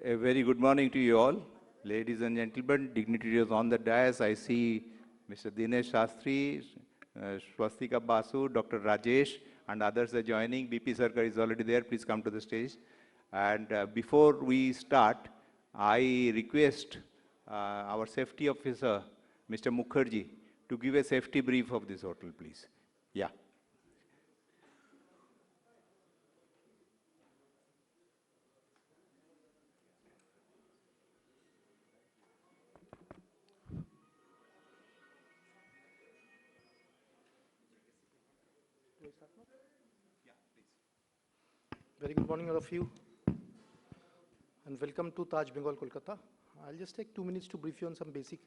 A very good morning to you all, ladies and gentlemen, dignitaries on the dais. I see Mr. Dinesh Shastri, Swastika Basu, Dr. Rajesh, and others are joining. BP Sarkar is already there. Please come to the stage. And before we start, I request our safety officer, Mr. Mukherjee, to give a safety brief of this hotel, please. Yeah. Very good morning, all of you, and welcome to Taj Bengal, Kolkata. I'll just take 2 minutes to brief you on some basic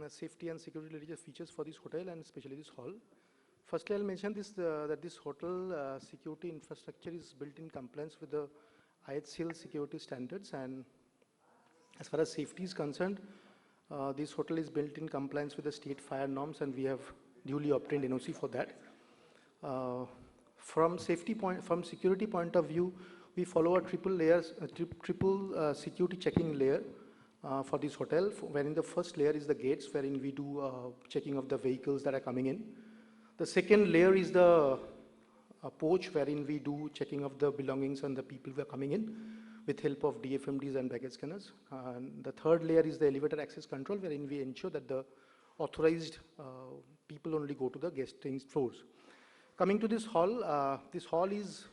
safety and security related features for this hotel and especially this hall. Firstly, I'll mention this that this hotel security infrastructure is built in compliance with the IHCL security standards, and as far as safety is concerned, this hotel is built in compliance with the state fire norms, and we have duly obtained NOC for that. From security point of view, we follow a triple security checking layer for this hotel, wherein the first layer is the gates, wherein we do checking of the vehicles that are coming in. The second layer is the porch, wherein we do checking of the belongings and the people who are coming in with help of DFMDs and baggage scanners. And the third layer is the elevator access control, wherein we ensure that the authorized people only go to the guesting floors. Coming to this hall is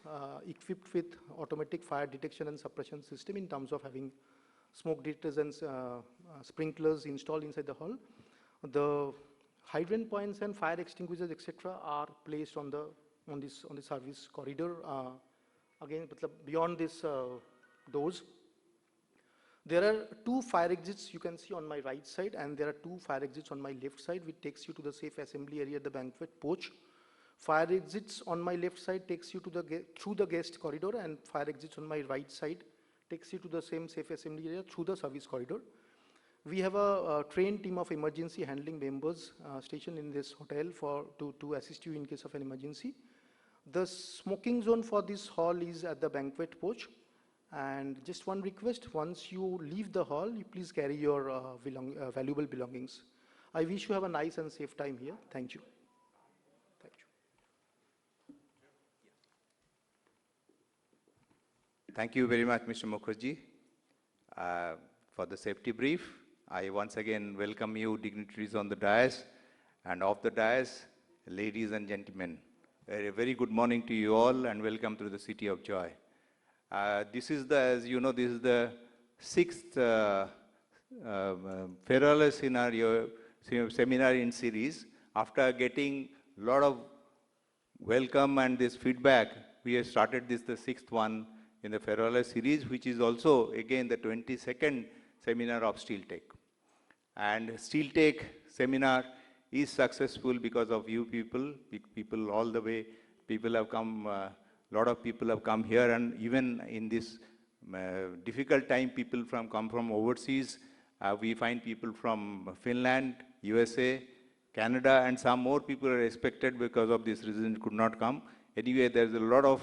equipped with automatic fire detection and suppression system in terms of having smoke detectors and sprinklers installed inside the hall. The hydrant points and fire extinguishers, etc., are placed on the service corridor. Again, beyond this doors, there are 2 fire exits you can see on my right side, and there are 2 fire exits on my left side, which takes you to the safe assembly area at the banquet porch. Fire exits on my left side takes you to through the guest corridor, and fire exits on my right side takes you to the same safe assembly area through the service corridor. We have a trained team of emergency handling members stationed in this hotel to assist you in case of an emergency. The smoking zone for this hall is at the banquet porch. And just one request, once you leave the hall, you please carry your valuable belongings. I wish you have a nice and safe time here. Thank you. Thank you very much, Mr. Mukherjee, for the safety brief. I once again welcome you, dignitaries on the dais and off the dais, ladies and gentlemen. A very good morning to you all, and welcome to the City of Joy. This is as you know, this is the 6th ferroalloy seminar in series. After getting a lot of welcome and this feedback, we have started the 6th one in the ferroalloy series, which is also again the 22nd seminar of Steel Tech. And Steel Tech seminar is successful because of you people all the way. People have come, a lot of people have come here, and even in this difficult time, people come from overseas. We find people from Finland, USA, Canada, and some more people are expected because of this reason could not come. Anyway, there's a lot of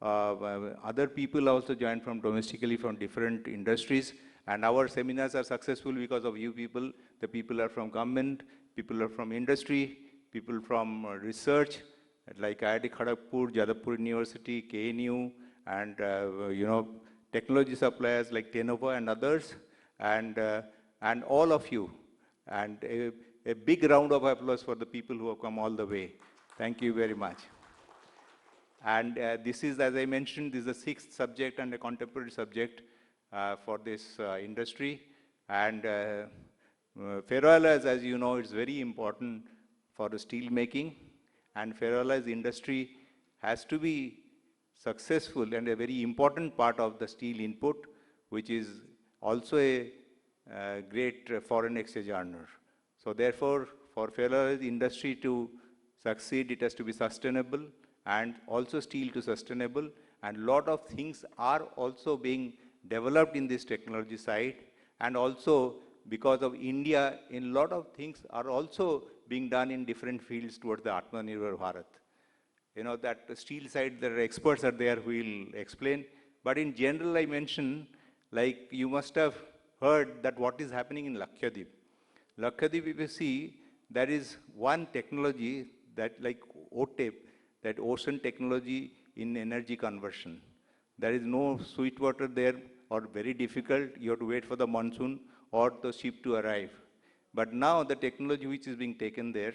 other people also joined from domestically from different industries, and our seminars are successful because of you people. The people are from government, people are from industry, people from research, like IIT Kharagpur, Jadavpur University, KNU, and technology suppliers like Tenova and others, and all of you. And a big round of applause for the people who have come all the way. Thank you very much. And this is, as I mentioned, this is the 6th subject and a contemporary subject for this industry. And ferroalloys, as you know, is very important for the steel making. And ferroalloys industry has to be successful and a very important part of the steel input, which is also a great foreign exchange earner. So therefore, for ferroalloys industry to succeed, it has to be sustainable, and also steel to sustainable, and a lot of things are also being developed in this technology side, and also because of India, in lot of things are also being done in different fields towards the Atmanirbhar Bharat. You know, that the steel side, the experts are there who will explain, but in general I mention Like you must have heard that what is happening in Lakshadweep. Lakshadweep, if you see, there is one technology that like OTEP, that ocean technology in energy conversion. There is no sweet water there or very difficult. You have to wait for the monsoon or the ship to arrive. But now the technology which is being taken there,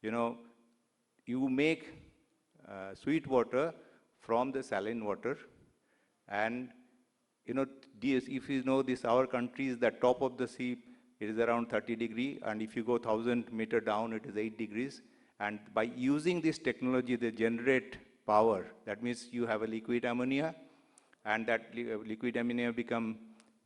you know, you make sweet water from the saline water, and you know, if you know this, our country is the top of the sea, it is around 30 degrees, and if you go 1,000 meters down, it is 8 degrees. And by using this technology, they generate power. That means you have a liquid ammonia, and that liquid ammonia become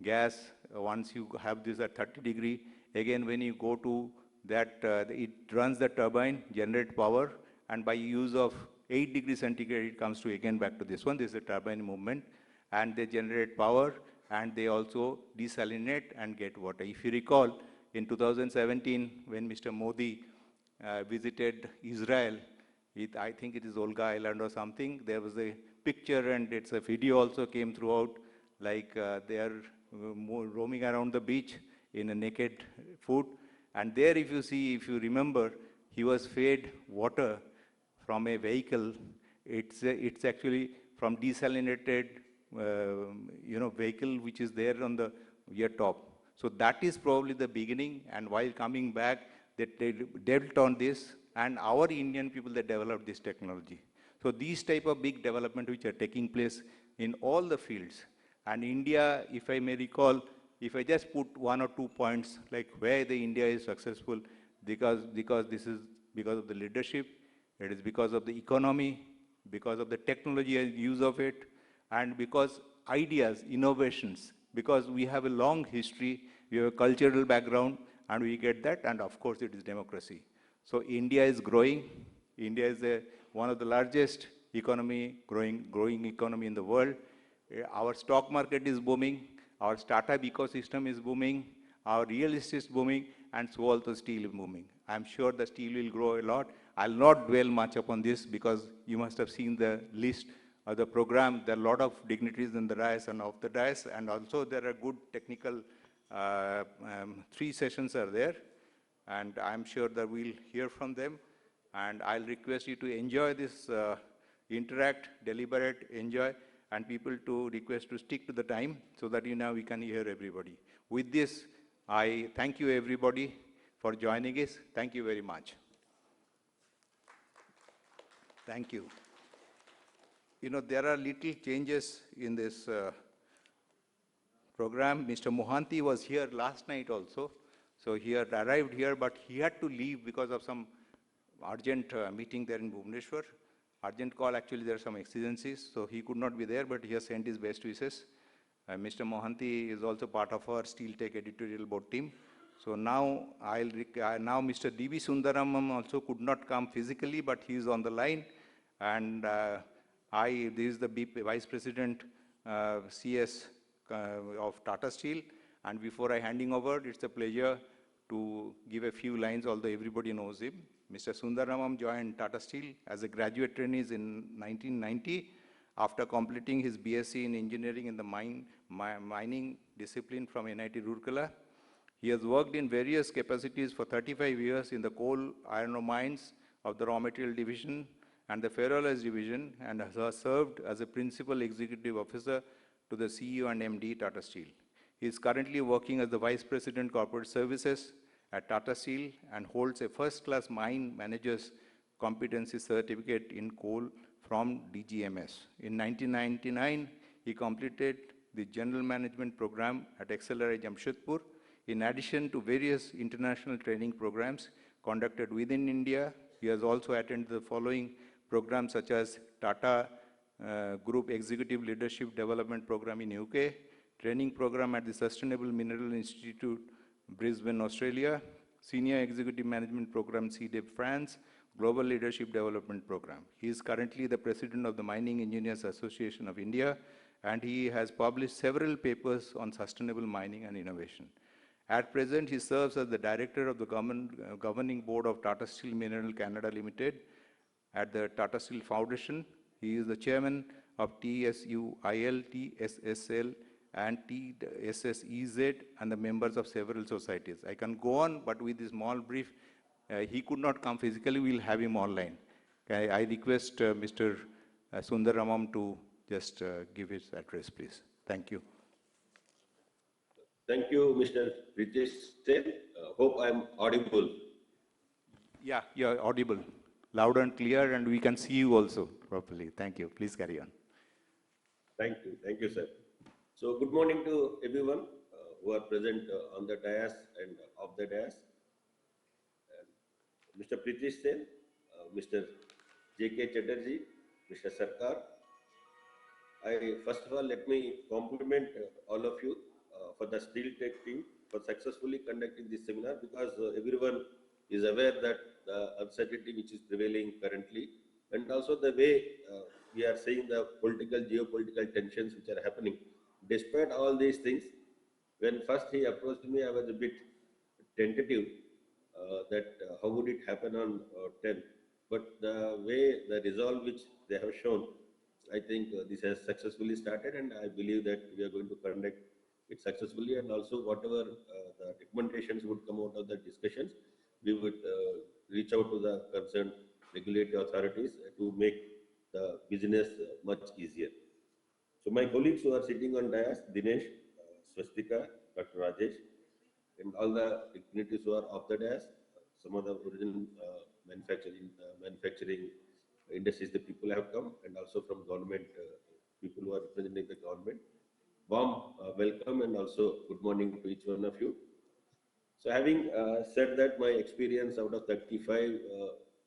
gas once you have this at 30 degrees. Again, when you go to that, it runs the turbine, generate power, and by use of 8 degrees centigrade, it comes to again back to this one. This is a turbine movement, and they generate power, and they also desalinate and get water. If you recall, in 2017, when Mr. Modi visited Israel, I think it is Olga Island or something, there was a picture and it's a video also came throughout, like they are roaming around the beach in a naked foot. And there, if you see, if you remember, he was fed water from a vehicle. It's actually from desalinated, vehicle which is there on the year top. So that is probably the beginning. And while coming back, they dealt on this, and our Indian people that developed this technology. So these type of big development which are taking place in all the fields. And India, if I may recall, if I just put 1 or 2 points, like where the India is successful, because this is because of the leadership, it is because of the economy, because of the technology and use of it, and because ideas, innovations, because we have a long history, we have a cultural background, and we get that, and of course it is democracy. So India is growing. India is one of the largest economy, growing economy in the world. Our stock market is booming. Our startup ecosystem is booming. Our real estate is booming, and so also steel is booming. I'm sure the steel will grow a lot. I'll not dwell much upon this because you must have seen the list of the program. There are a lot of dignitaries in the dais and off the dais, and also there are good technical 3 sessions are there, and I'm sure that we'll hear from them. And I'll request you to enjoy this, interact, deliberate, enjoy, and people to request to stick to the time so that we can hear everybody. With this, I thank you everybody for joining us. Thank you very much. Thank you. There are little changes in this program. Mr. Mohanty was here last night also. So he had arrived here, but he had to leave because of some urgent meeting there in Bhubaneswar. Urgent call, actually there are some exigencies, so he could not be there, but he has sent his best wishes. Mr. Mohanty is also part of our Steel Tech editorial board team. So now, now Mr. D.B. Sundaramam also could not come physically, but he is on the line. And this is the Vice President CS of Tata Steel. And before I handing over, it's a pleasure to give a few lines, although everybody knows him. Mr. Sundaramam joined Tata Steel as a graduate trainee in 1990 after completing his BSc in engineering in the mining discipline from NIT Roorkela. He has worked in various capacities for 35 years in the coal iron ore mines of the raw material division and the ferroalloys division, and has served as a principal executive officer to the CEO and MD Tata Steel. He is currently working as the Vice President Corporate Services at Tata Steel and holds a first-class mine manager's competency certificate in coal from DGMS. In 1999, he completed the General Management Program at XLRI Jamshedpur. In addition to various international training programs conducted within India, he has also attended the following programs such as Tata Group Executive Leadership Development Program in UK, training program at the Sustainable Mineral Institute, Brisbane, Australia, Senior Executive Management Program, CDEP, France, Global Leadership Development Program. He is currently the President of the Mining Engineers Association of India, and he has published several papers on sustainable mining and innovation. At present, he serves as the Director of the Governing Board of Tata Steel Mineral Canada Limited at the Tata Steel Foundation. He is the Chairman of TSUIL, TSSL, and TSSEZ and the members of several societies. I can go on, but with this small brief, he could not come physically, we'll have him online. I request Mr. Sundaramam to just give his address, please. Thank you. Thank you, Mr. Pritesh Sen. Hope I'm audible. Yeah, you're audible, loud and clear, and we can see you also properly. Thank you. Please carry on. Thank you, sir. So, good morning to everyone who are present on the dais and off the dais. Mr. Pritesh Sen, Mr. J.K. Chatterjee, Mr. Sarkar. First of all, let me compliment all of you for the Steel Tech team for successfully conducting this seminar, because everyone is aware that the uncertainty which is prevailing currently, and also the way we are seeing the political, geopolitical tensions which are happening. Despite all these things, when first he approached me, I was a bit tentative that how would it happen on 10th. But the way, the resolve which they have shown, I think this has successfully started, and I believe that we are going to conduct it successfully, and also whatever the recommendations would come out of the discussions, we would reach out to the concerned regulatory authorities to make the business much easier. So my colleagues who are sitting on dais, Dinesh, Swastika, Dr. Rajesh, and all the dignitaries who are off the dais, some of the original manufacturing industries, the people have come, and also from government, people who are representing the government. Warm welcome, and also good morning to each one of you. So having said that, my experience out of 35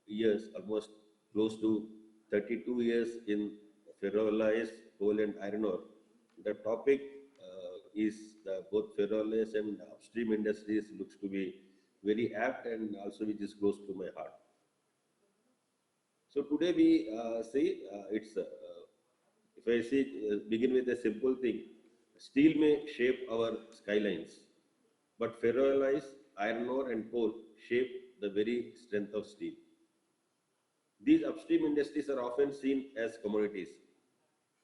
years, almost close to 32 years in ferroalloys, coal and iron ore, the topic is both ferroalloys and upstream industries looks to be very apt, and also which is close to my heart. So today we see if I see, begin with a simple thing, steel may shape our skylines, but ferroalloys, iron ore and coal shape the very strength of steel. These upstream industries are often seen as commodities,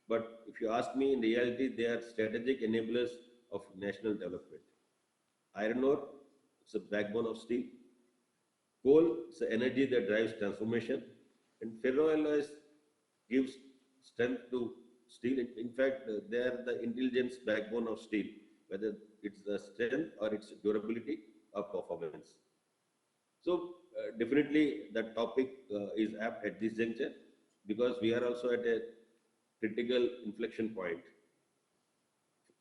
but if you ask me, in reality, they are strategic enablers of national development. Iron ore is the backbone of steel. Coal is the energy that drives transformation, and ferroalloys gives strength to steel. In fact, they are the intelligence backbone of steel, whether it's the strength or its durability or performance. So definitely that topic is apt at this juncture, because we are also at a critical inflection point.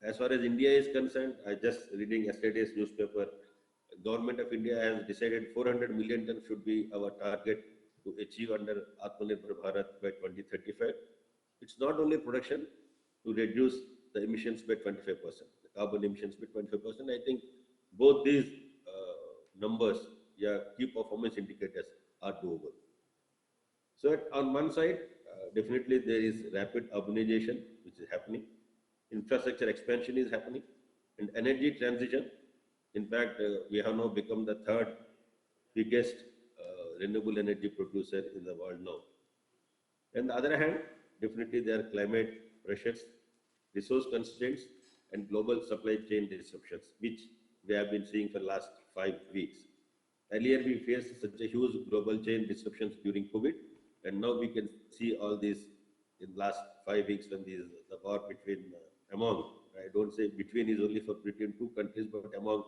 As far as India is concerned, I just reading yesterday's newspaper, Government of India has decided 400 million tons should be our target to achieve under Atmanirbhar Bharat by 2035. It's not only production to reduce the emissions by 25%, the carbon emissions by 25%. I think both these numbers, key performance indicators are doable. So on one side, definitely there is rapid urbanization which is happening, infrastructure expansion is happening, and energy transition. In fact, we have now become the third biggest renewable energy producer in the world now. On the other hand, definitely there are climate pressures, resource constraints, and global supply chain disruptions, which we have been seeing for the last 5 weeks. Earlier, we faced such a huge global chain disruptions during COVID, and now we can see all these in the last 5 weeks when the war between, among, I don't say between is only for between two countries, but among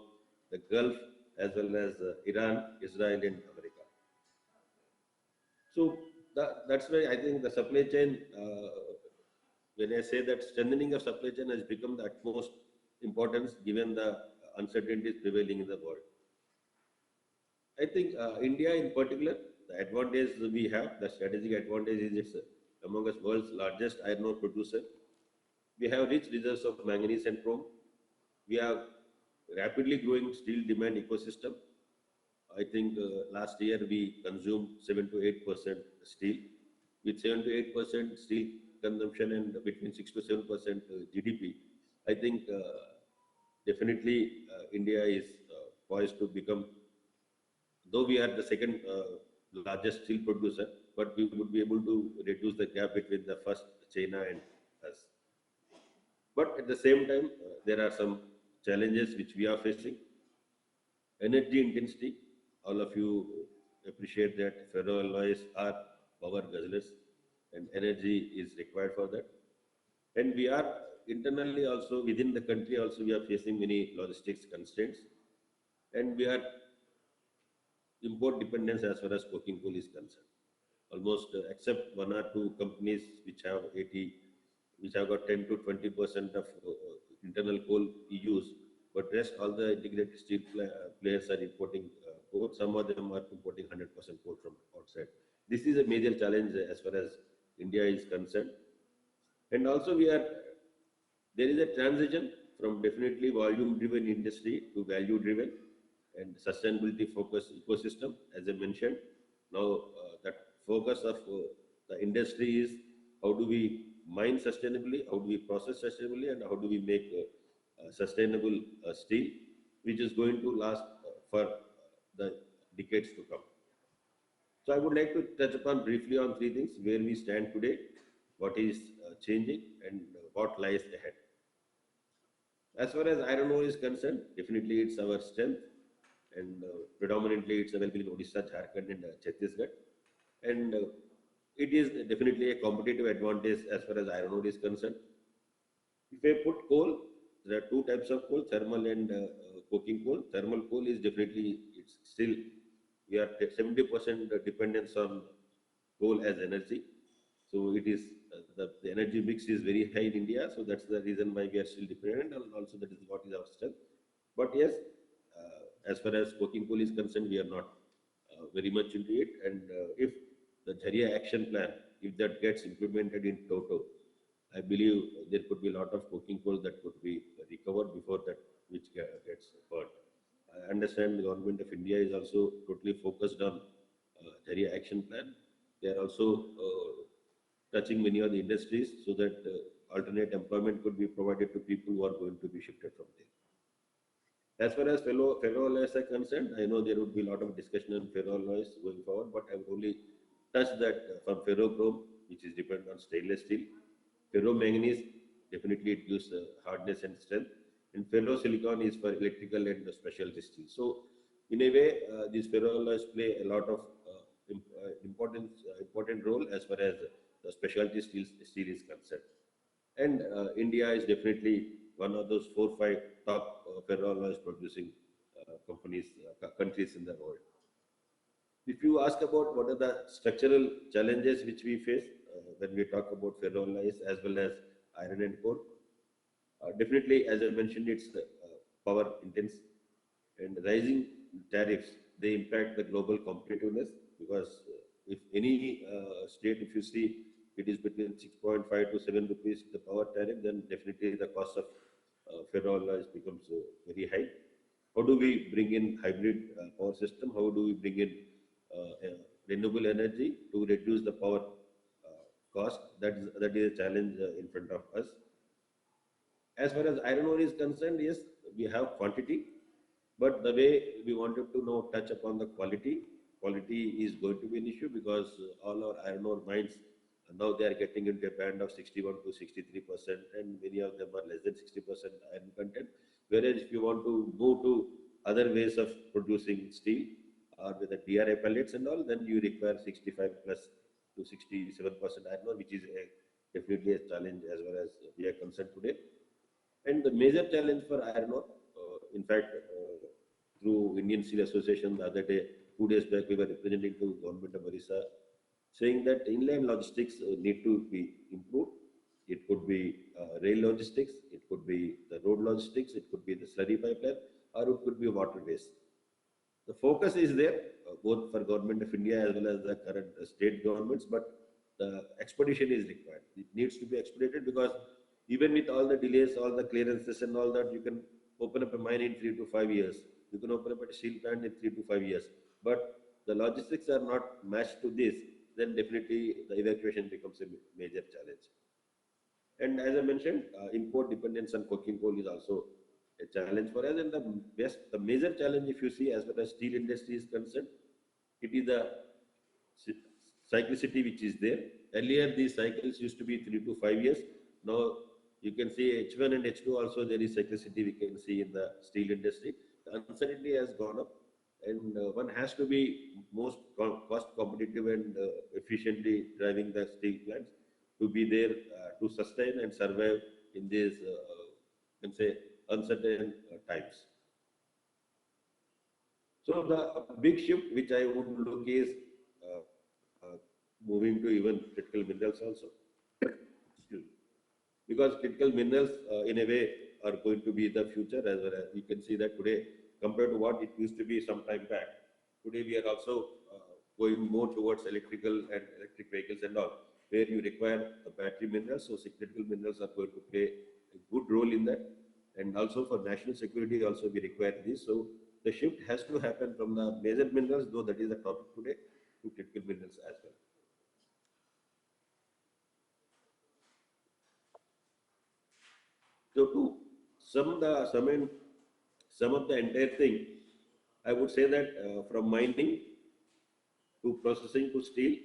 the Gulf as well as Iran, Israel, and America. So that's why I think the supply chain, when I say that strengthening of supply chain has become the utmost importance given the uncertainties prevailing in the world. I think India in particular, the advantage we have, the strategic advantage is it's among us world's largest iron ore producer. We have rich reserves of manganese and chrome. We have rapidly growing steel demand ecosystem. I think last year we consumed 7 to 8% steel. With 7 to 8% steel consumption and between 6 to 7% GDP, I think definitely India is poised to become, though we are the second largest steel producer, but we would be able to reduce the gap between the first China and us. But at the same time, there are some challenges which we are facing. Energy intensity, all of you appreciate that ferroalloys are power guzzlers and energy is required for that. And we are internally also, within the country also, we are facing many logistics constraints. And we are import dependence as far as coking coal is concerned. Almost except one or two companies which have 80, which have got 10 to 20% of internal coal use, but rest all the integrated steel players are importing coal. Some of them are importing 100% coal from outside. This is a major challenge as far as India is concerned. And also there is a transition from definitely volume-driven industry to value-driven and sustainability-focused ecosystem, as I mentioned. Now, that focus of the industry is how do we mine sustainably, how do we process sustainably, and how do we make sustainable steel, which is going to last for the decades to come. So I would like to touch upon briefly on three things: where we stand today, what is changing, and what lies ahead. As far as iron ore is concerned, definitely it's our strength, and predominantly it's available in Odisha, Jharkhand, and Chhattisgarh. And it is definitely a competitive advantage as far as iron ore is concerned. If I put coal, there are two types of coal, thermal and coking coal. Thermal coal is definitely, it's still, we are 70% dependence on coal as energy. So it is, the energy mix is very high in India. So that's the reason why we are still dependent, and also that is what is our strength. But yes, as far as coking coal is concerned, we are not very much into it. And if the Jharia action plan, if that gets implemented in toto, I believe there could be a lot of coking coal that could be recovered before that which gets burnt. I understand the government of India is also totally focused on Jharia action plan. They are also touching many of the industries so that alternate employment could be provided to people who are going to be shifted from there. As far as ferroalloys are concerned, I know there would be a lot of discussion on ferroalloys going forward, but I would only touch that from ferrochrome, which is dependent on stainless steel. Ferromanganese, definitely it gives hardness and strength. And ferrosilicon is for electrical and specialty steel. So, in a way, these ferroalloys play a lot of important role as far as the specialty steel is concerned. And India is definitely one of those 4 or 5 top ferroalloys producing countries in the world. If you ask about what are the structural challenges which we face when we talk about ferroalloys as well as iron and coal, definitely, as I mentioned, it's power intense, and rising tariffs, they impact the global competitiveness, because if any state, if you see, it is between 6.5 to 7 rupees the power tariff, then definitely the cost of ferroalloys becomes very high. How do we bring in hybrid power system? How do we bring in renewable energy to reduce the power cost? That is a challenge in front of us. As far as iron ore is concerned, yes, we have quantity, but the way we wanted to now touch upon the quality is going to be an issue, because all our iron ore mines, now they are getting into a band of 61 to 63%, and many of them are less than 60% iron content. Whereas if you want to move to other ways of producing steel or with the DRI pellets and all, then you require 65 plus to 67% iron ore, which is definitely a challenge as far as we are concerned today. And the major challenge for iron ore, in fact, through Indian Steel Association the other day, 2 days back, we were representing to government of Orissa, saying that inland logistics need to be improved. It could be rail logistics, it could be the road logistics, it could be the slurry pipeline, or it could be waterways. The focus is there, both for government of India as well as the current state governments, but the expedition is required. It needs to be expedited, because even with all the delays, all the clearances and all that, you can open up a mine in 3 to 5 years. You can open up a steel plant in 3 to 5 years. But the logistics are not matched to this, then definitely the evacuation becomes a major challenge. And as I mentioned, import dependence on coking coal is also a challenge for us. And the major challenge, if you see, as far as steel industry is concerned, it is the cyclicity which is there. Earlier, these cycles used to be 3 to 5 years. Now, You can see H1 and H2 also there is cyclicity we can see in the steel industry. The uncertainty has gone up, and one has to be most cost competitive and efficiently driving the steel plants to be there to sustain and survive in these, can say, uncertain times. So the big shift which I would look is moving to even critical minerals also. Excuse me. Because critical minerals in a way are going to be the future, as well as you can see that today compared to what it used to be some time back. Today we are also going more towards electrical and electric vehicles and all, where you require the battery minerals. So critical minerals are going to play a good role in that. And also for national security also we require this. So the shift has to happen from the major minerals, though that is the topic today, to critical minerals as well. So to sum up the entire thing, I would say that from mining to processing to steel,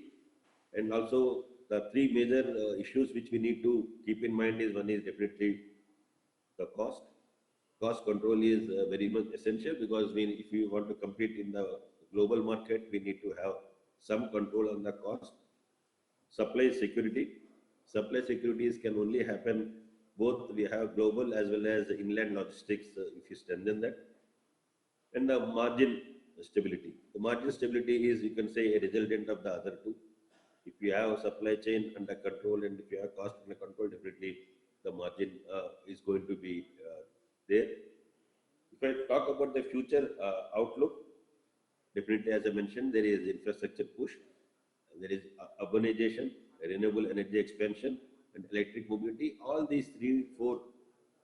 and also the three major issues which we need to keep in mind is one is definitely the cost. Cost control is very much essential because if we want to compete in the global market, we need to have some control on the cost. Supply security. Supply securities can only happen both we have global as well as inland logistics if you strengthen that. And the margin stability. The margin stability is, you can say, a resultant of the other two. If you have supply chain under control and if you have cost under control, definitely the margin is going to be there. If I talk about the future outlook, definitely, as I mentioned, there is infrastructure push, there is urbanization, renewable energy expansion, and electric mobility. All these three, four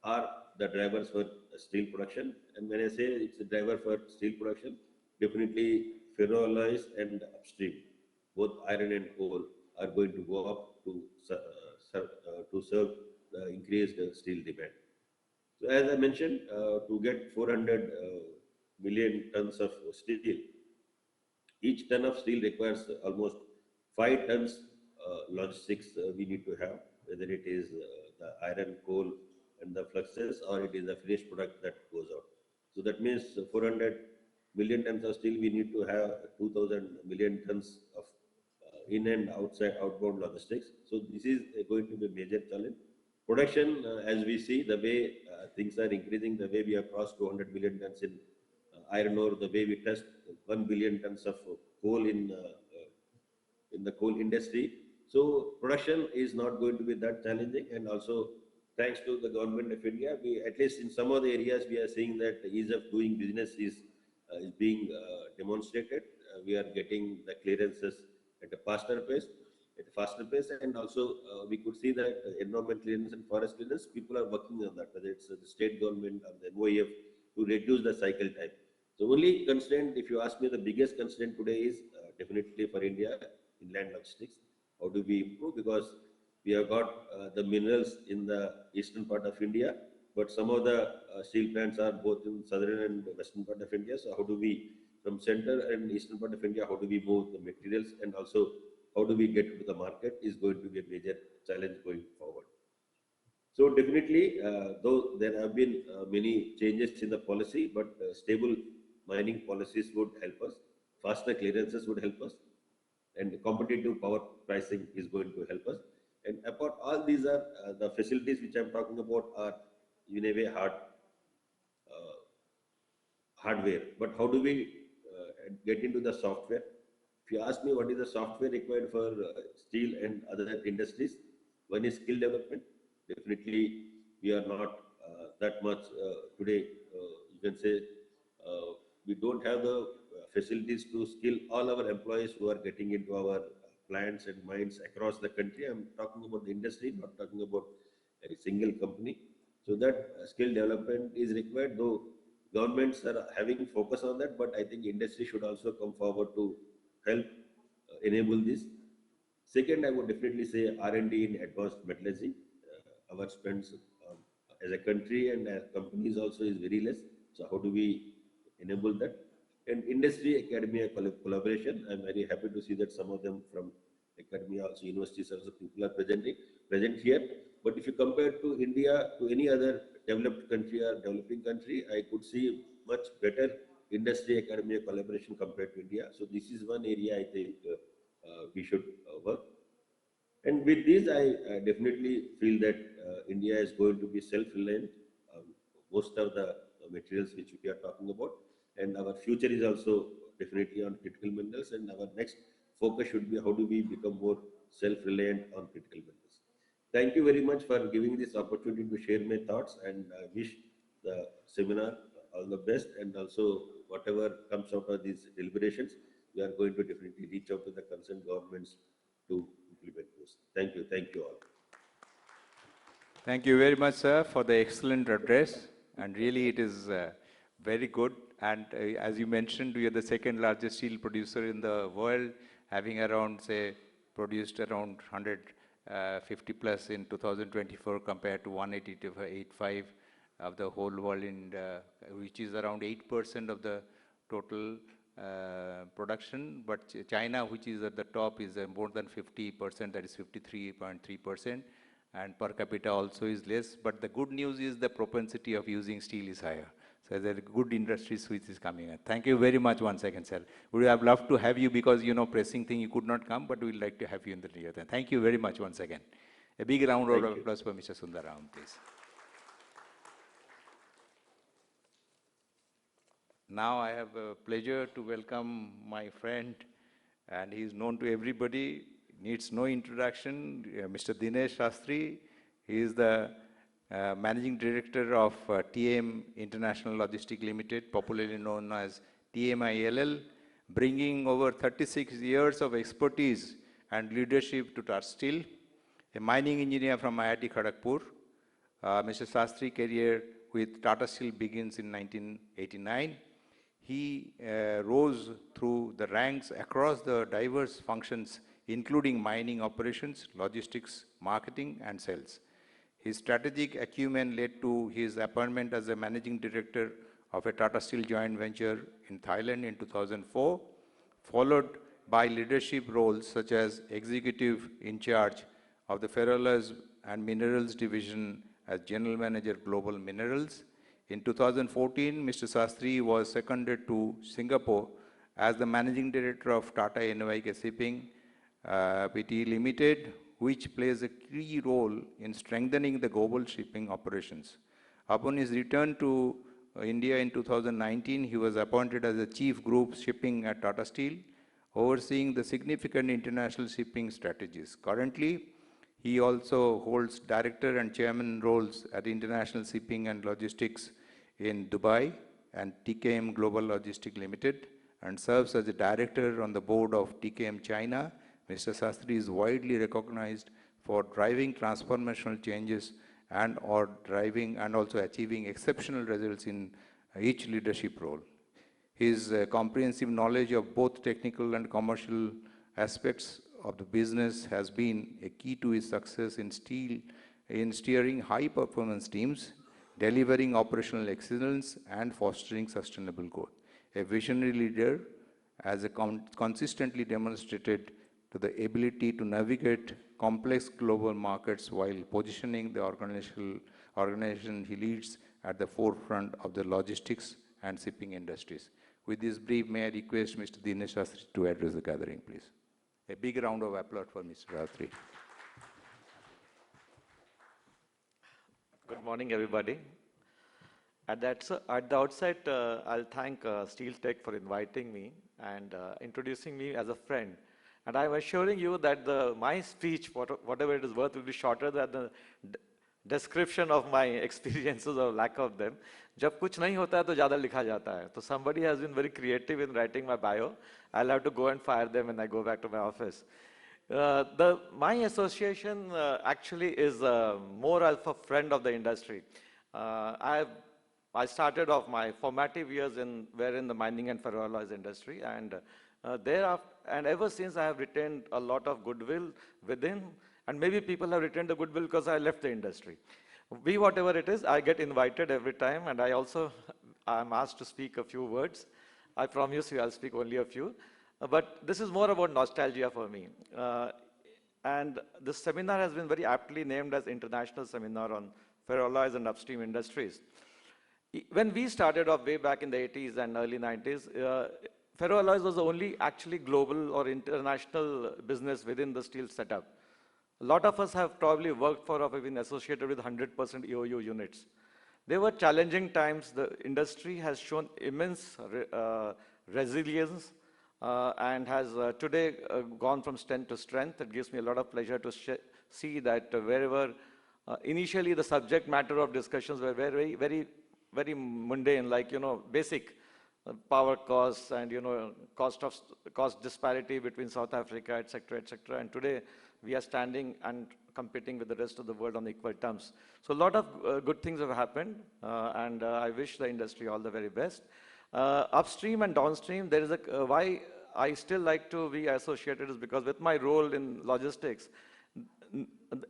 are the drivers for steel production. And when I say it's a driver for steel production, definitely ferroalloys and upstream, both iron and coal, are going to go up to serve the increased steel demand. So as I mentioned, to get 400 million tons of steel, each ton of steel requires almost 5 tons logistics we need to have, whether it is the iron, coal, and the fluxes, or it is the finished product that goes out. So that means 400 million tons of steel, we need to have 2000 million tons of in and outside outbound logistics. So this is going to be a major challenge. Production, as we see, the way things are increasing, the way we have crossed 200 million tons in iron ore, the way we touched 1 billion tons of coal in the coal industry. So production is not going to be that challenging, and also thanks to the government of India, we at least in some of the areas we are seeing that the ease of doing business is being demonstrated. We are getting the clearances at a faster pace, and also we could see that environment clearance and forest clearance, people are working on that, whether it's the state government or the MOEF, to reduce the cycle time. So only constraint, if you ask me, the biggest constraint today is definitely for India, inland logistics. How do we improve? Because we have got the minerals in the eastern part of India, but some of the steel plants are both in southern and western part of India. So how do we, from center and eastern part of India, how do we move the materials, and also how do we get to the market is going to be a major challenge going forward. So definitely, though there have been many changes in the policy, but stable mining policies would help us. Faster clearances would help us, and competitive power pricing is going to help us. And apart, all these are the facilities which I'm talking about are in a way hardware. But how do we get into the software? If you ask me what is the software required for steel and other industries, one is skill development. Definitely, we are not that much today. You can say we don't have the facilities to skill all our employees who are getting into our plants and mines across the country. I'm talking about the industry, not talking about a single company. So that skill development is required, though governments are having focus on that, but I think industry should also come forward to help enable this. Second, I would definitely say R&D in advanced metallurgy. Our spends as a country and as companies also is very less. So how do we enable that? And industry academia collaboration. I'm very happy to see that some of them from academia, also universities, also people are present here. But if you compare to India, to any other developed country or developing country, I could see much better industry academia collaboration compared to India. So this is one area I think we should work. And with this, I definitely feel that India is going to be self-reliant. Um, Most of the materials which we are talking about, and our future is also definitely on critical minerals. And our next focus should be how do we become more self-reliant on critical minerals. Thank you very much for giving this opportunity to share my thoughts, and I wish the seminar all the best. And also, whatever comes out of these deliberations, we are going to definitely reach out to the concerned governments to implement those. Thank you all. Thank you very much, sir, for the excellent address. And really, it is very good. And as you mentioned, we are the second largest steel producer in the world, having around, say, produced around 150 plus in 2024 compared to 185 of the whole world, which is around 8% of the total production. But China, which is at the top, is more than 50%, that is 53.3%. And per capita also is less. But the good news is the propensity of using steel is higher. So there are good industry switch is coming in. Thank you very much once again, sir. We would have loved to have you because, pressing thing, you could not come, but we'd like to have you in the near term. Thank you very much once again. A big round of applause for Mr. Sundaram, please. Now I have a pleasure to welcome my friend, and he is known to everybody, needs no introduction, Mr. Dinesh Shastri. He is the Managing Director of TM International Logistics Limited, popularly known as TMILL, bringing over 36 years of expertise and leadership to Taj Steel, a mining engineer from IIT Kharagpur. Mr. Shastri career with Tata Steel begins in 1989. He rose through the ranks across the diverse functions, including mining operations, logistics, marketing, and sales. His strategic acumen led to his appointment as a managing director of a Tata Steel joint venture in Thailand in 2004, followed by leadership roles such as executive in charge of the ferroalloys and minerals division as general manager global minerals. In 2014, Mr. Shastri was seconded to Singapore as the managing director of Tata NYK Shipping Pte. Limited, which plays a key role in strengthening the global shipping operations. Upon his return to India in 2019, he was appointed as the chief group shipping at Tata Steel, overseeing the significant international shipping strategies. Currently, he also holds director and chairman roles at International Shipping and Logistics in Dubai and TKM Global Logistics Limited, and serves as a director on the board of TKM China. Mr. Shastri is widely recognized for driving transformational changes and also achieving exceptional results in each leadership role. His comprehensive knowledge of both technical and commercial aspects of the business has been a key to his success in steering high-performance teams, delivering operational excellence, and fostering sustainable growth. A visionary leader, as consistently demonstrated to the ability to navigate complex global markets while positioning the organization he leads at the forefront of the logistics and shipping industries. With this brief, may I request Mr. Dinesh Shastri to address the gathering, please. A big round of applause for Mr. Shastri. Good morning, everybody. At the outset, I'll thank Steel Tech for inviting me and introducing me as a friend. And I'm assuring you that my speech, whatever it is worth, will be shorter than the description of my experiences or lack of them. जब कुछ नहीं होता है तो ज़्यादा लिखा जाता है. So somebody has been very creative in writing my bio. I'll have to go and fire them when I go back to my office. My association actually is more of a friend of the industry. I started off my formative years in the mining and ferroalloys industry, and thereafter, and ever since I have retained a lot of goodwill within, and maybe people have retained the goodwill because I left the industry. Be whatever it is, I get invited every time, and I'm asked to speak a few words. I promise you I'll speak only a few. But this is more about nostalgia for me. And this seminar has been very aptly named as International Seminar on Ferroalloys and Upstream Industries. When we started off way back in the 80s and early 90s, ferroalloys was the only actually global or international business within the steel setup. A lot of us have probably worked for or have been associated with 100% EOU units. They were challenging times. The industry has shown immense resilience and has today gone from strength to strength. It gives me a lot of pleasure to see that wherever initially the subject matter of discussions were very mundane, like, basic power costs and, cost disparity between South Africa, et cetera, et cetera. And today we are standing and competing with the rest of the world on equal terms. So a lot of good things have happened, and I wish the industry all the very best. Upstream and downstream, there is why I still like to be associated is because with my role in logistics,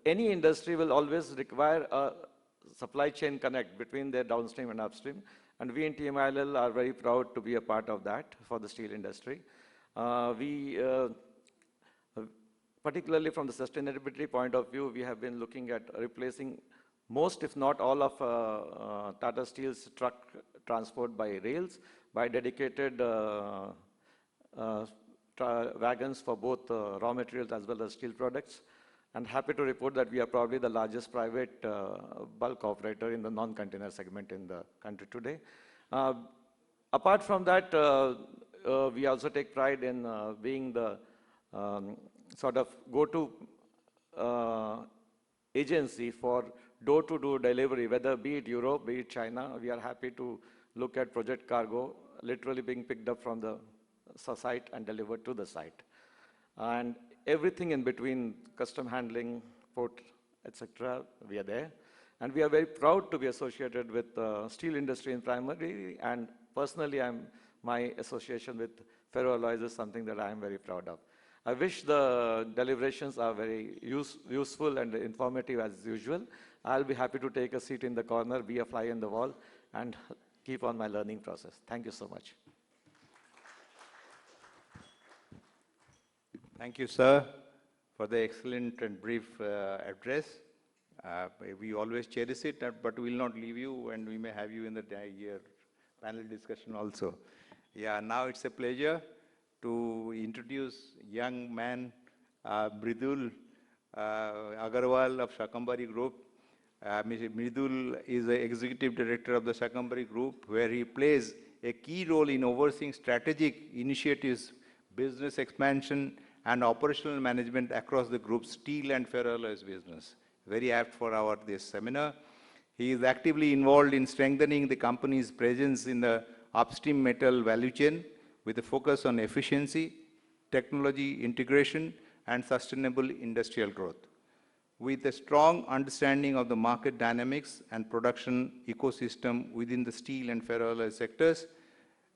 any industry will always require a supply chain connect between their downstream and upstream. And we in TMILL are very proud to be a part of that for the steel industry. Particularly from the sustainability point of view, we have been looking at replacing most, if not all, of Tata Steel's truck transport by rails, by dedicated wagons for both raw materials as well as steel products. And happy to report that we are probably the largest private bulk operator in the non-container segment in the country today. Apart from that, we also take pride in being the sort of go-to agency for door-to-door delivery, whether be it Europe, be it China. We are happy to look at project cargo literally being picked up from the site and delivered to the site. And everything in between, custom handling, port, etc., we are there. And we are very proud to be associated with steel industry in primary, and personally, my association with ferroalloys is something that I am very proud of. I wish the deliberations are very useful and informative as usual. I'll be happy to take a seat in the corner, be a fly in the wall, and keep on my learning process. Thank you so much. Thank you, sir, for the excellent and brief address. We always cherish it, but we will not leave you, and we may have you in the panel discussion also. Yeah, now it's a pleasure to introduce young man, Mridul Agarwal of Shakambari Group. Mridul is the executive director of the Shakambari Group, where he plays a key role in overseeing strategic initiatives, business expansion, and operational management across the group's steel and ferroalloys business. Very apt for this seminar. He is actively involved in strengthening the company's presence in the upstream metal value chain with a focus on efficiency, technology integration, and sustainable industrial growth. With a strong understanding of the market dynamics and production ecosystem within the steel and ferroalloy sectors,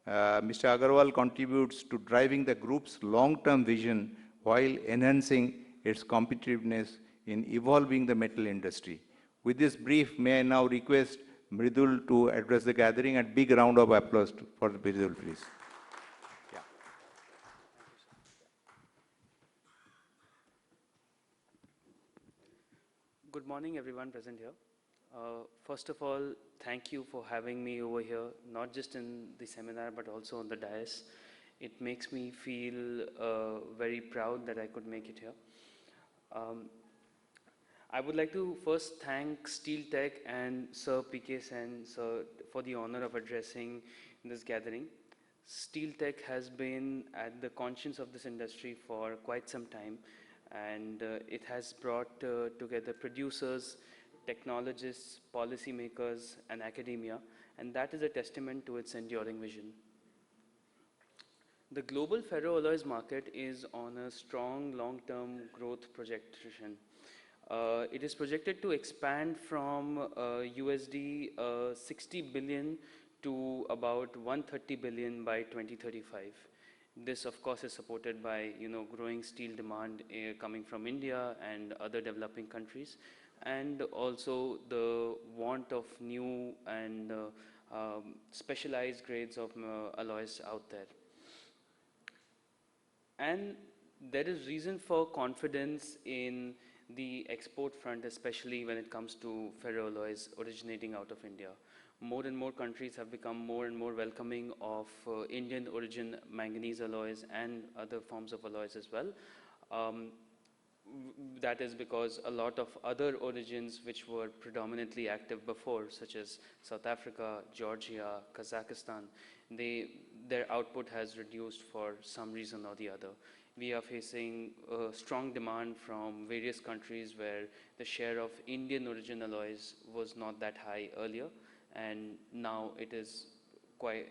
Mr. Agarwal contributes to driving the group's long-term vision while enhancing its competitiveness in evolving the metal industry. With this brief, may I now request Mridul to address the gathering, and big round of applause for Mridul, please. Yeah. Good morning, everyone present here. First of all, thank you for having me over here, not just in the seminar, but also on the dais. It makes me feel very proud that I could make it here. I would like to first thank Steel Tech and Sir PK Sen sir for the honor of addressing this gathering. Steel Tech has been at the conscience of this industry for quite some time, and it has brought together producers, technologists, policymakers, and academia, and that is a testament to its enduring vision. The global ferroalloys market is on a strong long-term growth projection. It is projected to expand from USD 60 billion to about 130 billion by 2035. This, of course, is supported by growing steel demand coming from India and other developing countries, and also the want of new and specialized grades of alloys out there. And there is reason for confidence in the export front, especially when it comes to ferroalloys originating out of India. More and more countries have become more and more welcoming of Indian origin manganese alloys and other forms of alloys as well. Um, that is because a lot of other origins which were predominantly active before, such as South Africa, Georgia, Kazakhstan, their output has reduced for some reason or the other. We are facing strong demand from various countries where the share of Indian origin alloys was not that high earlier, and now it is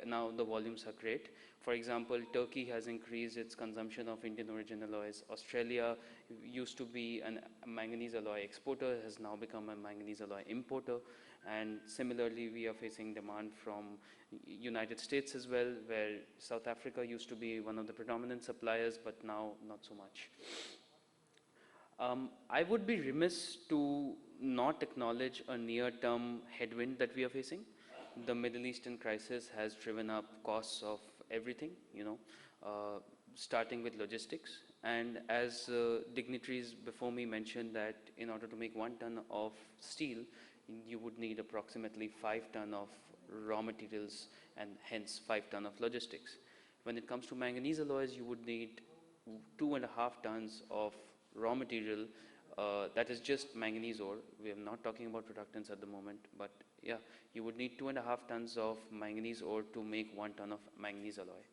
now the volumes are great. For example, Turkey has increased its consumption of Indian origin alloys. Australia used to be a manganese alloy exporter, has now become a manganese alloy importer. And similarly, we are facing demand from United States as well, where South Africa used to be one of the predominant suppliers, but now not so much. I would be remiss to not acknowledge a near-term headwind that we are facing. The Middle Eastern crisis has driven up costs of everything, starting with logistics. And as dignitaries before me mentioned that in order to make 1 ton of steel, you would need approximately 5 ton of raw materials and hence 5 ton of logistics. When it comes to manganese alloys, you would need 2.5 tons of raw material, that is just manganese ore. We are not talking about reductants at the moment, but yeah, you would need 2.5 tons of manganese ore to make 1 ton of manganese alloy.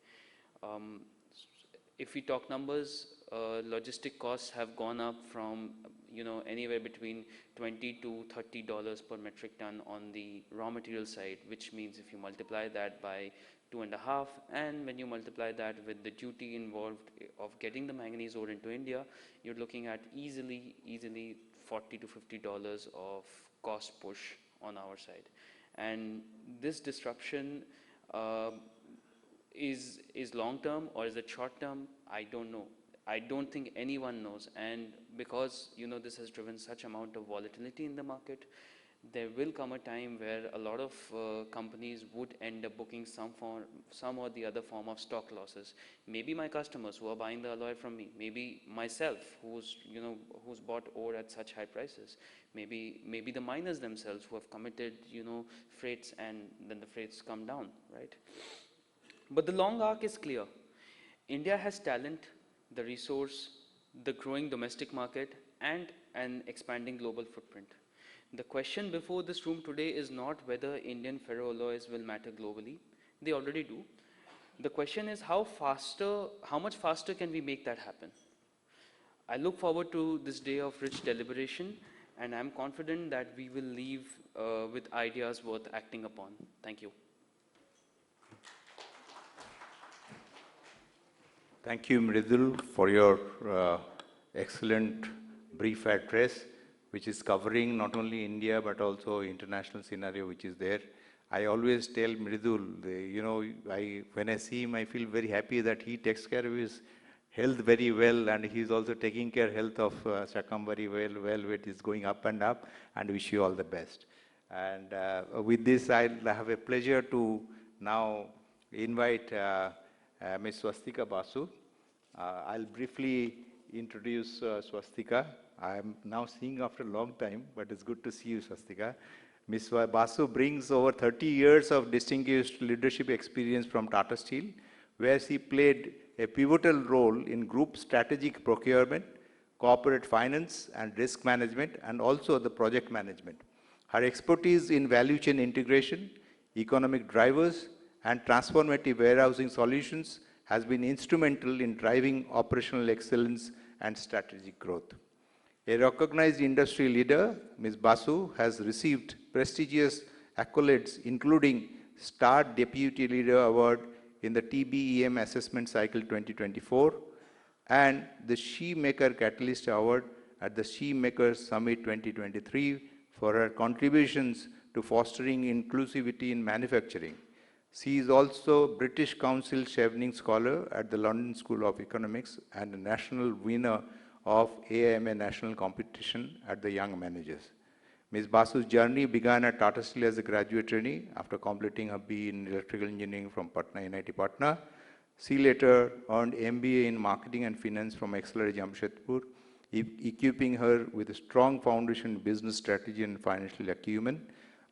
If we talk numbers, logistic costs have gone up from anywhere between $20 to $30 per metric ton on the raw material side, which means if you multiply that by 2.5, and when you multiply that with the duty involved of getting the manganese ore into India, you're looking at easily $40 to $50 of cost push on our side. And this disruption is long term or is it short term? I don't know. I don't think anyone knows. And because this has driven such amount of volatility in the market, there will come a time where a lot of companies would end up booking some or the other form of stock losses. Maybe my customers who are buying the alloy from me, maybe myself who's bought ore at such high prices, maybe the miners themselves who have committed freights and then the freights come down, right? But the long arc is clear. India has talent, the resource, the growing domestic market, and an expanding global footprint. The question before this room today is not whether Indian ferroalloys will matter globally. They already do. The question is how much faster can we make that happen? I look forward to this day of rich deliberation, and I'm confident that we will leave with ideas worth acting upon. Thank you. Thank you, Mridul, for your excellent brief address, which is covering not only India, but also international scenario, which is there. I always tell Mridul, when I see him, I feel very happy that he takes care of his health very well, and he's also taking care health of Shakam very well, it is going up, and wish you all the best. And with this, I'll have a pleasure to now invite Ms. Swastika Basu. I'll briefly introduce Swastika. I'm now seeing after a long time, but it's good to see you, Swastika. Ms. Basu brings over 30 years of distinguished leadership experience from Tata Steel, where she played a pivotal role in group strategic procurement, corporate finance and risk management, and also the project management. Her expertise in value chain integration, economic drivers, and transformative warehousing solutions has been instrumental in driving operational excellence and strategic growth. A recognized industry leader, Ms. Basu has received prestigious accolades including Star Deputy Leader Award in the TBEM Assessment Cycle 2024 and the She Maker Catalyst Award at the She Makers Summit 2023 for her contributions to fostering inclusivity in manufacturing. She is also British Council Chevening Scholar at the London School of Economics and a national winner of AIMA National Competition at the Young Managers. Ms. Basu's journey began at Tata Steel as a graduate trainee after completing her BE in Electrical Engineering from NIT Patna. She later earned MBA in Marketing and Finance from Accelerate Jamshedpur, equipping her with a strong foundation in business strategy and financial acumen.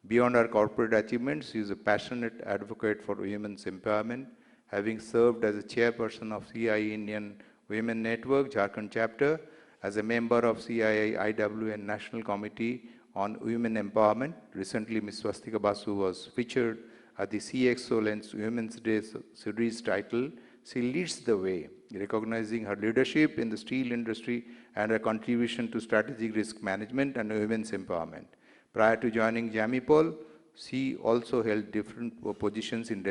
Beyond her corporate achievements, she is a passionate advocate for women's empowerment, having served as a chairperson of CII Indian Women Network, Jharkhand chapter, as a member of CII IWN National Committee on Women Empowerment. Recently, Ms. Swastika Basu was featured at the CXO Women's Day series title, She Leads the Way, recognizing her leadership in the steel industry and her contribution to strategic risk management and women's empowerment. Prior to joining Jamipol, she also held different positions in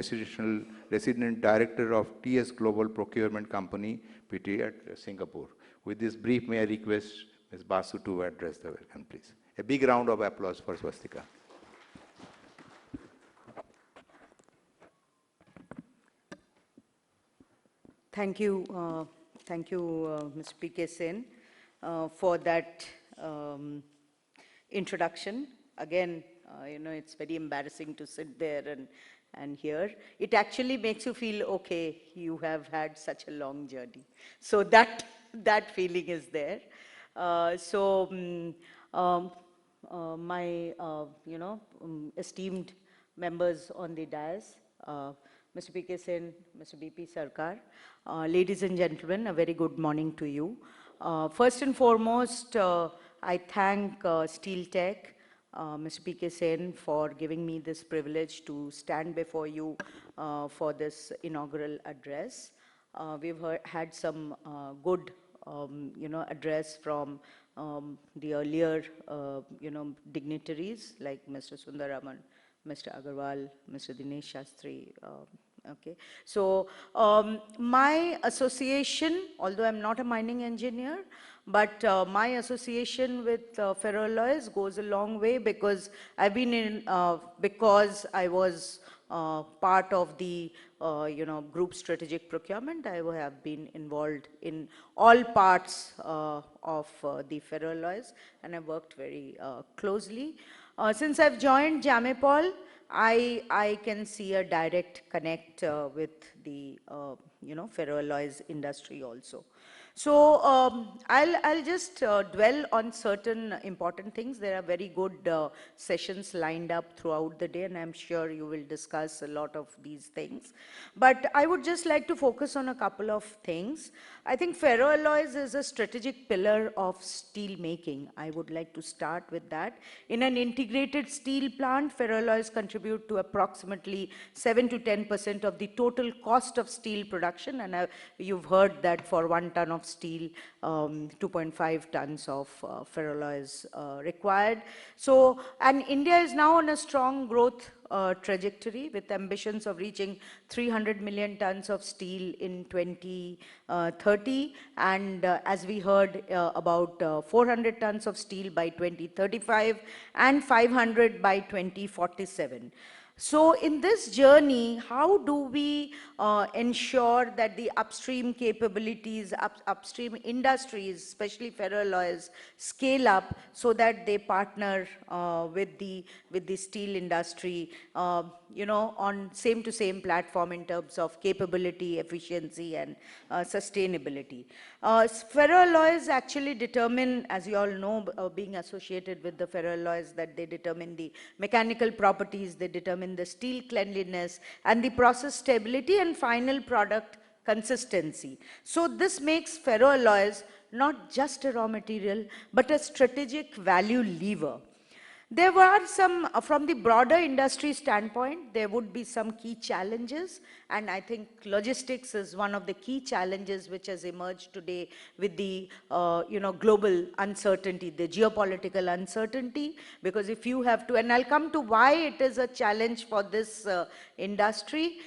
resident director of TS Global Procurement Company, PT at Singapore. With this brief, may I request Ms. Basu to address the welcome, please. A big round of applause for Swastika. Thank you, Mr. P.K. Sen, for that introduction. Again, it's very embarrassing to sit there and hear. It actually makes you feel, okay, you have had such a long journey. So that feeling is there. My, esteemed members on the dais, Mr. P.K. Sen, Mr. B.P. Sarkar, ladies and gentlemen, a very good morning to you. First and foremost, I thank Steel Tech, Mr. P.K. Sen, for giving me this privilege to stand before you for this inaugural address. We've had some good, address from the earlier, dignitaries like Mr. Sundaraman, Mr. Agarwal, Mr. Dinesh Shastri. Okay, so my association, although I'm not a mining engineer, but my association with ferroalloys goes a long way because I've been in, because I was part of the group strategic procurement. I have been involved in all parts of the ferroalloys, and I worked very closely. Since I've joined Jamipol, I can see a direct connect with the ferroalloys industry also. So I'll just dwell on certain important things. There are very good sessions lined up throughout the day, and I'm sure you will discuss a lot of these things. But I would just like to focus on a couple of things. I think ferroalloys is a strategic pillar of steel making. I would like to start with that. In an integrated steel plant, ferroalloys contribute to approximately 7 to 10% of the total cost of steel production, and you've heard that for 1 ton of steel, 2.5 tons of ferroalloys required. So, and India is now on a strong growth trajectory with ambitions of reaching 300 million tons of steel in 2030, and as we heard, about 400 tons of steel by 2035 and 500 by 2047. So in this journey, how do we ensure that the upstream capabilities, upstream industries, especially ferroalloys, scale up so that they partner with the steel industry, on same to same platform in terms of capability, efficiency, and sustainability. Ferroalloys actually determine, as you all know, being associated with the ferroalloys, that they determine the mechanical properties, they determine the steel cleanliness and the process stability and final product consistency. So this makes ferroalloys not just a raw material, but a strategic value lever. There were some, from the broader industry standpoint, there would be some key challenges, and I think logistics is one of the key challenges which has emerged today with the global uncertainty, the geopolitical uncertainty, because if you have to, and I'll come to why it is a challenge for this industry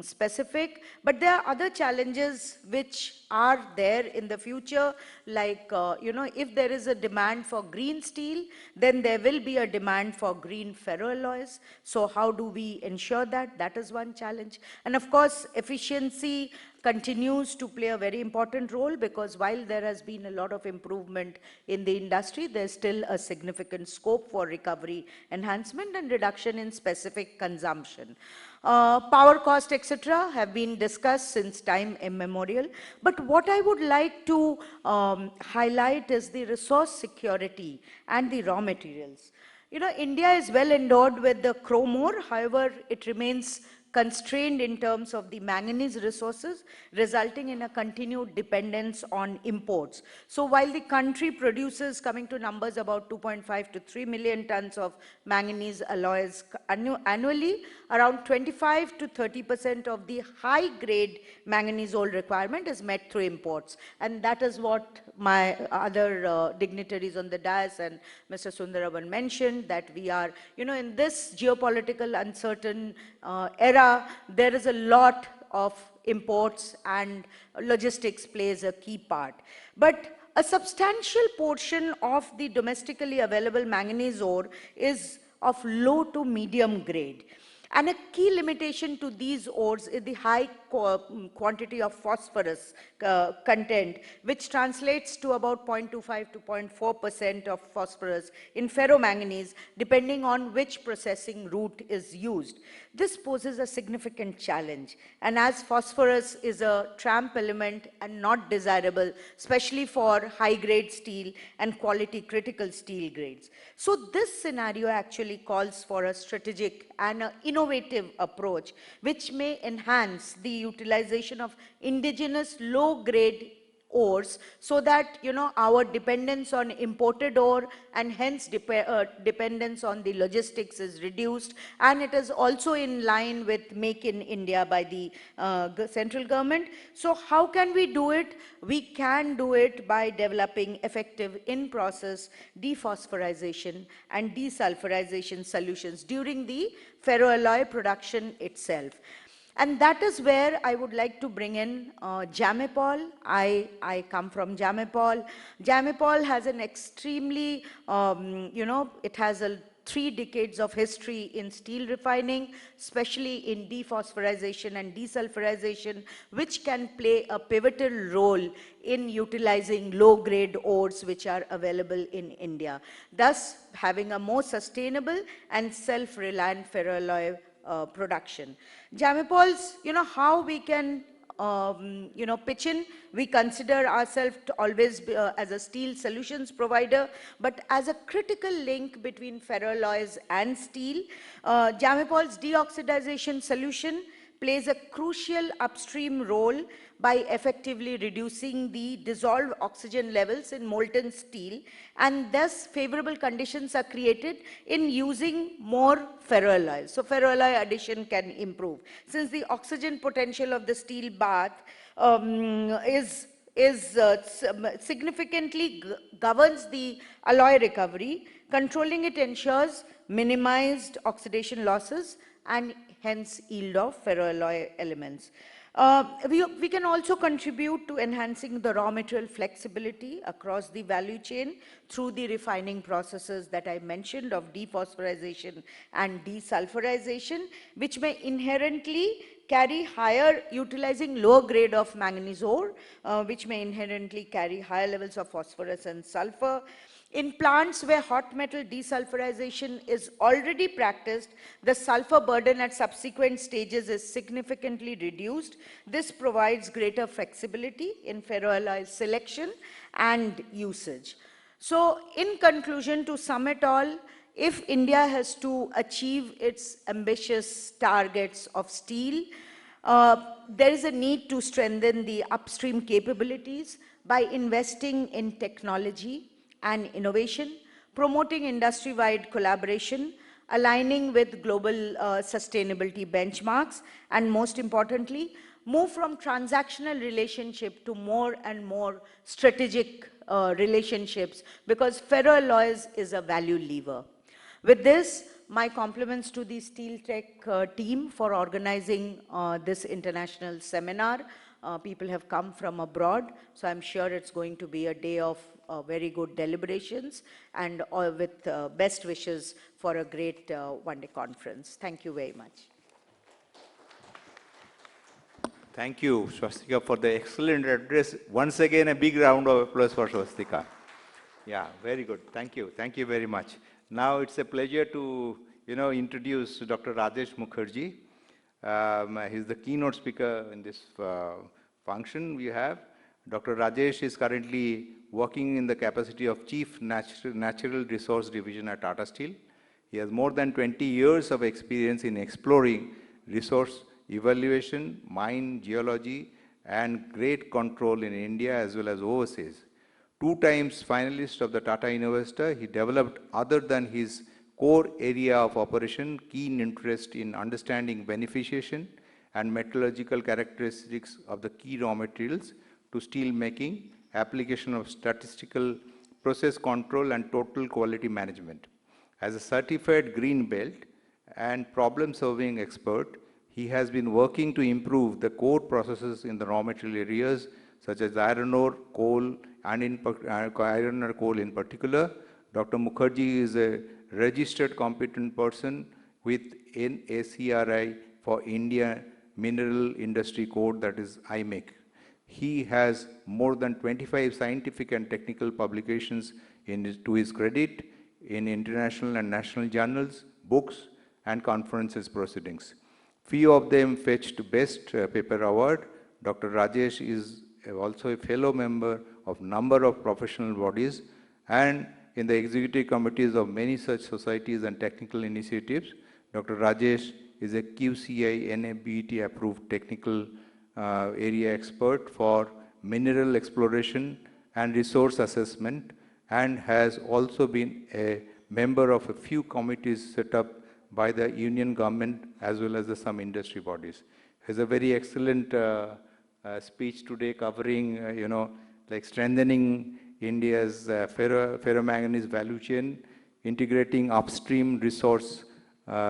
specific, but there are other challenges which are there in the future, like, if there is a demand for green steel, then there will be a demand for green ferroalloys. So how do we ensure that? That is one challenge. And of course, efficiency continues to play a very important role, because while there has been a lot of improvement in the industry, there's still a significant scope for recovery, enhancement, and reduction in specific consumption. Power cost, etc., have been discussed since time immemorial. But what I would like to highlight is the resource security and the raw materials. You know, India is well endowed with the chrome ore, however, it remains constrained in terms of the manganese resources, resulting in a continued dependence on imports. So while the country produces, coming to numbers, about 2.5 to 3 million tons of manganese alloys annually, around 25 to 30% of the high-grade manganese ore requirement is met through imports. And that is what my other dignitaries on the dais and Mr. Sundaraban mentioned, that we are, you know, in this geopolitical uncertain era, there is a lot of imports, and logistics plays a key part. But a substantial portion of the domestically available manganese ore is of low to medium grade. And a key limitation to these ores is the high quantity of phosphorus content, which translates to about 0.25 to 0.4% of phosphorus in ferromanganese, depending on which processing route is used. This poses a significant challenge, and as phosphorus is a tramp element and not desirable, especially for high-grade steel and quality critical steel grades. So this scenario actually calls for a strategic and an innovative approach, which may enhance the utilization of indigenous low-grade ores, so that, you know, our dependence on imported ore and hence dependence on the logistics is reduced, and it is also in line with Make in India by the central government. So how can we do it? We can do it by developing effective in-process dephosphorization and desulfurization solutions during the ferroalloy production itself. And that is where I would like to bring in Jamipol. I come from Jamipol. Jamipol has an extremely, you know, it has 3 decades of history in steel refining, especially in dephosphorization and desulfurization, which can play a pivotal role in utilizing low-grade ores which are available in India, thus having a more sustainable and self-reliant ferroalloy production. Jamipol's, you know, how we can, you know, pitch in. We consider ourselves to always be, as a steel solutions provider, but as a critical link between ferroalloys and steel. Jamipol's deoxidization solution plays a crucial upstream role by effectively reducing the dissolved oxygen levels in molten steel, and thus favorable conditions are created in using more ferroalloys. So ferroalloy addition can improve. Since the oxygen potential of the steel bath significantly governs the alloy recovery, controlling it ensures minimized oxidation losses and hence yield of ferroalloy elements. We can also contribute to enhancing the raw material flexibility across the value chain through the refining processes that I mentioned of dephosphorization and desulfurization, which may inherently carry higher, utilizing lower grade of manganese ore, which may inherently carry higher levels of phosphorus and sulfur. In plants where hot metal desulfurization is already practiced, the sulfur burden at subsequent stages is significantly reduced. This provides greater flexibility in ferroalloy selection and usage. So in conclusion, to sum it all, if India has to achieve its ambitious targets of steel, there is a need to strengthen the upstream capabilities by investing in technology and innovation, promoting industry-wide collaboration, aligning with global sustainability benchmarks, and most importantly, move from transactional relationship to more and more strategic relationships, because ferroalloys is a value lever. With this, my compliments to the Steel Tech team for organizing this international seminar. People have come from abroad, so I'm sure it's going to be a day of very good deliberations, and with best wishes for a great one-day conference. Thank you very much. Thank you, Swastika, for the excellent address. Once again, a big round of applause for Swastika. Yeah, very good. Thank you. Thank you very much. Now it's a pleasure to, introduce Dr. Rajesh Mukherjee. He's the keynote speaker in this function we have. Dr. Rajesh is currently working in the capacity of Chief Natural Resource Division at Tata Steel. He has more than 20 years of experience in exploring resource evaluation, mine geology, and grade control in India as well as overseas. 2 times finalist of the Tata Innovestor, he developed, other than his core area of operation, keen interest in understanding beneficiation and metallurgical characteristics of the key raw materials to steel making, application of statistical process control and total quality management. As a certified green belt and problem-solving expert, he has been working to improve the core processes in the raw material areas such as iron ore, coal, and iron ore coal in particular. Dr. Mukherjee is a registered competent person with NACRI for India Mineral Industry Code, that is IMIC. He has more than 25 scientific and technical publications to his credit in international and national journals, books, and conferences proceedings. Few of them fetched Best Paper Award. Dr. Rajesh is also a fellow member of number of professional bodies and in the executive committees of many such societies and technical initiatives. Dr. Rajesh is a QCI NABET approved technical area expert for mineral exploration and resource assessment, and has also been a member of a few committees set up by the union government as well as some industry bodies. He has a very excellent speech today covering, like strengthening India's ferromanganese value chain, integrating upstream resource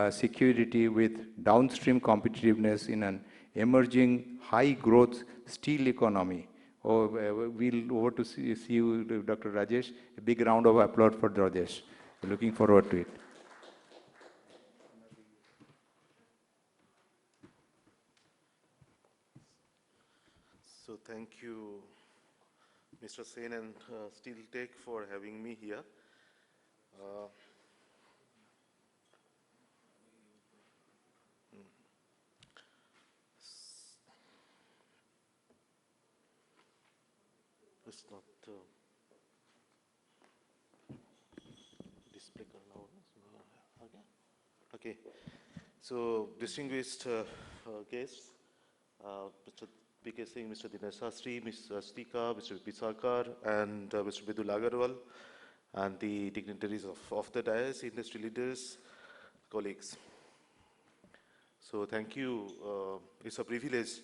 security with downstream competitiveness in an emerging high-growth steel economy. We'll over to see you, Dr. Rajesh. A big round of applause for Rajesh. We're looking forward to it. So thank you, Mr. Sen and Steel Tech for having me here. It's not display now. Okay. So distinguished guests, Mr. PK Singh, Mr. Dinesh Sastry, Ms. Swastika, Mr. Pisarkar, and Mr. Vidul Agarwal, and the dignitaries of the dais, industry leaders, colleagues. So thank you. It's a privilege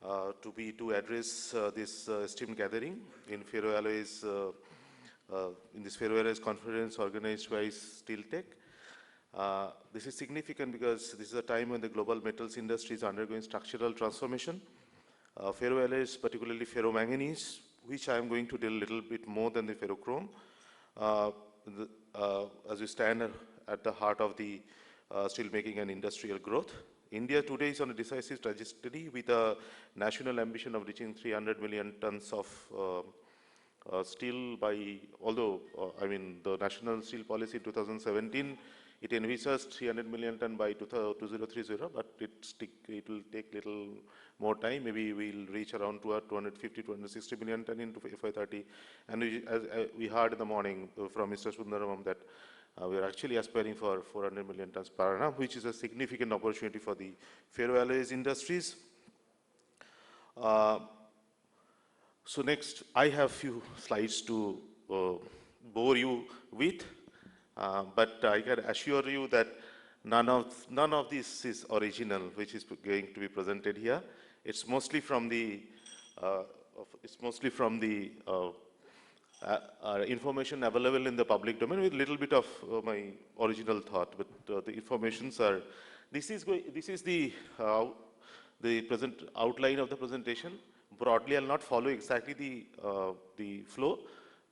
to address this esteemed gathering in ferroalloys, in this ferroalloys conference organized by Steel Tech. This is significant because this is a time when the global metals industry is undergoing structural transformation. Ferroalloys, particularly ferromanganese, which I am going to deal a little bit more than the ferrochrome, as we stand at the heart of the steel making and industrial growth. India today is on a decisive trajectory with a national ambition of reaching 300 million tons of steel by, although, the national steel policy in 2017, it envisaged 300 million ton by 2030, but it will take little more time. Maybe we'll reach around 250, 260 million ton into FY30. And as we heard in the morning from Mr. Sundaram that we are actually aspiring for 400 million tons per annum, which is a significant opportunity for the ferroalloys industries. So next, I have few slides to bore you with, but I can assure you that none of this is original, which is going to be presented here. It's mostly from the information available in the public domain with a little bit of my original thought, but the informations are, this is the present outline of the presentation. Broadly, I'll not follow exactly the flow,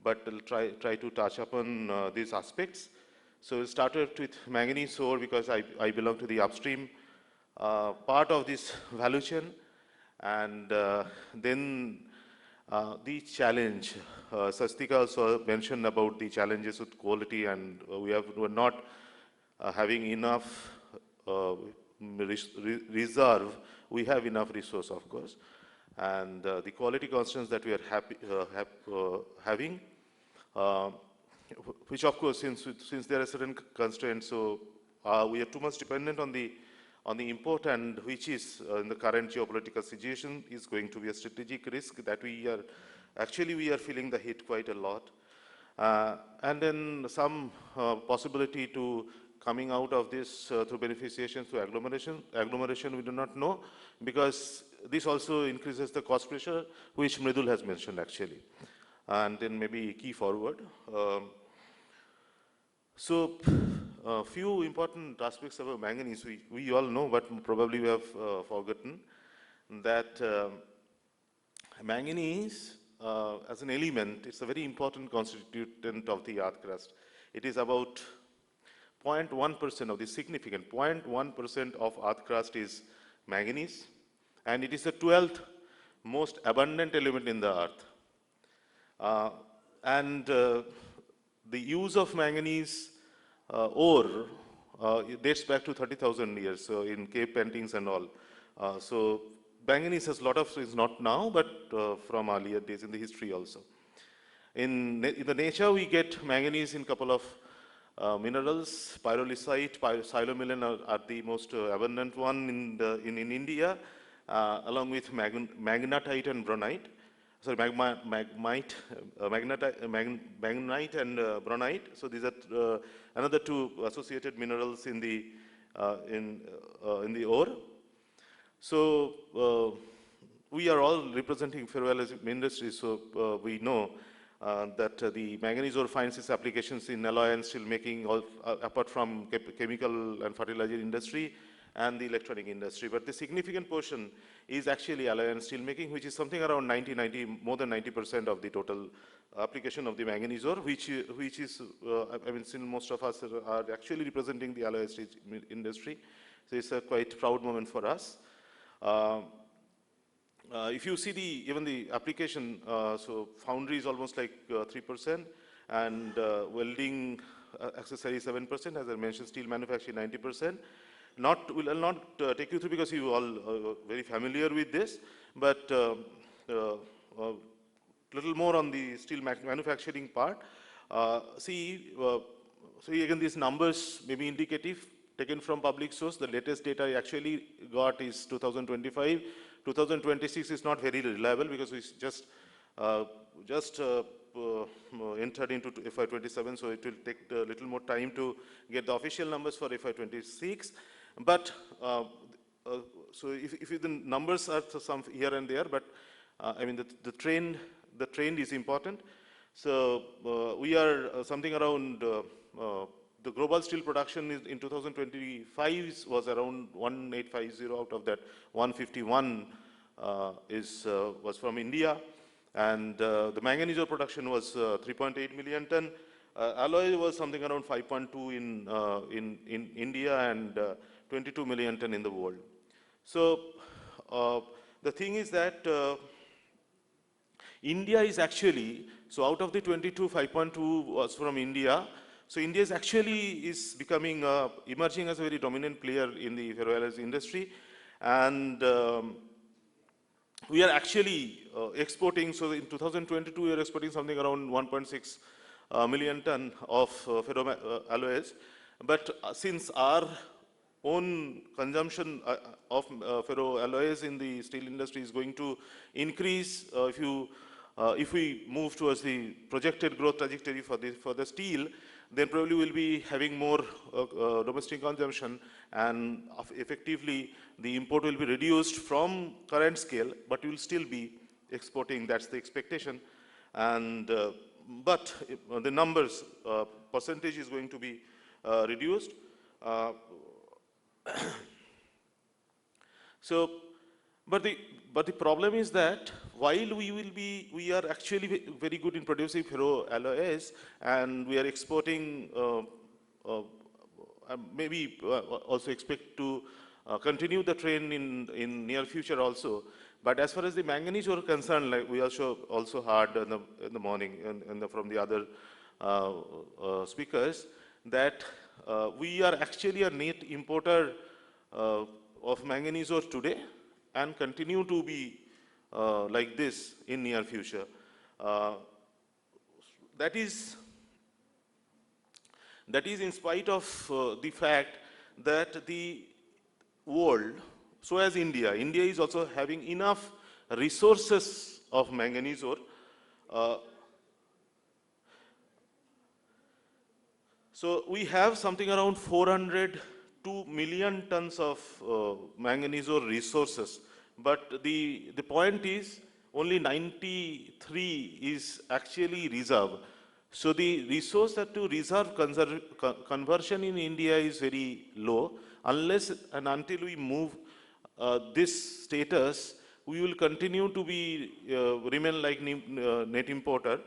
but I'll try to touch upon these aspects. So we started with manganese ore because I belong to the upstream part of this value chain. And then the challenge, Sastika also mentioned about the challenges with quality, and we're not having enough reserve. We have enough resource, of course. And the quality constraints that we are having, uh, which of course, since there are certain constraints, so we are too much dependent on the import, and which is in the current geopolitical situation is going to be a strategic risk that we are feeling the hit quite a lot. And then some possibility to coming out of this through beneficiation through agglomeration we do not know, because this also increases the cost pressure, which Mridul has mentioned actually. And then maybe key forward. So, a few important aspects about manganese we all know, but probably we have forgotten that manganese as an element is a very important constituent of the earth crust. It is about 0.1% of the significant 0.1% of earth crust is manganese, and it is the 12th most abundant element in the earth. And the use of manganese ore it dates back to 30,000 years, so in cave paintings and all. So manganese has a lot of, is not now, but from earlier days in the history also. In the nature, we get manganese in couple of minerals. Pyrolusite, silomelon are the most abundant one in India, along with magnetite and bronite. Sorry, magnetite and bronite. So these are another two associated minerals in the ore. So we are all representing ferroalloys industry, so we know that the manganese ore finds its applications in alloy and steel making, apart from chemical and fertilizer industry and the electronic industry. But the significant portion is actually alloy and steel making, which is something around more than 90% of the total application of the manganese ore, which is, I mean, still most of us are actually representing the alloy steel industry. So it's a quite proud moment for us. If you see even the application, so foundry is almost like 3%, and welding accessory 7%, as I mentioned, steel manufacturing 90%. Will not take you through because you all very familiar with this, but little more on the steel manufacturing part. See again, these numbers may be indicative, taken from public source. The latest data I actually got is 2025. 2026 is not very reliable because we just entered into FY27, so it will take a little more time to get the official numbers for FY26. But so if the numbers are some here and there, but I mean the trend is important. So we are something around the global steel production in 2025 was around 1850. Out of that, 151 was from India, and the manganese ore production was 3.8 million ton. Alloy was something around 5.2 in India and 22 million ton in the world. So the thing is that India is actually, so out of the 22, 5.2 was from India. So India is actually becoming emerging as a very dominant player in the ferroalloys industry, and we are actually exporting. So in 2022, we are exporting something around 1.6 million ton of ferroalloys. But since our own consumption of ferroalloys in the steel industry is going to increase, if we move towards the projected growth trajectory for the steel, then probably we'll be having more domestic consumption, and effectively the import will be reduced from current scale, but we will still be exporting. That's the expectation. And but the numbers percentage is going to be reduced. So, but the problem is that while we are actually very good in producing ferroalloys, and we are exporting, maybe also expect to continue the trend in near future also. But as far as the manganese ore concerned, like we also heard in the morning from the other speakers, that we are actually a net importer of manganese ore today and continue to be like this in near future. That is in spite of the fact that the world, so as India is also having enough resources of manganese ore. So we have something around 402 million tons of manganese ore resources, but the point is only 93 is actually reserve. So the resource to reserve conversion in India is very low. Unless and until we move this status, we will continue to be remain like net importer,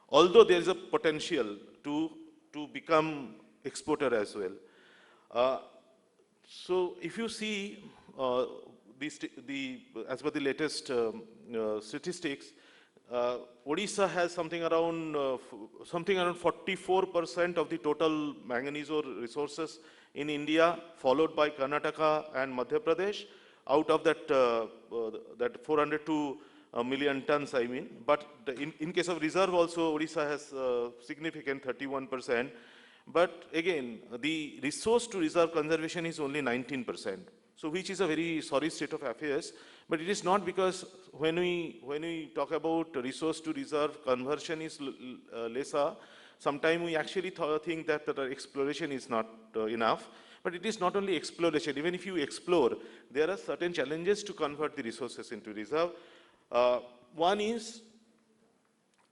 although there is a potential to become exporter as well. So if you see as per the latest statistics, Odisha has something around 44% of the total manganese ore resources in India, followed by Karnataka and Madhya Pradesh. Out of that, that 402 million tons, I mean. But in case of reserve also, Odisha has significant 31%. But again, the resource to reserve conservation is only 19%. So which is a very sorry state of affairs. But it is not, because when we talk about resource to reserve conversion is lesser, sometimes we actually think that the exploration is not enough. But it is not only exploration. Even if you explore, there are certain challenges to convert the resources into reserve. One is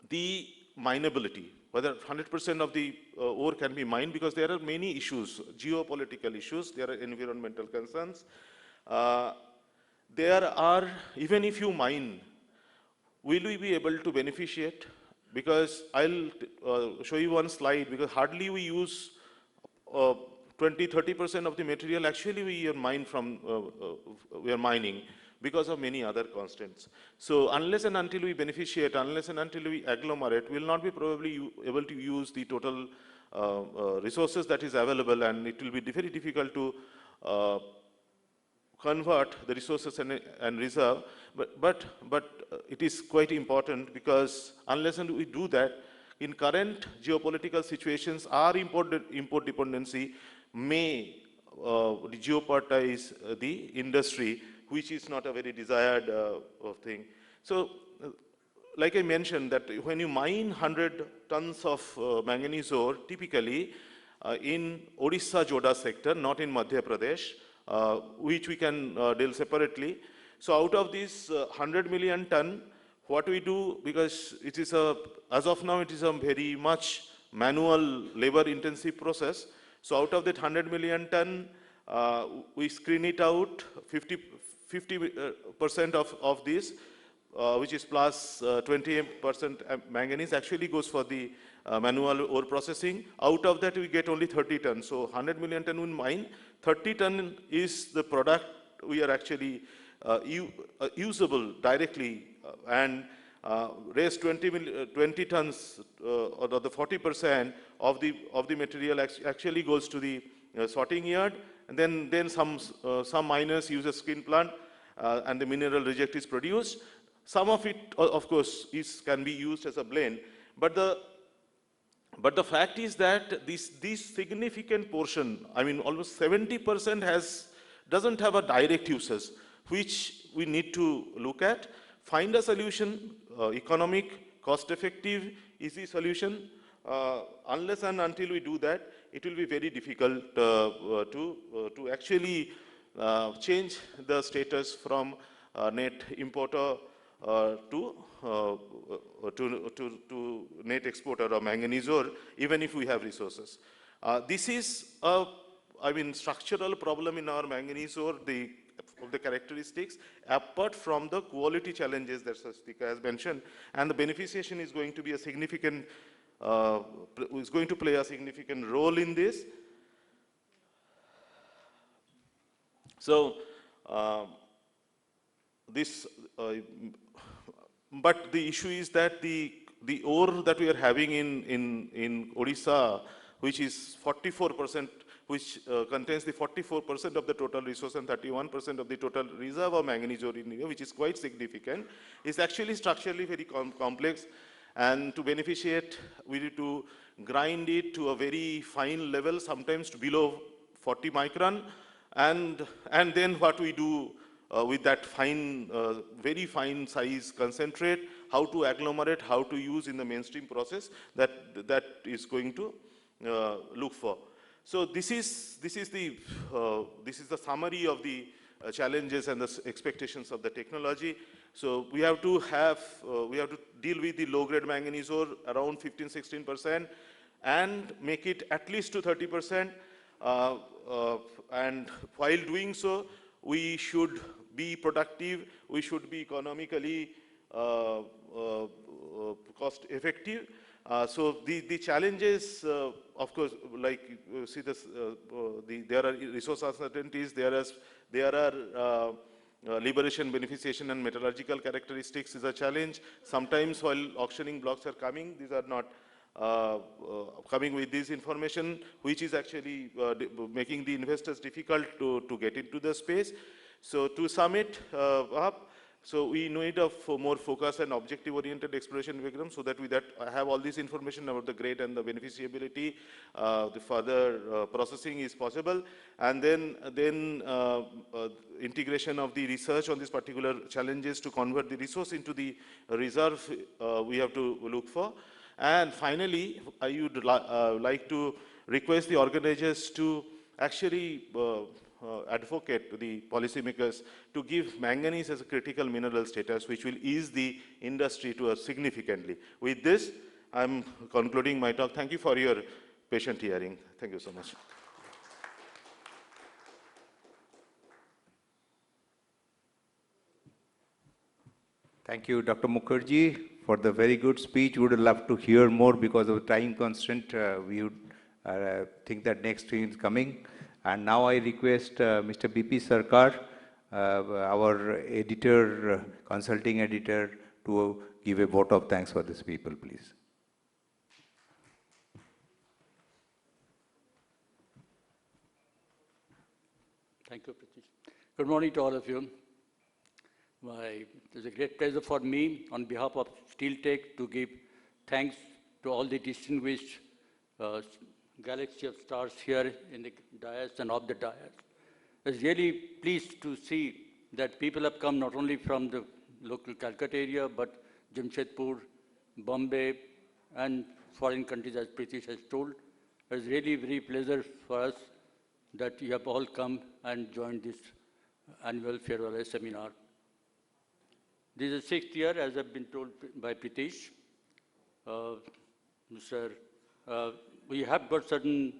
the mineability, whether 100% of the ore can be mined, because there are many issues, geopolitical issues, there are environmental concerns. There are, even if you mine, will we be able to beneficiate? Because I'll show you one slide, because hardly we use 20–30% of the material actually we are mining because of many other constants. So unless and until we beneficiate, unless and until we agglomerate, we will not be probably able to use the total resources that is available, and it will be very difficult to convert the resources and reserve. But it is quite important, because unless and we do that, in current geopolitical situations, our import dependency may jeopardize the industry, which is not a very desired thing. So, like I mentioned, that when you mine 100 tons of manganese ore, typically in Odisha Joda sector, not in Madhya Pradesh, which we can deal separately. So out of this 100 million ton, what we do, because it is as of now, it is a very much manual labor intensive process. So out of that 100 million ton, we screen it out, 50% of this, which is plus 20% manganese, actually goes for the manual ore processing. Out of that, we get only 30 tons. So 100 million ton we mine, 30 ton is the product we are actually usable directly, and rest 20 tons, or the 40% of the material actually goes to the sorting yard, and then some miners use a screen plant, and the mineral reject is produced. Some of it, of course, can be used as a blend, but the fact is that this significant portion, I mean almost 70% doesn't have a direct uses, which we need to look at, find a solution, economic, cost-effective, easy solution. Unless and until we do that, it will be very difficult to actually change the status from net importer to net exporter of manganese ore, even if we have resources. This is a, structural problem in our manganese ore, of the characteristics, apart from the quality challenges that Swastika has mentioned, and the beneficiation is going to be a significant, is going to play a significant role in this. So, this, but the issue is that the ore that we are having in Odisha, which is 44%, which contains the 44% of the total resource and 31% of the total reserve of manganese ore in India, which is quite significant, is actually structurally very complex. And to beneficiate, we need to grind it to a very fine level, sometimes to below 40 micron. And then what we do with that fine, very fine size concentrate, how to agglomerate, how to use in the mainstream process, that is going to look for. So this is the summary of the challenges and the expectations of the technology. So we have to deal with the low-grade manganese ore around 15–16% and make it at least to 30%. And while doing so, we should be productive. We should be economically cost effective. So the challenges, of course, like see this, there are resource uncertainties. There are liberation, beneficiation, and metallurgical characteristics is a challenge. Sometimes while auctioning blocks are coming, these are not coming with this information, which is actually making the investors difficult to get into the space. So to sum it up, so we need a more focused and objective-oriented exploration program, so that with that I have all this information about the grade and the beneficiability. The further processing is possible, and then integration of the research on these particular challenges to convert the resource into the reserve we have to look for. And finally, I would like to request the organizers to actually advocate to the policymakers to give manganese as a critical mineral status, which will ease the industry to a significantly. With this, I'm concluding my talk. Thank you for your patient hearing. Thank you so much. Thank you, Dr. Mukherjee, for the very good speech. We would love to hear more because of time constraint. We would think that next stream is coming. And now I request Mr. B.P. Sarkar, our editor, consulting editor, to give a vote of thanks for these people, please. Thank you, Pratish. Good morning to all of you. It is a great pleasure for me, on behalf of Steel Tech, to give thanks to all the distinguished galaxy of stars here in the dais and off the dais. I was really pleased to see that people have come not only from the local Calcutta area, but Jamshedpur, Bombay, and foreign countries, as Pratish has told. It was really very pleasure for us that you have all come and joined this annual ferroalloy seminar. This is the 6th year, as I've been told by Pratish. We have got certain,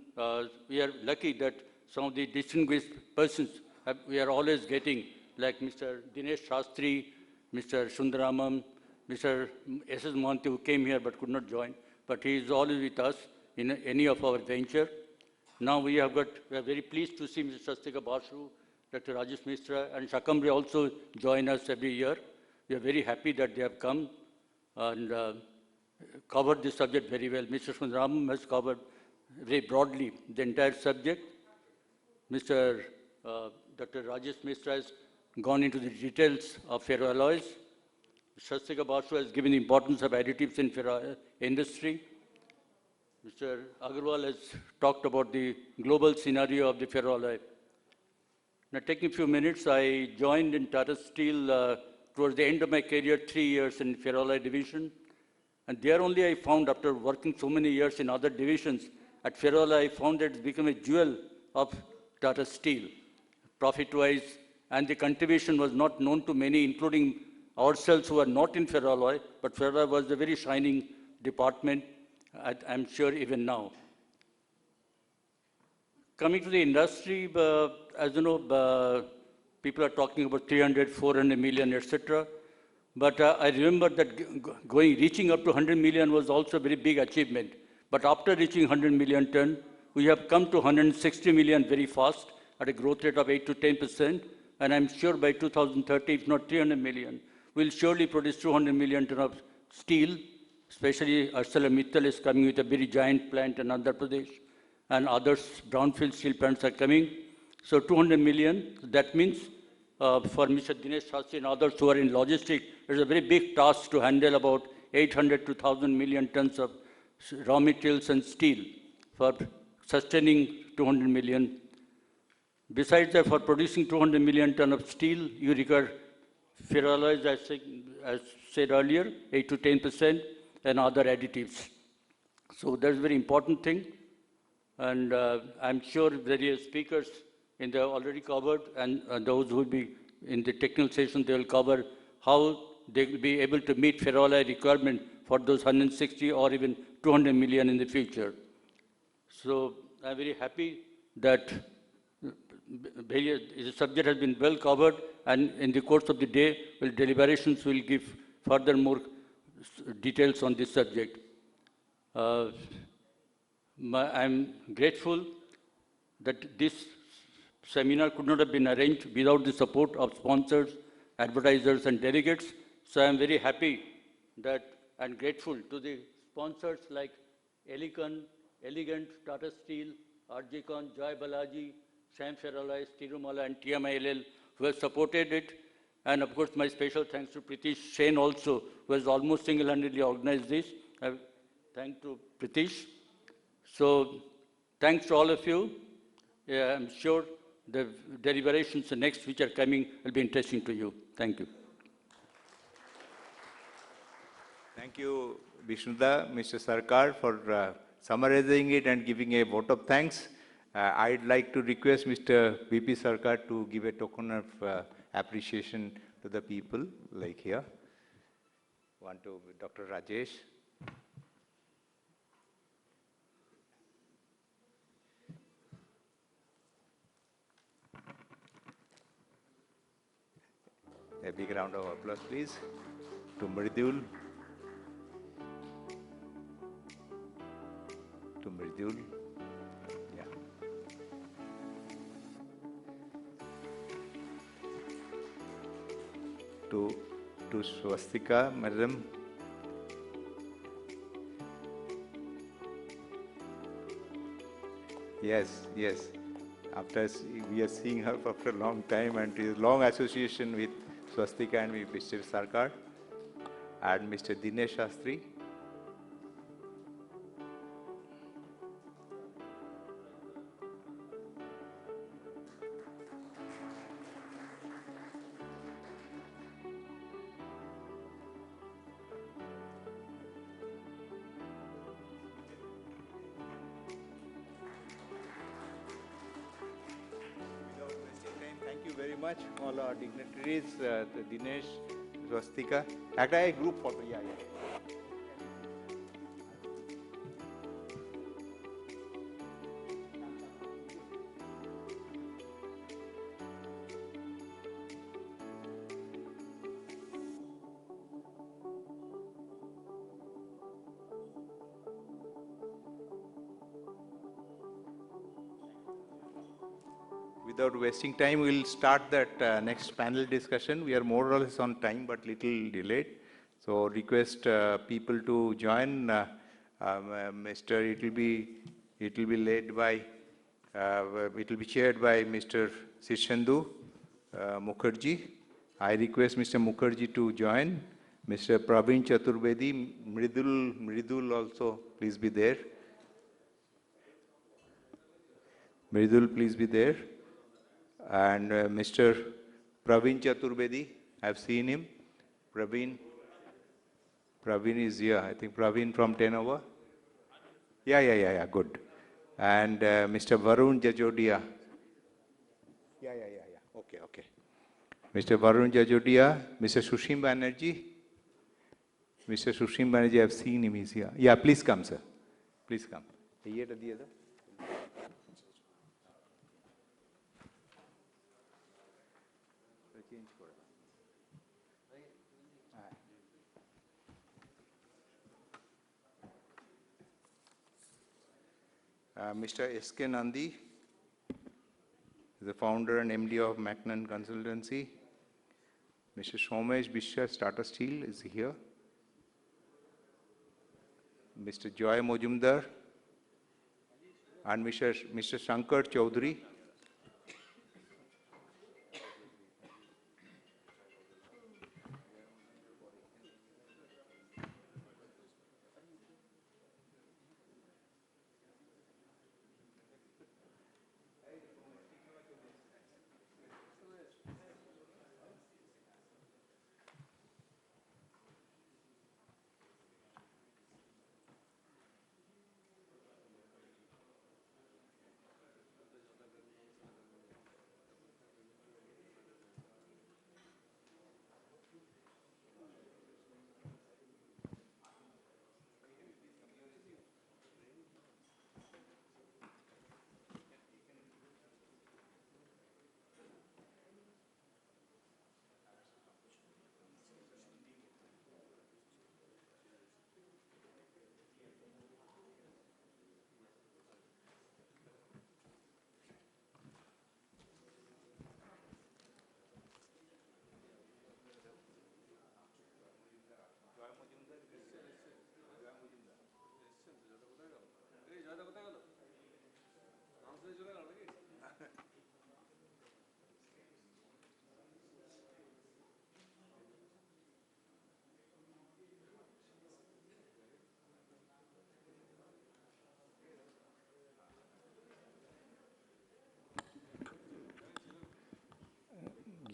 we are lucky that some of the distinguished persons we are always getting, like Mr. Dinesh Shastri, Mr. Sundaramam, Mr. S.S. Mohanty, who came here but could not join, but he is always with us in any of our venture. Now we are very pleased to see Mr. Swastika Basu, Dr. Rajesh Mishra, and Shakamri also join us every year. We are very happy that they have come and covered this subject very well. Mr. Sundaram has covered very broadly the entire subject. Dr. Rajesh Mishra has gone into the details of ferroalloys. Swastika Basu has given the importance of additives in ferro industry. Mr. Agarwal has talked about the global scenario of the ferroalloy. Now, taking a few minutes, I joined in Tata Steel towards the end of my career, 3 years in ferroalloy division. And there only I found, after working so many years in other divisions, at ferroalloy I found that it's become a jewel of Tata Steel, profit-wise, and the contribution was not known to many, including ourselves who are not in ferroalloy, but ferroalloy was a very shining department, I'm sure even now. Coming to the industry, as you know, people are talking about 300, 400 million, etc. But I remember that reaching up to 100 million was also a very big achievement. But after reaching 100 million ton, we have come to 160 million very fast at a growth rate of 8 to 10%. and I'm sure by 2030, if not 300 million, we'll surely produce 200 million ton of steel, especially ArcelorMittal is coming with a very giant plant in Andhra Pradesh, and others, brownfield steel plants are coming. So 200 million, that means for Mr. Dinesh Shastri and others who are in logistics, it's a very big task to handle about 800 to 1,000 million tons of raw materials and steel for sustaining 200 million. Besides that, for producing 200 million ton of steel, you require ferroalloys, as said earlier, 8 to 10%, and other additives. So that's a very important thing. And I'm sure various speakers in the already covered, and those who will be in the technical session, they will cover how they will be able to meet ferroalloy requirement for those 160 or even 200 million in the future. So I'm very happy that the subject has been well covered, and in the course of the day, deliberations will give further more details on this subject. I'm grateful that this seminar could not have been arranged without the support of sponsors, advertisers, and delegates. So I'm very happy that and grateful to the sponsors like Elegant, Tata Steel, Arjicon, Joy Balaji, Sam Ferroalloys, Tirumala, and TMILL who have supported it. And of course, my special thanks to Pritish Sen also, who has almost single-handedly organized this. Thanks to Pritish. So thanks to all of you. I'm sure the deliberations next which are coming will be interesting to you. Thank you. Thank you, Vishnuda, Mr. Sarkar, for summarizing it and giving a vote of thanks. I'd like to request Mr. VP Sarkar to give a token of appreciation to the people, like here. One to Dr. Rajesh. A big round of applause, please, to Mridul. To Mridul. Yeah. To Swastika, madam. Yes. After we are seeing her for a long time, and it is long association with Swastika and with Mr. Sarkar and Mr. Dinesh Shastri. Thank you very much, all our dignitaries, Dinesh, Swastika. Actually, a group photo, yeah. Without wasting time, we'll start that next panel discussion. We are more or less on time, but little delayed. So request people to join. It will be led by, it will be chaired by Mr. Sishandu Mukherjee. I request Mr. Mukherjee to join. Mr. Praveen Chaturvedi, Mridul also, please be there. Mridul, please be there. And Mr. Praveen Chaturvedi, I've seen him. Praveen is here. I think Praveen from Tenova. Yeah, good. And Mr. Varun Jajodia. Yeah. Okay. Mr. Varun Jajodia, Mr. Sushim Banerjee. Mr. Sushim Banerjee, I've seen him, he's here. Yeah, please come, sir. Please come. Here to the other. Mr. S.K. Nandi, the founder and MD of Macnon Consultancy. Mr. Somesh Bishwas, Tata Steel, is here. Mr. Joy Mojumdar and Mr. Shankar Chaudhary.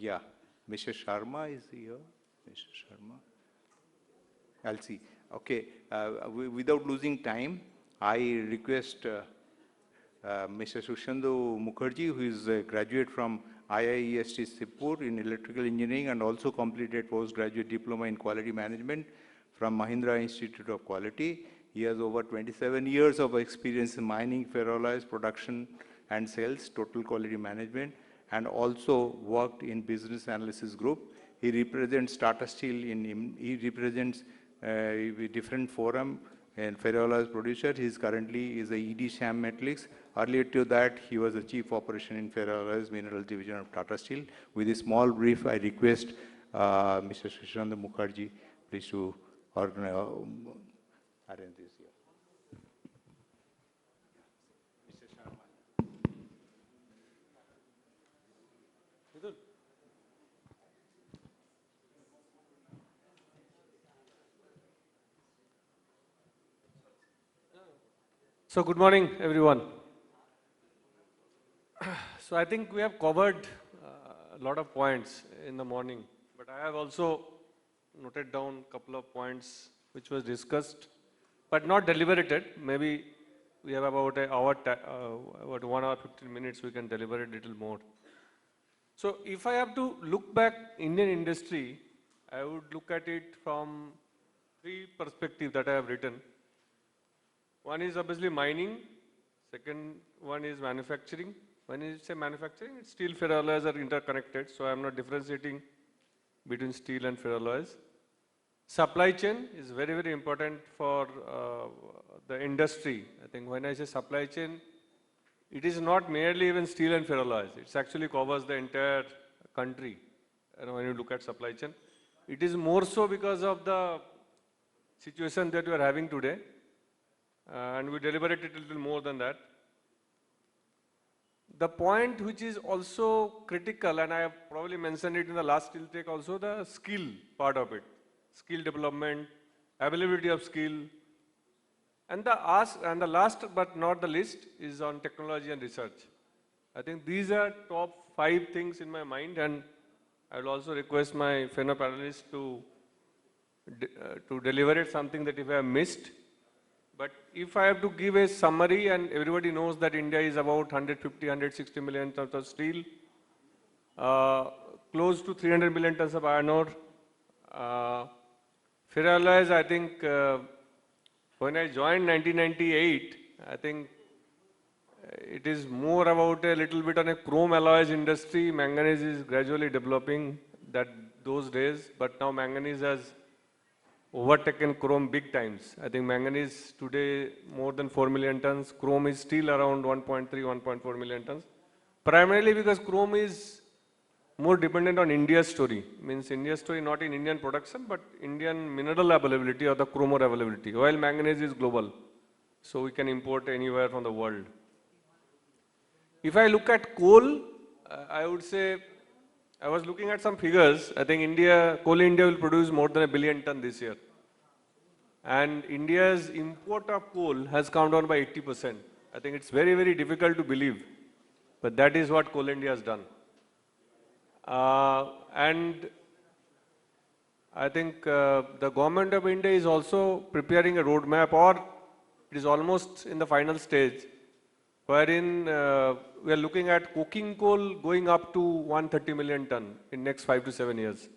Yeah, Mr. Sharma is here. Mr. Sharma. I'll see. Okay, without losing time, I request Mr. Sushandu Mukherjee, who is a graduate from IIEST Sipur in electrical engineering and also completed postgraduate diploma in quality management from Mahindra Institute of Quality. He has over 27 years of experience in mining, ferroalloys, production and sales, total quality management, and also worked in business analysis group. He represents Tata Steel he represents different forum and ferroalloys producer. He is currently a ED Sham Metallics. Earlier to that, he was the chief operation in ferroalloys minerals division of Tata Steel. With a small brief, I request Mr. Sushandu Mukherjee, please to arrange this here. Mr. Sharma. So good morning, everyone. So I think we have covered a lot of points in the morning, but I have also noted down a couple of points which was discussed, but not deliberated. Maybe we have about an hour, about 1 hour 15 minutes, we can deliberate a little more. So if I have to look back Indian industry, I would look at it from 3 perspectives that I have written. One is obviously mining, second one is manufacturing. When you say manufacturing, steel ferroalloys are interconnected, so I am not differentiating between steel and ferroalloys. Supply chain is very, very important for the industry. I think when I say supply chain, it is not merely even steel and ferroalloys. It actually covers the entire country. When you look at supply chain, it is more so because of the situation that we are having today. And we deliberated a little more than that. The point which is also critical, and I have probably mentioned it in the last Steel Tech also, the skill part of it. Skill development, availability of skill. And the last but not the least is on technology and research. I think these are top 5 things in my mind, and I will also request my fellow panelists to deliberate something that if I have missed. But if I have to give a summary, and everybody knows that India is about 150, 160 million tons of steel, close to 300 million tons of iron ore. Ferroalloys, I think, when I joined 1998, I think it is more about a little bit on a chrome alloys industry. Manganese is gradually developing those days, but now manganese has overtaken chrome big times. I think manganese today more than 4 million tons. Chrome is still around 1.3, 1.4 million tons. Primarily because chrome is more dependent on India's story. Means India's story not in Indian production, but Indian mineral availability or the chrome ore availability. While manganese is global, so we can import anywhere from the world. If I look at coal, I would say, I was looking at some figures. I think Coal India will produce more than 1 billion ton this year. And India's import of coal has come down by 80%. I think it's very, very difficult to believe. But that is what Coal India has done. And I think the government of India is also preparing a roadmap, or it is almost in the final stage, wherein we are looking at coking coal going up to 130 million ton in next 5 to 7 years.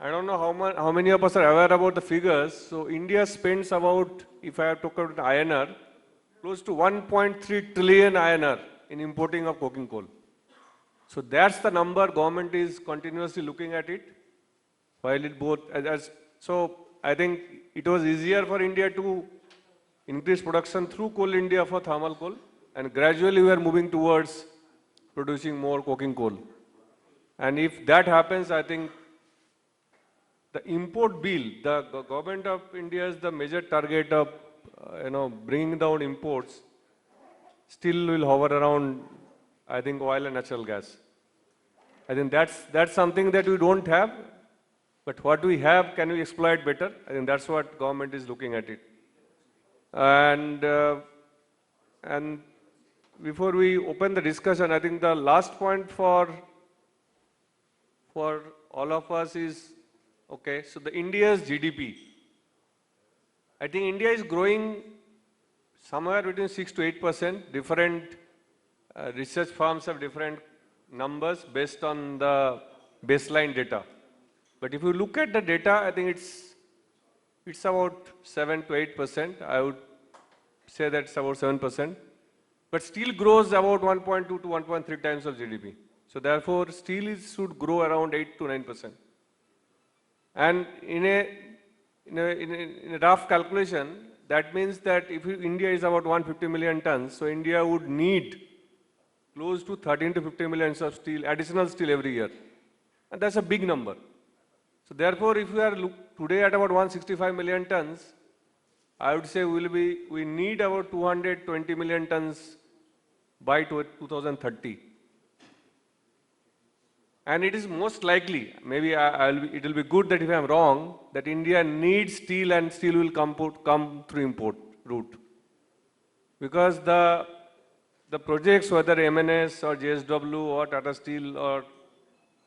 I don't know how many of us are aware about the figures. So India spends about, if I have to talk about INR, close to 1.3 trillion INR in importing of coking coal. So that's the number. Government is continuously looking at it. While it both, so I think it was easier for India to increase production through Coal India for thermal coal, and gradually we are moving towards producing more coking coal. And if that happens, I think the import bill, the government of India is the major target of bringing down imports, still will hover around, I think, oil and natural gas. I think that's something that we don't have, but what we have, can we exploit better? I think that's what government is looking at it. And before we open the discussion, I think the last point for all of us is, okay, so the India's GDP. I think India is growing somewhere between 6 to 8%. Different research firms have different numbers based on the baseline data. But if you look at the data, I think it's about 7 to 8%. I would say that's about 7%. But steel grows about 1.2 to 1.3 times of GDP. So therefore, steel should grow around 8 to 9%. And in a rough calculation, that means that if India is about 150 million tons, so India would need close to 13 to 15 million of steel, additional steel every year. And that's a big number. So therefore, if we are today at about 165 million tons, I would say we need about 220 million tons by 2030. And it is most likely, maybe it will be good that if I am wrong, that India needs steel and steel will come through import route. Because the projects, whether MNS or JSW or Tata Steel or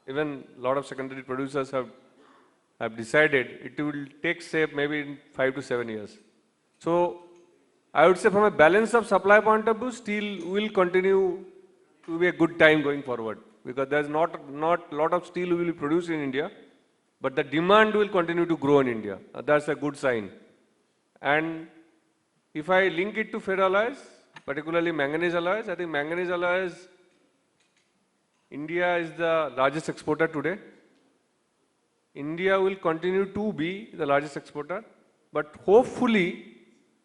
even a lot of secondary producers have decided it will take shape maybe in 5 to 7 years. So I would say from a balance of supply point of view, steel will continue to be a good time going forward. Because there's not a lot of steel will be produced in India, but the demand will continue to grow in India. That's a good sign. And if I link it to ferroalloys, particularly manganese alloys, I think manganese alloys, India is the largest exporter today. India will continue to be the largest exporter, but hopefully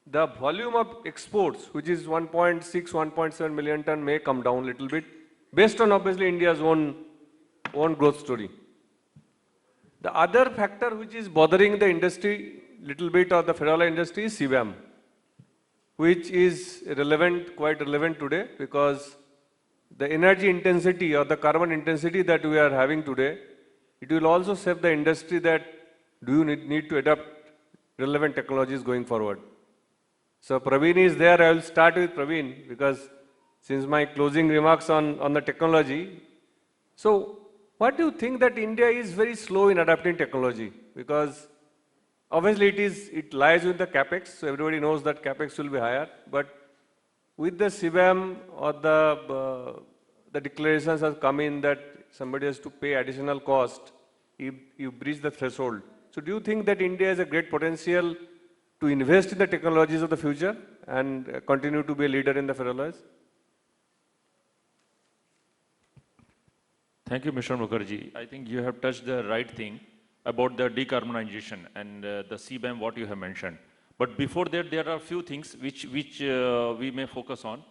the volume of exports, which is 1.6, 1.7 million ton, may come down a little bit, based on obviously India's own growth story. The other factor which is bothering the industry little bit, or the ferroalloy industry, is CBAM, which is quite relevant today, because the energy intensity or the carbon intensity that we are having today, it will also save the industry that do you need to adopt relevant technologies going forward. So Praveen is there. I will start with Praveen, because since my closing remarks on the technology. So what do you think that India is very slow in adapting technology? Because obviously it lies with the capex, so everybody knows that capex will be higher, but with the CBAM or the declarations have come in that somebody has to pay additional cost if you breach the threshold. So do you think that India has a great potential to invest in the technologies of the future and continue to be a leader in the ferroalloys? Thank you, Mr. Mukherjee. I think you have touched the right thing about the decarbonization and the CBAM, what you have mentioned. But before that, there are a few things which we may focus on.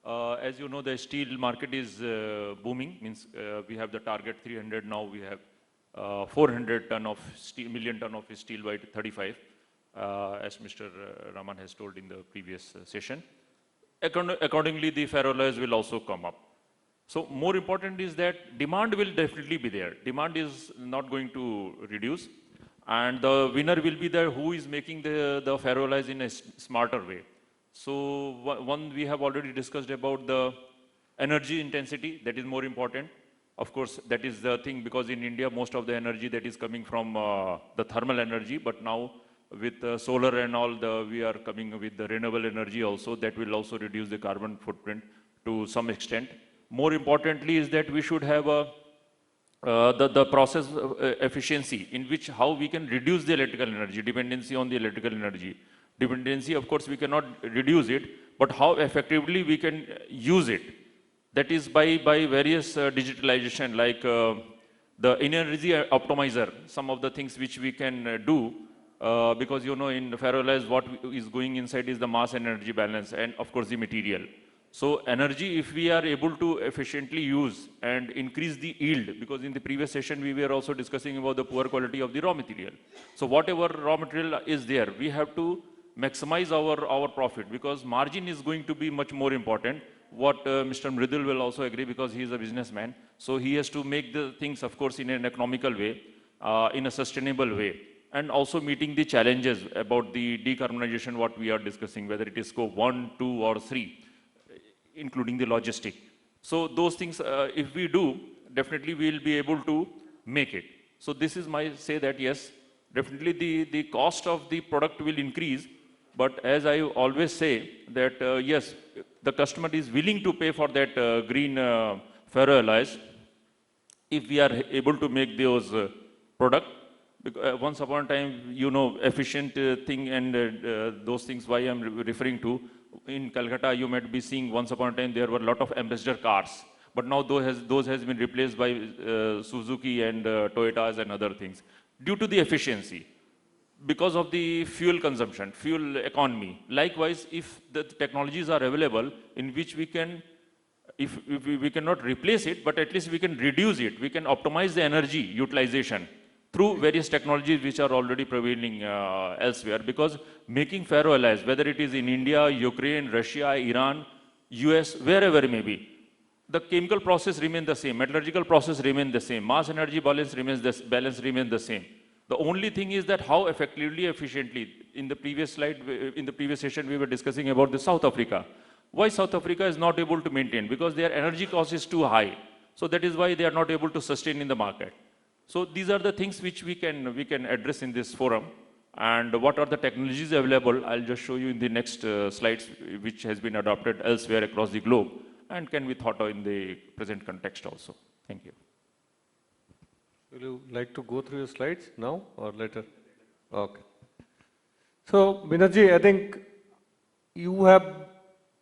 As you know, the steel market is booming, means we have the target 300, now we have 400 ton of steel, million ton of steel by 35, as Mr. Raman has told in the previous session. Accordingly, the ferroalloys will also come up. So more important is that demand will definitely be there. Demand is not going to reduce, and the winner will be there who is making the ferroalloys in a smarter way. So one, we have already discussed about the energy intensity, that is more important. Of course, that is the thing, because in India, most of the energy that is coming from the thermal energy, but now with solar and all, we are coming with the renewable energy also, that will also reduce the carbon footprint to some extent. More importantly is that we should have the process efficiency, in which how we can reduce the electrical energy, dependency on the electrical energy. Dependency, of course, we cannot reduce it, but how effectively we can use it. That is by various digitalization, like the energy optimizer, some of the things which we can do, because you know in ferroalloys what is going inside is the mass energy balance and of course the material. So energy, if we are able to efficiently use and increase the yield, because in the previous session we were also discussing about the poor quality of the raw material. So whatever raw material is there, we have to maximize our profit, because margin is going to be much more important. What Mr. Mridul will also agree, because he is a businessman. So he has to make the things, of course, in an economical way, in a sustainable way, and also meeting the challenges about the decarbonization, what we are discussing, whether it is scope 1, 2 or 3, including the logistic. So those things, if we do, definitely we will be able to make it. So this is my say that yes, definitely the cost of the product will increase, but as I always say that yes, the customer is willing to pay for that green ferroalloys if we are able to make those product. Because once upon a time, you know, efficient thing and those things why I'm referring to. In Kolkata, you might be seeing once upon a time there were a lot of ambassador cars, but now those has been replaced by Suzuki and Toyotas and other things due to the efficiency, because of the fuel consumption, fuel economy. Likewise, if the technologies are available in which we can, if we cannot replace it, but at least we can reduce it, we can optimize the energy utilization through various technologies which are already prevailing elsewhere. Because making ferroalloys, whether it is in India, Ukraine, Russia, Iran, US, wherever it may be, the chemical process remains the same, metallurgical process remains the same, mass energy balance remains the same. The only thing is that how effectively, efficiently. In the previous slide, in the previous session, we were discussing about the South Africa. Why South Africa is not able to maintain? Because their energy cost is too high. So that is why they are not able to sustain in the market. So these are the things which we can address in this forum. And what are the technologies available? I'll just show you in the next slides, which has been adopted elsewhere across the globe and can be thought of in the present context also. Thank you. Will you like to go through your slides now or later? Okay. So, Binaji, I think you have,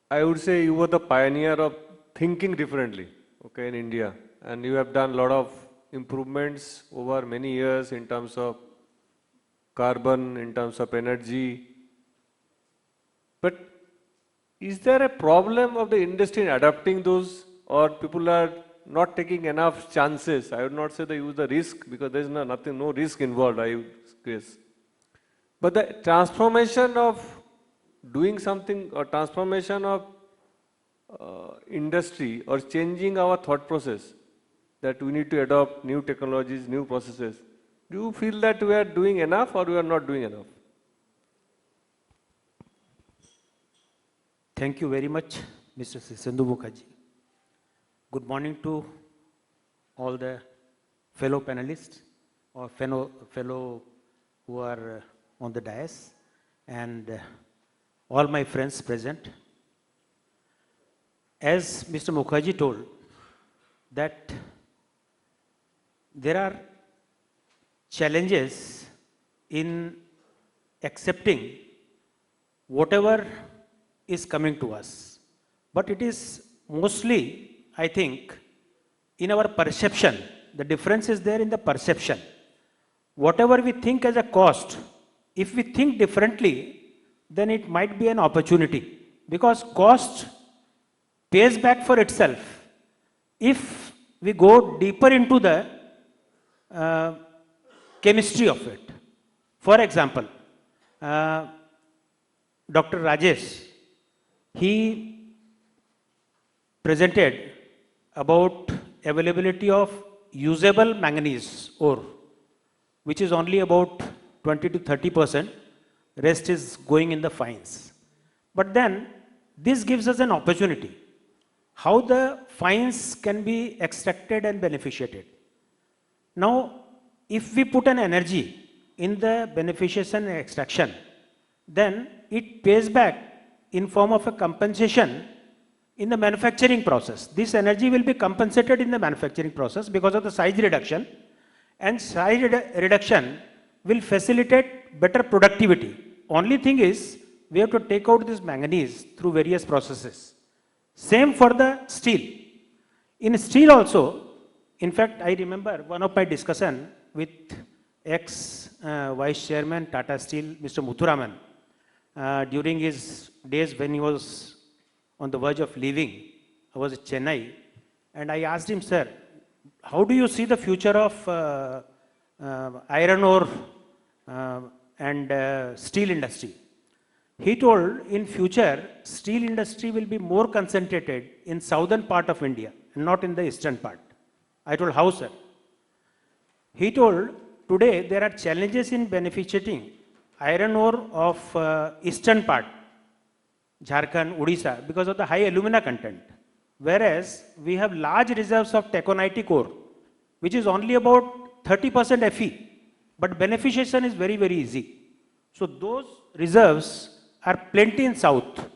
I would say you were the pioneer of thinking differently, okay, in India. And you have done a lot of improvements over many years in terms of carbon, in terms of energy. But is there a problem of the industry in adapting those, or people are not taking enough chances? I would not say they use the risk, because there is no risk involved, I would guess. But the transformation of doing something, or transformation of industry, or changing our thought process, that we need to adopt new technologies, new processes. Do you feel that we are doing enough or we are not doing enough? Thank you very much, Mr. Sindhu Mukherjee. Good morning to all the fellow panelists or fellow who are on the dais, and all my friends present. As Mr. Mukherjee told, that there are challenges in accepting whatever is coming to us. But it is mostly, I think, in our perception. The difference is there in the perception. Whatever we think as a cost, if we think differently, then it might be an opportunity. Because cost pays back for itself if we go deeper into the chemistry of it. For example, Dr. Rajesh, he presented about availability of usable manganese ore, which is only about 20 to 30%, rest is going in the fines. But then this gives us an opportunity how the fines can be extracted and beneficiated. Now, if we put an energy in the beneficiation and extraction, then it pays back in form of a compensation in the manufacturing process. This energy will be compensated in the manufacturing process because of the size reduction, and size reduction will facilitate better productivity. Only thing is, we have to take out this manganese through various processes. Same for the steel. In steel also, in fact, I remember one of my discussion with ex-Vice Chairman Tata Steel, Mr. Muthuraman, during his days when he was on the verge of leaving. I was in Chennai, and I asked him, sir, how do you see the future of iron ore and steel industry? He told, in future, steel industry will be more concentrated in southern part of India, and not in the eastern part. I told, how, sir? He told, today there are challenges in beneficiating iron ore of eastern part, Jharkhand, Odisha, because of the high alumina content. Whereas we have large reserves of taconite ore, which is only about 30% Fe, but beneficiation is very, very easy. So those reserves are plenty in south.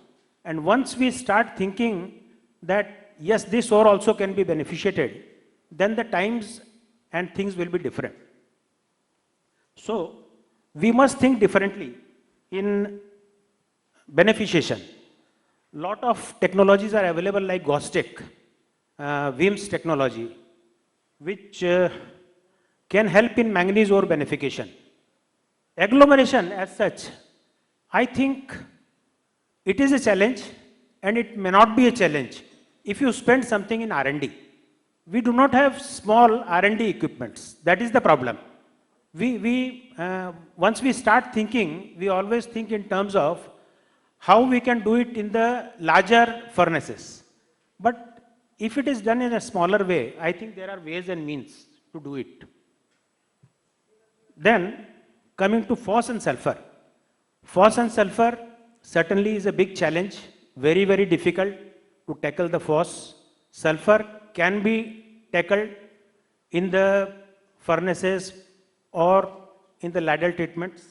And once we start thinking that, yes, this ore also can be beneficiated, then the times and things will be different. So we must think differently in beneficiation. Lot of technologies are available like GOSTEC, WIMS technology, which can help in manganese ore beneficiation. Agglomeration as such, I think it is a challenge and it may not be a challenge if you spend something in R&D. We do not have small R&D equipments. That is the problem. Once we start thinking, we always think in terms of how we can do it in the larger furnaces. But if it is done in a smaller way, I think there are ways and means to do it. Then, coming to phos and sulfur. Phos and sulfur certainly is a big challenge, very, very difficult to tackle the phos. Sulfur can be tackled in the furnaces or in the ladle treatments.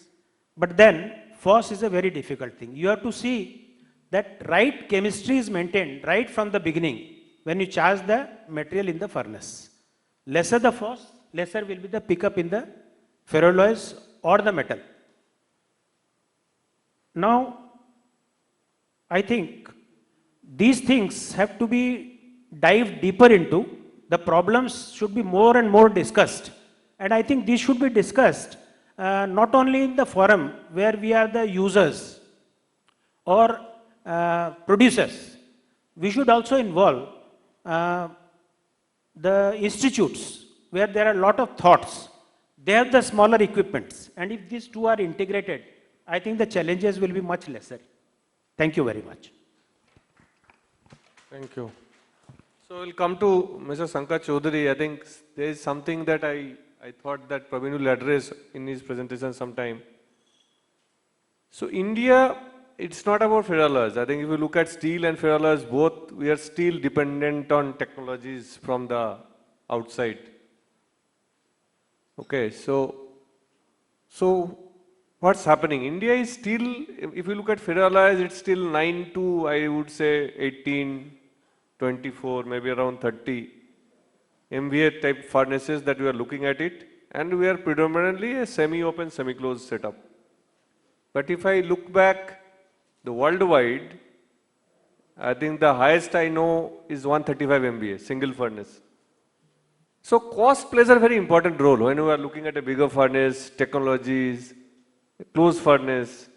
But then, phos is a very difficult thing. You have to see that right chemistry is maintained right from the beginning when you charge the material in the furnace. Lesser the phos, lesser will be the pickup in the ferroalloys or the metal. Now, I think these things have to be dived deeper into. The problems should be more and more discussed. And I think these should be discussed not only in the forum where we are the users or producers. We should also involve the institutes where there are a lot of thoughts. They have the smaller equipments. And if these two are integrated, I think the challenges will be much lesser. Thank you very much. Thank you. So we'll come to Mr. Sankar Chaudhary. I think there is something that I thought that Praveen will address in his presentation sometime. So India, it's not about ferroalloys. I think if you look at steel and ferroalloys, both, we are still dependent on technologies from the outside. Okay, so what's happening? India is still, if you look at ferroalloys, it's still 9 to, I would say, 18, 24, maybe around 30 MVA type furnaces that we are looking at it. And we are predominantly a semi-open, semi-closed setup. But if I look back, the worldwide, I think the highest I know is 135 MVA, single furnace. So cost plays a very important role when we are looking at a bigger furnace, technologies, closed furnace.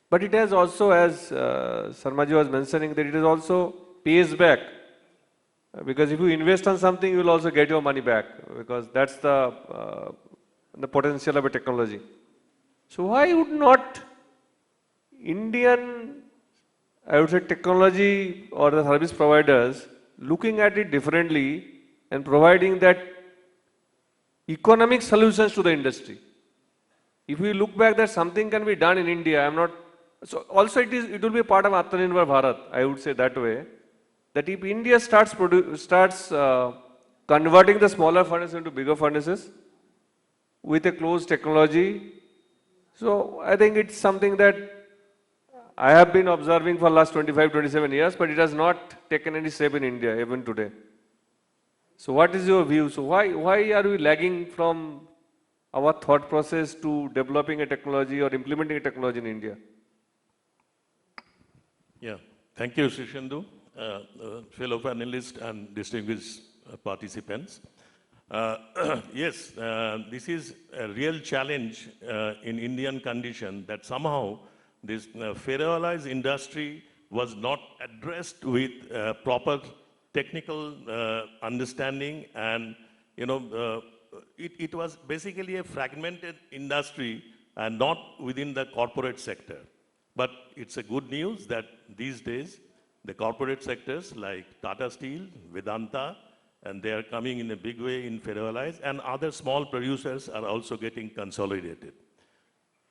But it has also, as Sarmaji was mentioning, that it is also pays back. Because if you invest on something, you will also get your money back, because that's the potential of a technology. So why would not Indian, I would say, technology or the service providers looking at it differently and providing that economic solutions to the industry? If we look back that something can be done in India, I'm not, so also it will be a part of Atmanirbhar Bharat, I would say that way, that if India starts converting the smaller furnaces into bigger furnaces with a closed technology, so I think it's something that I have been observing for the last 25, 27 years, but it has not taken any shape in India even today. So what is your view? So why are we lagging from our thought process to developing a technology or implementing a technology in India? Yeah, thank you, Shishandu, fellow panelists and distinguished participants. Yes, this is a real challenge in Indian condition, that somehow this ferroalloys industry was not addressed with proper technical understanding, and it was basically a fragmented industry and not within the corporate sector. But it's a good news that these days the corporate sectors like Tata Steel, Vedanta, and they are coming in a big way in ferroalloys, and other small producers are also getting consolidated.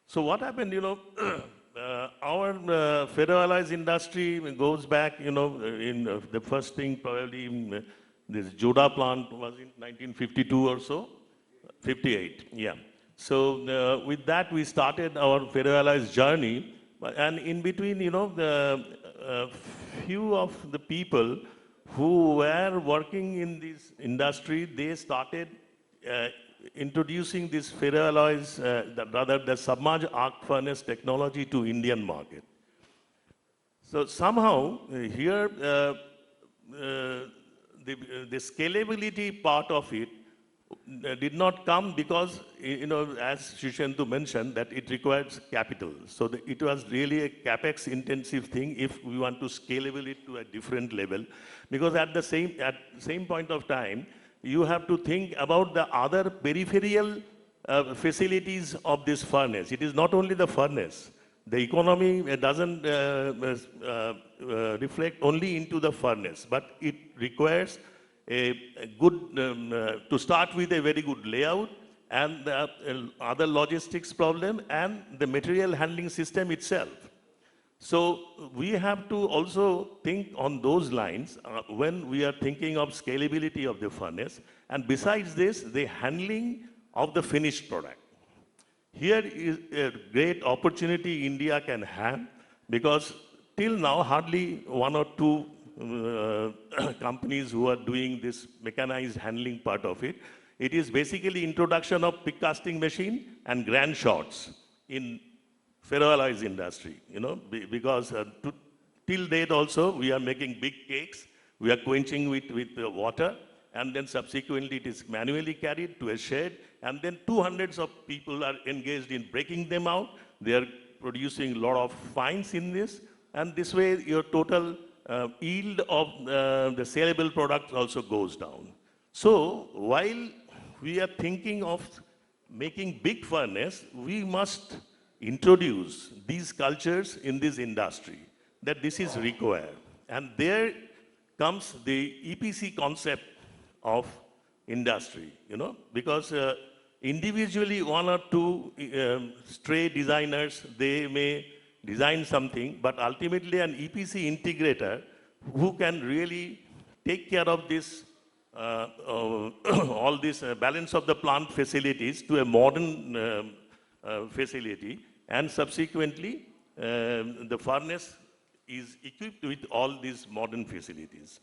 So what happened, our ferroalloys industry goes back, in the first thing probably in this Joda plant was in 1952 or so, 58, yeah. So with that we started our ferroalloys journey, and in between, the few of the people who were working in this industry, they started introducing this ferroalloys, rather the submerged arc furnace technology to Indian market. So somehow here the scalability part of it did not come because, as Shishandu mentioned, that it requires capital. So it was really a capex intensive thing if we want to scalable it to a different level. Because at the same point of time, you have to think about the other peripheral facilities of this furnace. It is not only the furnace. The economy doesn't reflect only into the furnace, but it requires a good, to start with, a very good layout, and the other logistics problem, and the material handling system itself. So we have to also think on those lines when we are thinking of scalability of the furnace. And besides this, the handling of the finished product. Here is a great opportunity India can have, because till now hardly one or two companies who are doing this mechanized handling part of it. It is basically introduction of pick casting machine and grand shots in ferroalloys industry, because till date also we are making big cakes, we are quenching with water, and then subsequently it is manually carried to a shed, and then 200s of people are engaged in breaking them out. They are producing a lot of fines in this, and this way your total yield of the saleable product also goes down. So while we are thinking of making big furnace, we must introduce these cultures in this industry, that this is required. And there comes the EPC concept of industry, because individually one or two stray designers, they may design something, but ultimately an EPC integrator who can really take care of this, all this balance of the plant facilities to a modern facility, and subsequently the furnace is equipped with all these modern facilities.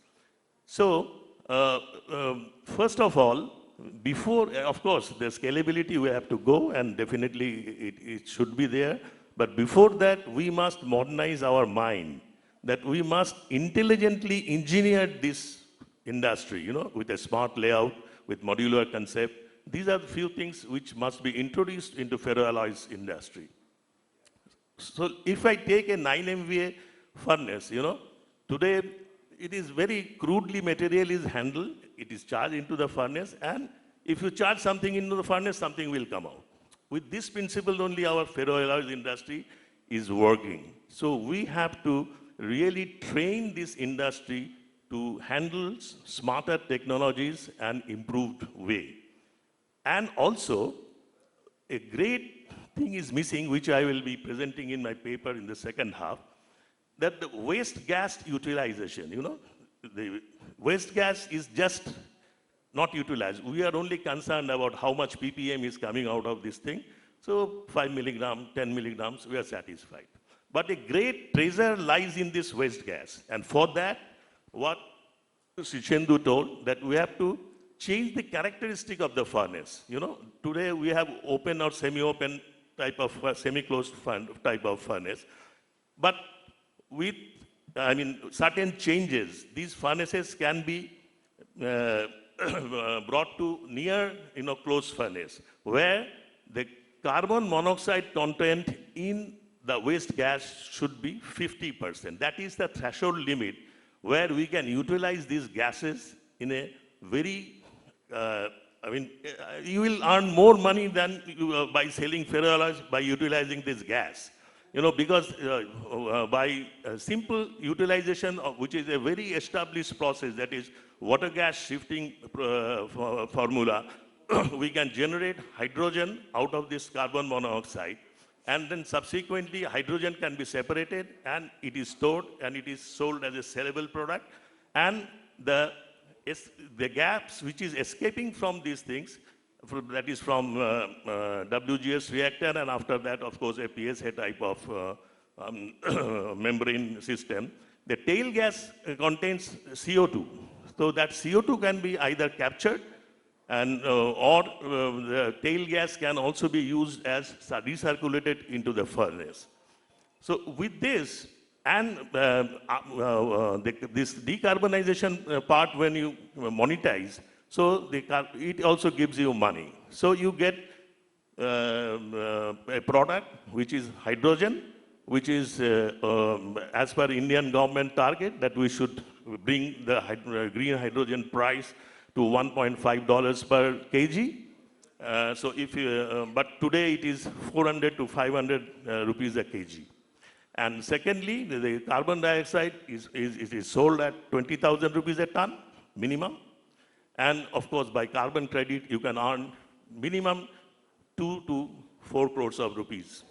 So first of all, before, of course, the scalability we have to go, and definitely it should be there. But before that, we must modernize our mind, that we must intelligently engineer this industry, with a smart layout, with modular concept. These are the few things which must be introduced into ferroalloys industry. So if I take a 9 MVA furnace, today it is very crudely material is handled, it is charged into the furnace, and if you charge something into the furnace, something will come out. With this principle only our ferroalloys industry is working. So we have to really train this industry to handle smarter technologies and improved way. And also, a great thing is missing, which I will be presenting in my paper in the second half, that the waste gas utilization, the waste gas is just not utilized. We are only concerned about how much ppm is coming out of this thing. So 5 milligrams, 10 milligrams, we are satisfied. But a great treasure lies in this waste gas. And for that, what Sichendu told, that we have to change the characteristic of the furnace. Today we have open or semi-open type of, semi-closed type of furnace. But with, certain changes, these furnaces can be brought to near, closed furnace, where the carbon monoxide content in the waste gas should be 50%. That is the threshold limit where we can utilize these gases in a very, you will earn more money than by selling ferroalloys by utilizing this gas. Because by simple utilization, which is a very established process, that is water gas shifting formula, we can generate hydrogen out of this carbon monoxide, and then subsequently hydrogen can be separated and it is stored and it is sold as a sellable product. And the gas which is escaping from these things, that is from WGS reactor, and after that, of course, a PSA type of membrane system. The tail gas contains CO2. So that CO2 can be either captured and or the tail gas can also be used as recirculated into the furnace. So with this, and this decarbonization part, when you monetize, so it also gives you money. So you get a product which is hydrogen, which is as per Indian government target that we should bring the green hydrogen price to $1.5 per kg. So if but today it is 400 to 500 rupees a kg. And secondly, the carbon dioxide is sold at 20,000 rupees a ton minimum. And of course, by carbon credit, you can earn minimum 2 to 4 crores of rupees.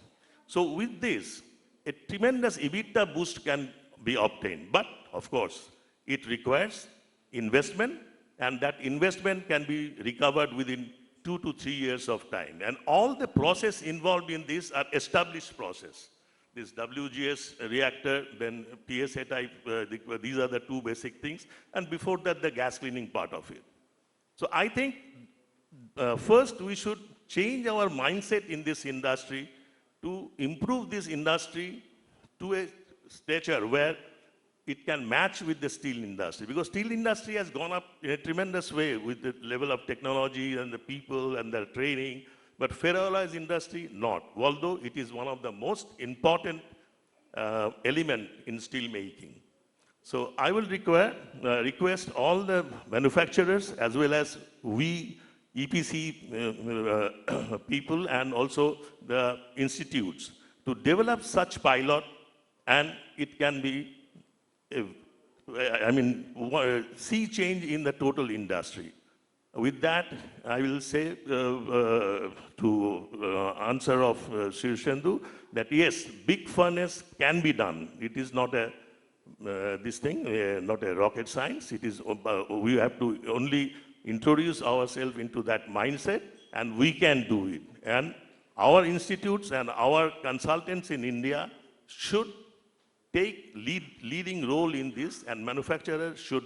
So with this, a tremendous EBITDA boost can be obtained. But of course, it requires investment, and that investment can be recovered within 2 to 3 years of time. And all the process involved in this are established process. This WGS reactor, then PSA type, these are the two basic things. And before that, the gas cleaning part of it. So I think first we should change our mindset in this industry to improve this industry to a stature where it can match with the steel industry. Because steel industry has gone up in a tremendous way with the level of technology and the people and the training. But ferroalloys industry, not. Although it is one of the most important element in steel making. So I will request all the manufacturers as well as we EPC people and also the institutes to develop such pilot, and it can be, see change in the total industry. With that, I will say to answer of Srishendu that yes, big furnace can be done. It is not a not a rocket science. It is we have to only introduce ourselves into that mindset, and we can do it. And our institutes and our consultants in India should take leading role in this, and manufacturers should.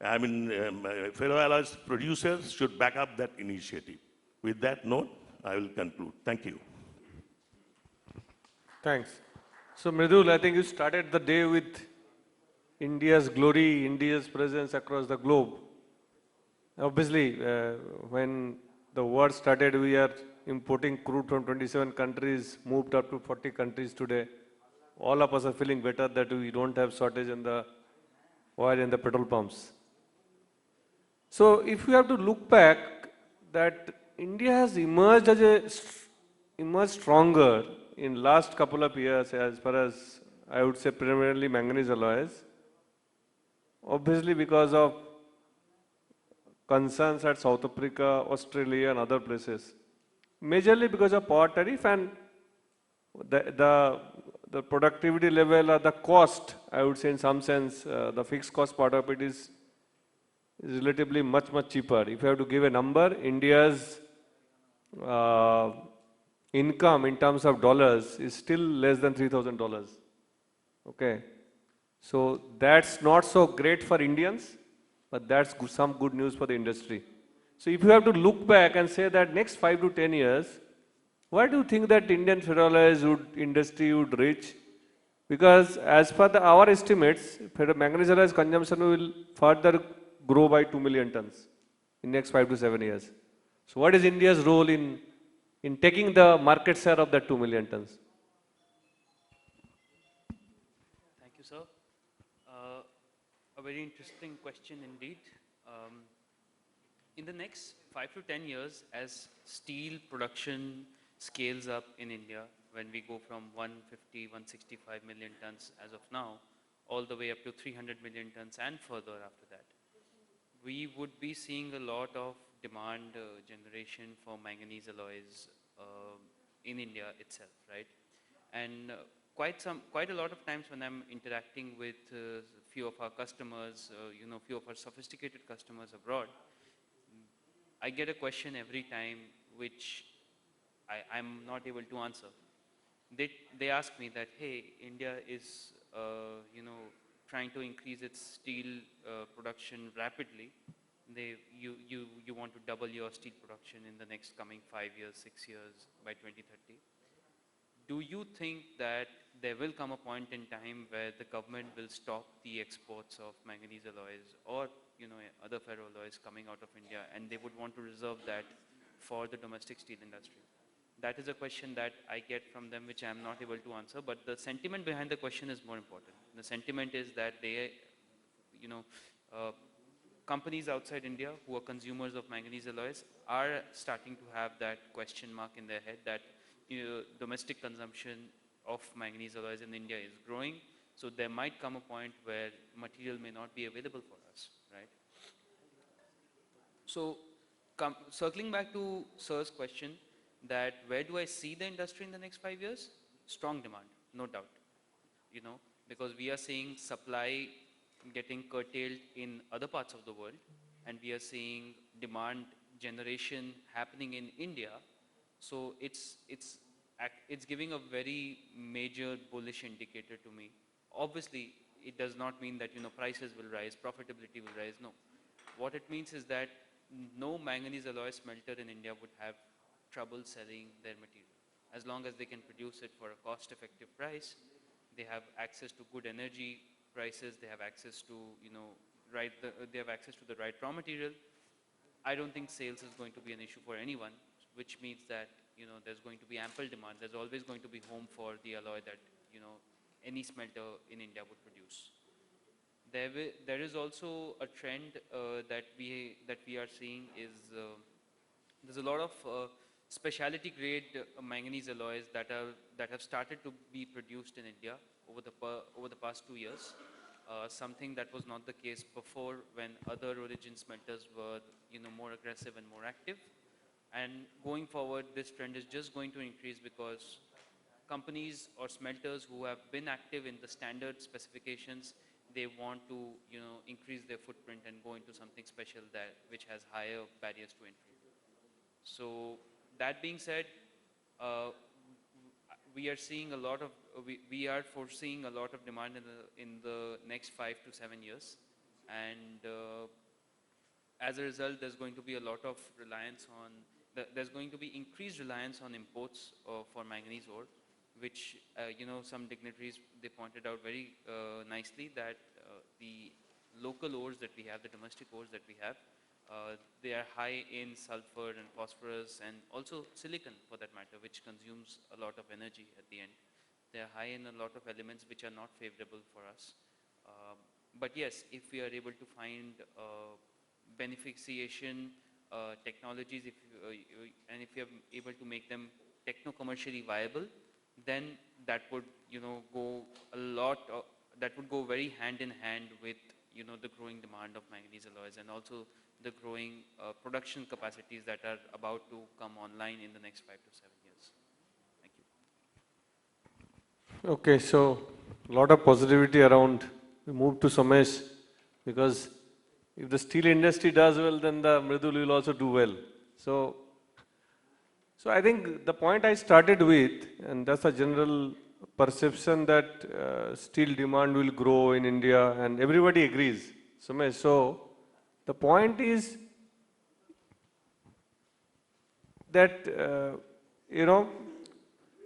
Ferroalloys producers should back up that initiative. With that note, I will conclude. Thank you. Thanks. So Mridul, I think you started the day with India's glory, India's presence across the globe. Obviously, when the war started, we are importing crude from 27 countries, moved up to 40 countries today. All of us are feeling better that we don't have shortage in the oil in the petrol pumps. So if we have to look back, that India has emerged as emerged stronger in last couple of years as far as I would say primarily manganese alloys, obviously because of concerns at South Africa, Australia and other places. Majorly because of power tariff and the productivity level or the cost, I would say in some sense, the fixed cost part of it is relatively much cheaper. If you have to give a number, India's income in terms of dollars is still less than $3,000. Okay, so that's not so great for Indians, but that's some good news for the industry. So if you have to look back and say that next 5 to 10 years, where do you think that Indian ferroalloys industry would reach? Because as per our estimates, manganese alloys consumption will further grow by 2 million tons in next 5 to 7 years. So what is India's role in taking the market share of that 2 million tons? Thank you, sir. A very interesting question indeed. In the next 5 to 10 years, as steel production scales up in India, when we go from 150, 165 million tons as of now, all the way up to 300 million tons and further after that, we would be seeing a lot of demand generation for manganese alloys in India itself, right? And quite a lot of times when I'm interacting with few of our customers, few of our sophisticated customers abroad, I get a question every time which I'm not able to answer. They ask me that, hey, India is, trying to increase its steel production rapidly. You want to double your steel production in the next coming 5 years, 6 years by 2030. Do you think that there will come a point in time where the government will stop the exports of manganese alloys or other ferroalloys coming out of India, and they would want to reserve that for the domestic steel industry? That is a question that I get from them, which I am not able to answer. But the sentiment behind the question is more important. The sentiment is that they, companies outside India who are consumers of manganese alloys are starting to have that question mark in their head that domestic consumption of manganese alloys in India is growing. So there might come a point where material may not be available for us, right? So circling back to Sir's question, that where do I see the industry in the next 5 years? Strong demand, no doubt, because we are seeing supply getting curtailed in other parts of the world, and we are seeing demand generation happening in India. So it's giving a very major bullish indicator to me. Obviously, it does not mean that prices will rise, profitability will rise. No, what it means is that no manganese alloy smelter in India would have trouble selling their material. As long as they can produce it for a cost-effective price, they have access to good energy prices, they have access to they have access to the right raw material. I don't think sales is going to be an issue for anyone, which means that there's going to be ample demand. There's always going to be home for the alloy that any smelter in India would produce. There is also a trend that we are seeing is there's a lot of specialty grade manganese alloys that have started to be produced in India over the past 2 years. Something that was not the case before, when other origin smelters were more aggressive and more active. And going forward, this trend is just going to increase because companies or smelters who have been active in the standard specifications, they want to increase their footprint and go into something special which has higher barriers to entry. So that being said, we are seeing a lot of we are foreseeing a lot of demand in the next 5 to 7 years, and as a result, there's going to be a lot of reliance on there's going to be increased reliance on imports for manganese ore, which some dignitaries, they pointed out very nicely that the local ores that we have, the domestic ores that we have, they are high in sulfur and phosphorus and also silicon for that matter, which consumes a lot of energy at the end. They are high in a lot of elements which are not favorable for us. But yes, if we are able to find beneficiation technologies, and if we are able to make them techno-commercially viable, then that would, go a lot. That would go very hand in hand with, the growing demand of manganese alloys and also the growing production capacities that are about to come online in the next 5 to 7 years. Thank you. Okay, so a lot of positivity around. We move to Somesh, because if the steel industry does well, then the Mridul will also do well. So I think the point I started with, and that's a general perception that steel demand will grow in India, and everybody agrees. Somesh, so the point is that,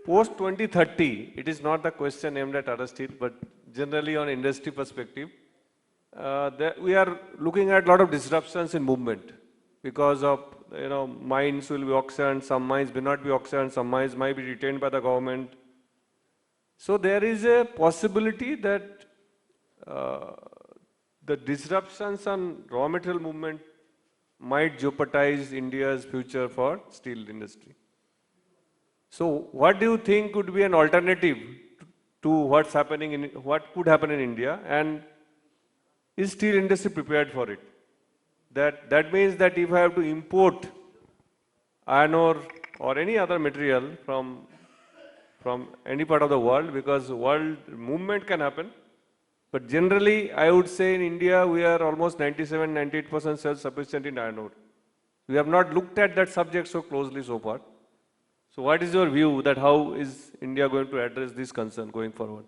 post 2030, it is not the question aimed at Tata Steel, but generally on industry perspective, we are looking at a lot of disruptions in movement because of, mines will be auctioned, some mines may not be auctioned, some mines might be retained by the government. So there is a possibility that the disruptions on raw material movement might jeopardize India's future for steel industry. So what do you think could be an alternative to what's happening what could happen in India, and is steel industry prepared for it? That means that if I have to import iron ore or any other material from any part of the world, because world movement can happen, but generally I would say in India we are almost 97-98% self-sufficient in iron ore. We have not looked at that subject so closely so far. So what is your view that how is India going to address this concern going forward?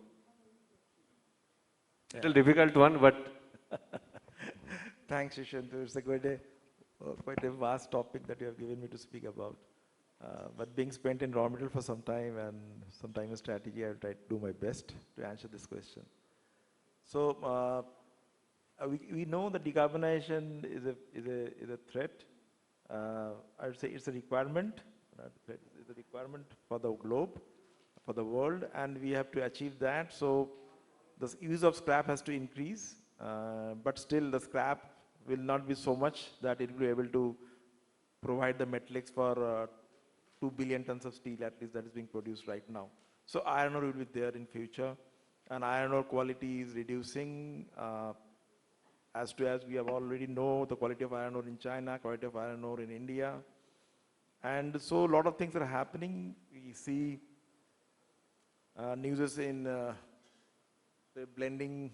Yeah. Little difficult one, but thanks, Yushantu. It's quite a vast topic that you have given me to speak about. But being spent in raw material for some time and some time in strategy, I will try to do my best to answer this question. So we know that decarbonization is a threat. I would say it's a requirement. It's a requirement for the globe, for the world, and we have to achieve that. So the use of scrap has to increase, but still the scrap will not be so much that it will be able to provide the metallics for 2 billion tons of steel at least that is being produced right now. So iron ore will be there in future, and iron ore quality is reducing as we have already know the quality of iron ore in China, quality of iron ore in India. And so a lot of things are happening. We see news in the blending,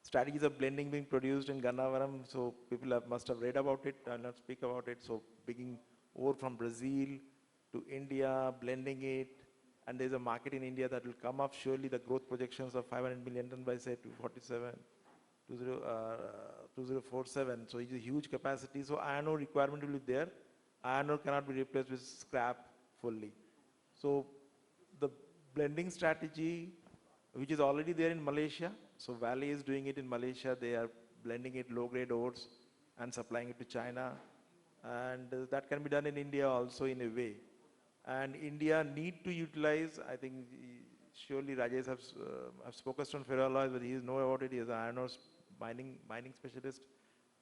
strategies of blending being produced in Gannavaram. So people must have read about it. I'll not speak about it. So bringing ore from Brazil to India, blending it, and there's a market in India that will come up. Surely the growth projections of 500 million ton by say 2047. So it's a huge capacity. So iron ore requirement will be there. Iron ore cannot be replaced with scrap fully. So the blending strategy, which is already there in Malaysia, so Valley is doing it in Malaysia. They are blending it low-grade ores and supplying it to China. And that can be done in India also in a way. And India need to utilize, I think, surely Rajesh has focused on ferroalloys, but he knows about it. He is an iron ore mining specialist.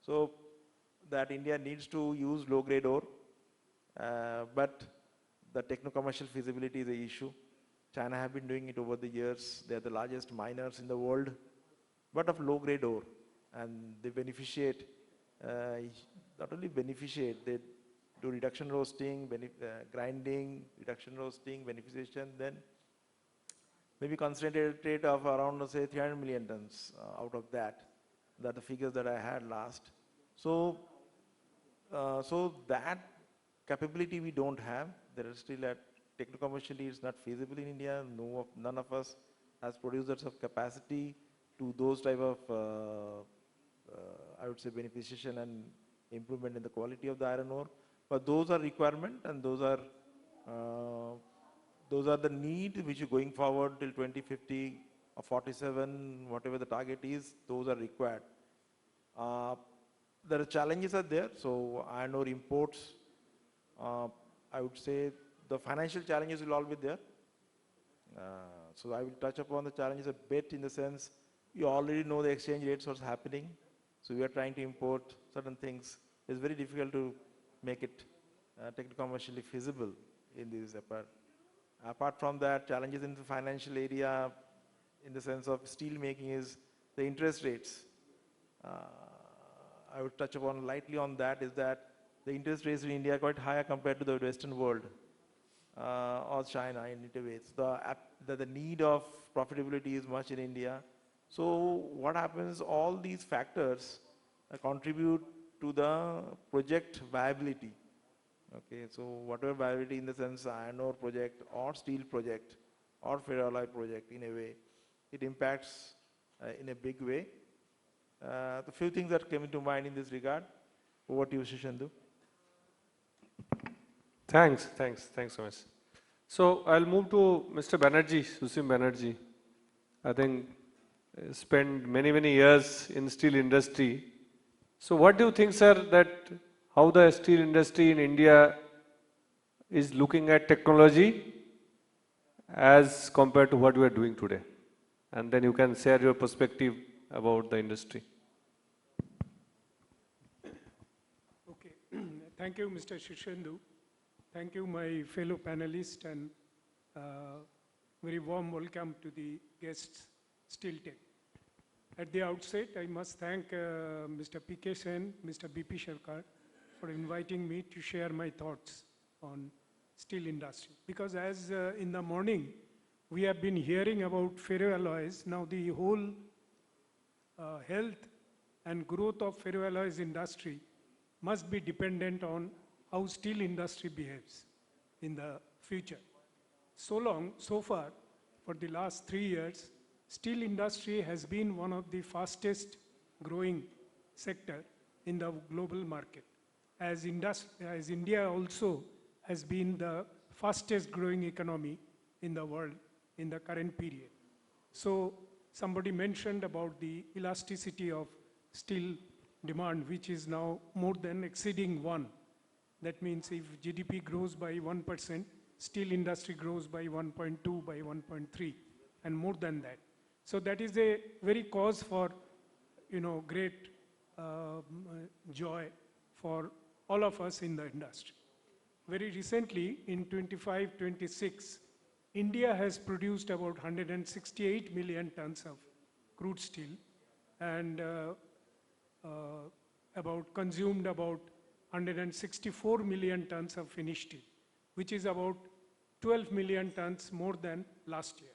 So that India needs to use low-grade ore. But the techno-commercial feasibility is an issue. China have been doing it over the years. They are the largest miners in the world, but of low-grade ore. And they beneficiate, not only beneficiate, they do reduction roasting, grinding, reduction roasting, beneficiation, then maybe concentrated rate of around, say, 300 million tons out of that. That the figures that I had last. So that capability we don't have. There is still techno-commercially it's not feasible in India. None of us has producers of capacity to those type of, I would say, beneficiation and improvement in the quality of the iron ore. But those are requirement, and those are the need which is going forward till 2050 or 47, whatever the target is, those are required. There are challenges are there. So iron ore imports, I would say the financial challenges will all be there. So I will touch upon the challenges a bit in the sense you already know the exchange rates, what's happening. So we are trying to import certain things. It's very difficult to make it commercially feasible in this apart. Apart from that, challenges in the financial area, in the sense of steel making, is the interest rates. I would touch upon lightly on that, is that the interest rates in India are quite higher compared to the Western world or China in a way. So the need of profitability is much in India. So what happens, all these factors contribute to the project viability. Okay, so whatever viability in the sense iron ore project or steel project or ferroalloy project, in a way, it impacts in a big way. The few things that came into mind in this regard. Over to you, Shishandu. Thanks so much. So I'll move to Mr. Banerjee, Susim Banerjee. I think spent many years in steel industry. So what do you think, sir, that how the steel industry in India is looking at technology as compared to what we are doing today? And then you can share your perspective about the industry. Okay, thank you, Mr. Shishandu. Thank you, my fellow panelists, and very warm welcome to the guests, Steel Tech. At the outset, I must thank Mr. P.K. Sen, Mr. B.P. Sharkar for inviting me to share my thoughts on steel industry. Because as in the morning, we have been hearing about ferroalloys. Now the whole health and growth of ferroalloys industry must be dependent on how steel industry behaves in the future. So far, for the last 3 years, steel industry has been one of the fastest growing sector in the global market. As India also has been the fastest growing economy in the world in the current period. So somebody mentioned about the elasticity of steel demand, which is now more than exceeding 1. That means if GDP grows by 1%, steel industry grows by 1.2, by 1.3, and more than that. So that is a very cause for, great joy for all of us in the industry. Very recently, in 25-26, India has produced about 168 million tons of crude steel and consumed about 164 million tons of finished steel, which is about 12 million tons more than last year.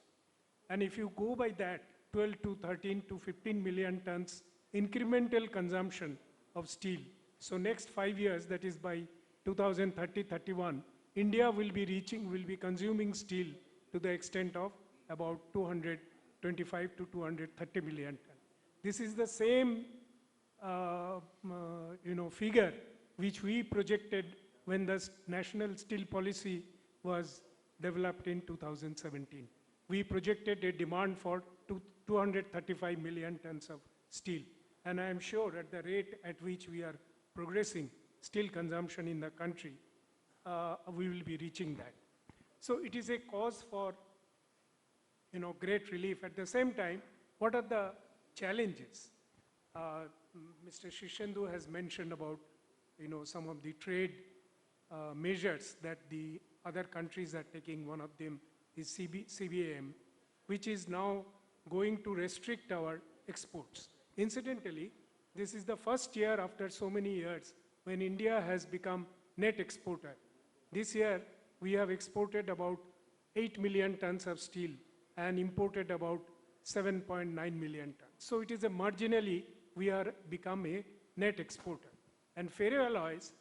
And if you go by that, 12 to 13 to 15 million tons incremental consumption of steel. So next 5 years, that is by 2030-31, India will be consuming steel to the extent of about 225 to 230 million tons. This is the same figure which we projected when the national steel policy was developed in 2017. We projected a demand for 235 million tons of steel. And I am sure at the rate at which we are progressing steel consumption in the country, we will be reaching that. So it is a cause for great relief. At the same time, what are the challenges? Mr. Shishandu has mentioned about some of the trade measures that the other countries are taking. One of them is CBAM, which is now going to restrict our exports. Incidentally, this is the first year after so many years when India has become net exporter. This year, we have exported about 8 million tons of steel and imported about 7.9 million tons. So it is a marginally, we are become a net exporter. And ferroalloys,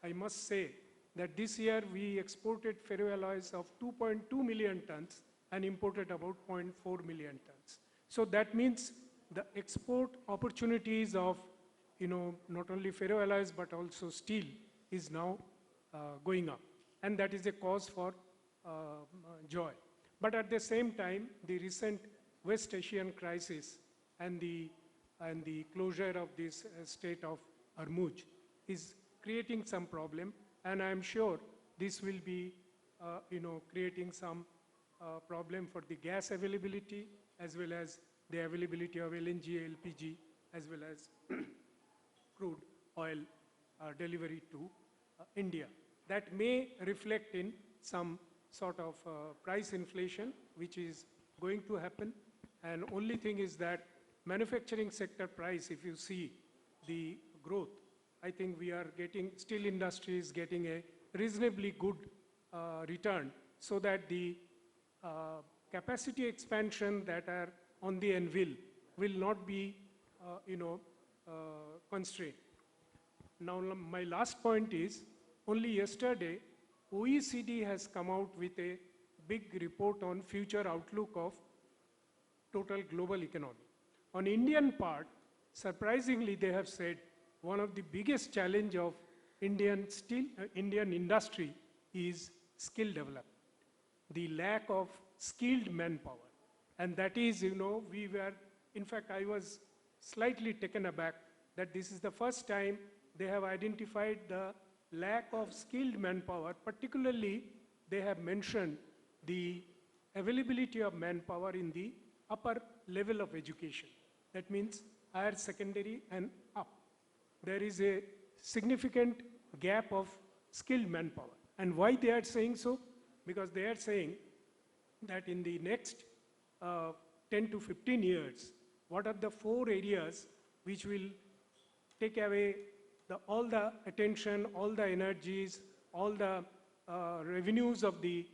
I must say that this year we exported ferroalloys of 2.2 million tons and imported about 0.4 million tons. So that means the export opportunities of, not only ferroalloys but also steel is now going up. And that is a cause for joy. But at the same time, the recent West Asian crisis and the closure of this state of Hormuz is creating some problem. And I'm sure this will be, creating some problem for the gas availability as well as the availability of LNG, LPG, as well as crude oil delivery to India. That may reflect in some sort of price inflation, which is going to happen. And only thing is that manufacturing sector price, if you see the growth, I think we are getting, steel industry is getting a reasonably good return, so that the capacity expansion that are on the anvil will not be, constrained. Now, my last point is, only yesterday, OECD has come out with a big report on future outlook of total global economy. On Indian part, surprisingly, they have said one of the biggest challenge of Indian industry is skill development, the lack of skilled manpower. And that is, we were, in fact, I was slightly taken aback that this is the first time they have identified the lack of skilled manpower. Particularly, they have mentioned the availability of manpower in the upper level of education. That means higher secondary and up. There is a significant gap of skilled manpower. And why they are saying so? Because they are saying that in the next 10 to 15 years, what are the 4 areas which will take away all the attention, all the energies, all the revenues of the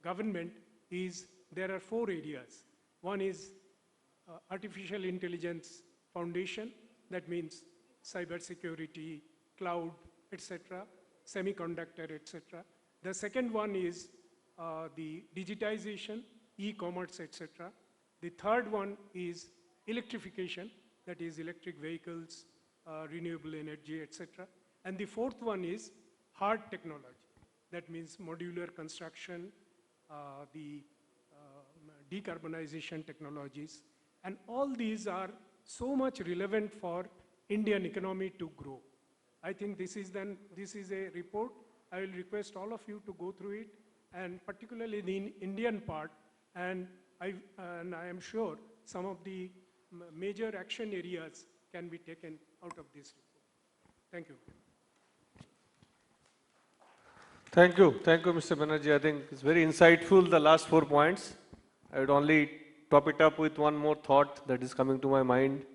government is, there are 4 areas. One is artificial intelligence foundation, that means cyber security, cloud, etc., semiconductor, etc. The second one is the digitization, e-commerce, etc. The third one is electrification, that is electric vehicles, renewable energy, etc. And the fourth one is hard technology. That means modular construction, the decarbonization technologies. And all these are so much relevant for Indian economy to grow. I think this is a report. I will request all of you to go through it, and particularly the Indian part, and I am sure some of the major action areas can be taken out of this report. Thank you. Thank you, Mr. Banerjee. I think it's very insightful, the last 4 points. I would only top it up with one more thought that is coming to my mind.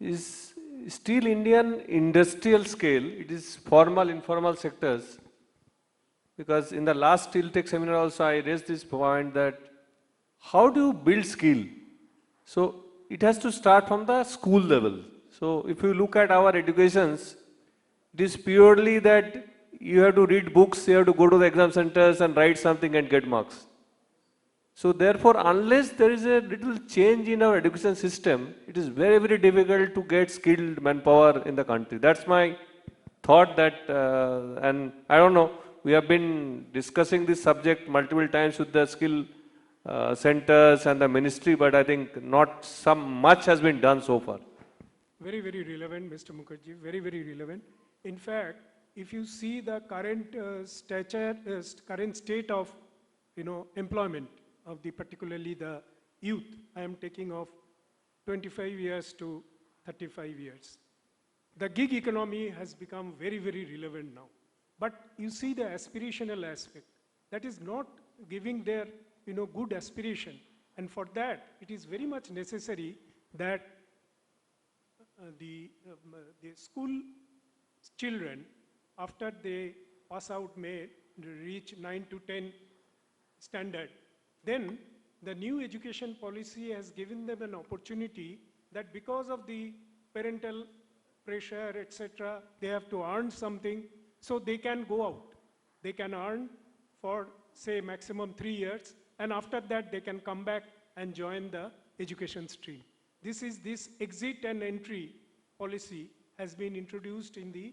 Is steel Indian industrial scale, it is formal, informal sectors, because in the last Steel Tech seminar also I raised this point that how do you build skill? So it has to start from the school level. So if you look at our educations, it is purely that you have to read books, you have to go to the exam centers and write something and get marks. So therefore, unless there is a little change in our education system, it is very, very difficult to get skilled manpower in the country. That's my thought that, and I don't know, we have been discussing this subject multiple times with the skill centers and the ministry, but I think not much has been done so far. Very, very relevant, Mr. Mukherjee, very, very relevant. In fact, if you see the current current state of, employment of particularly the youth, I am taking of 25 years to 35 years. The gig economy has become very, very relevant now. But you see the aspirational aspect. That is not giving their, good aspiration. And for that, it is very much necessary that the school children, after they pass out, may reach 9 to 10 standard. Then the new education policy has given them an opportunity that because of the parental pressure, etc., they have to earn something, so they can go out. They can earn for, say, maximum 3 years, and after that they can come back and join the education stream. This exit and entry policy has been introduced in the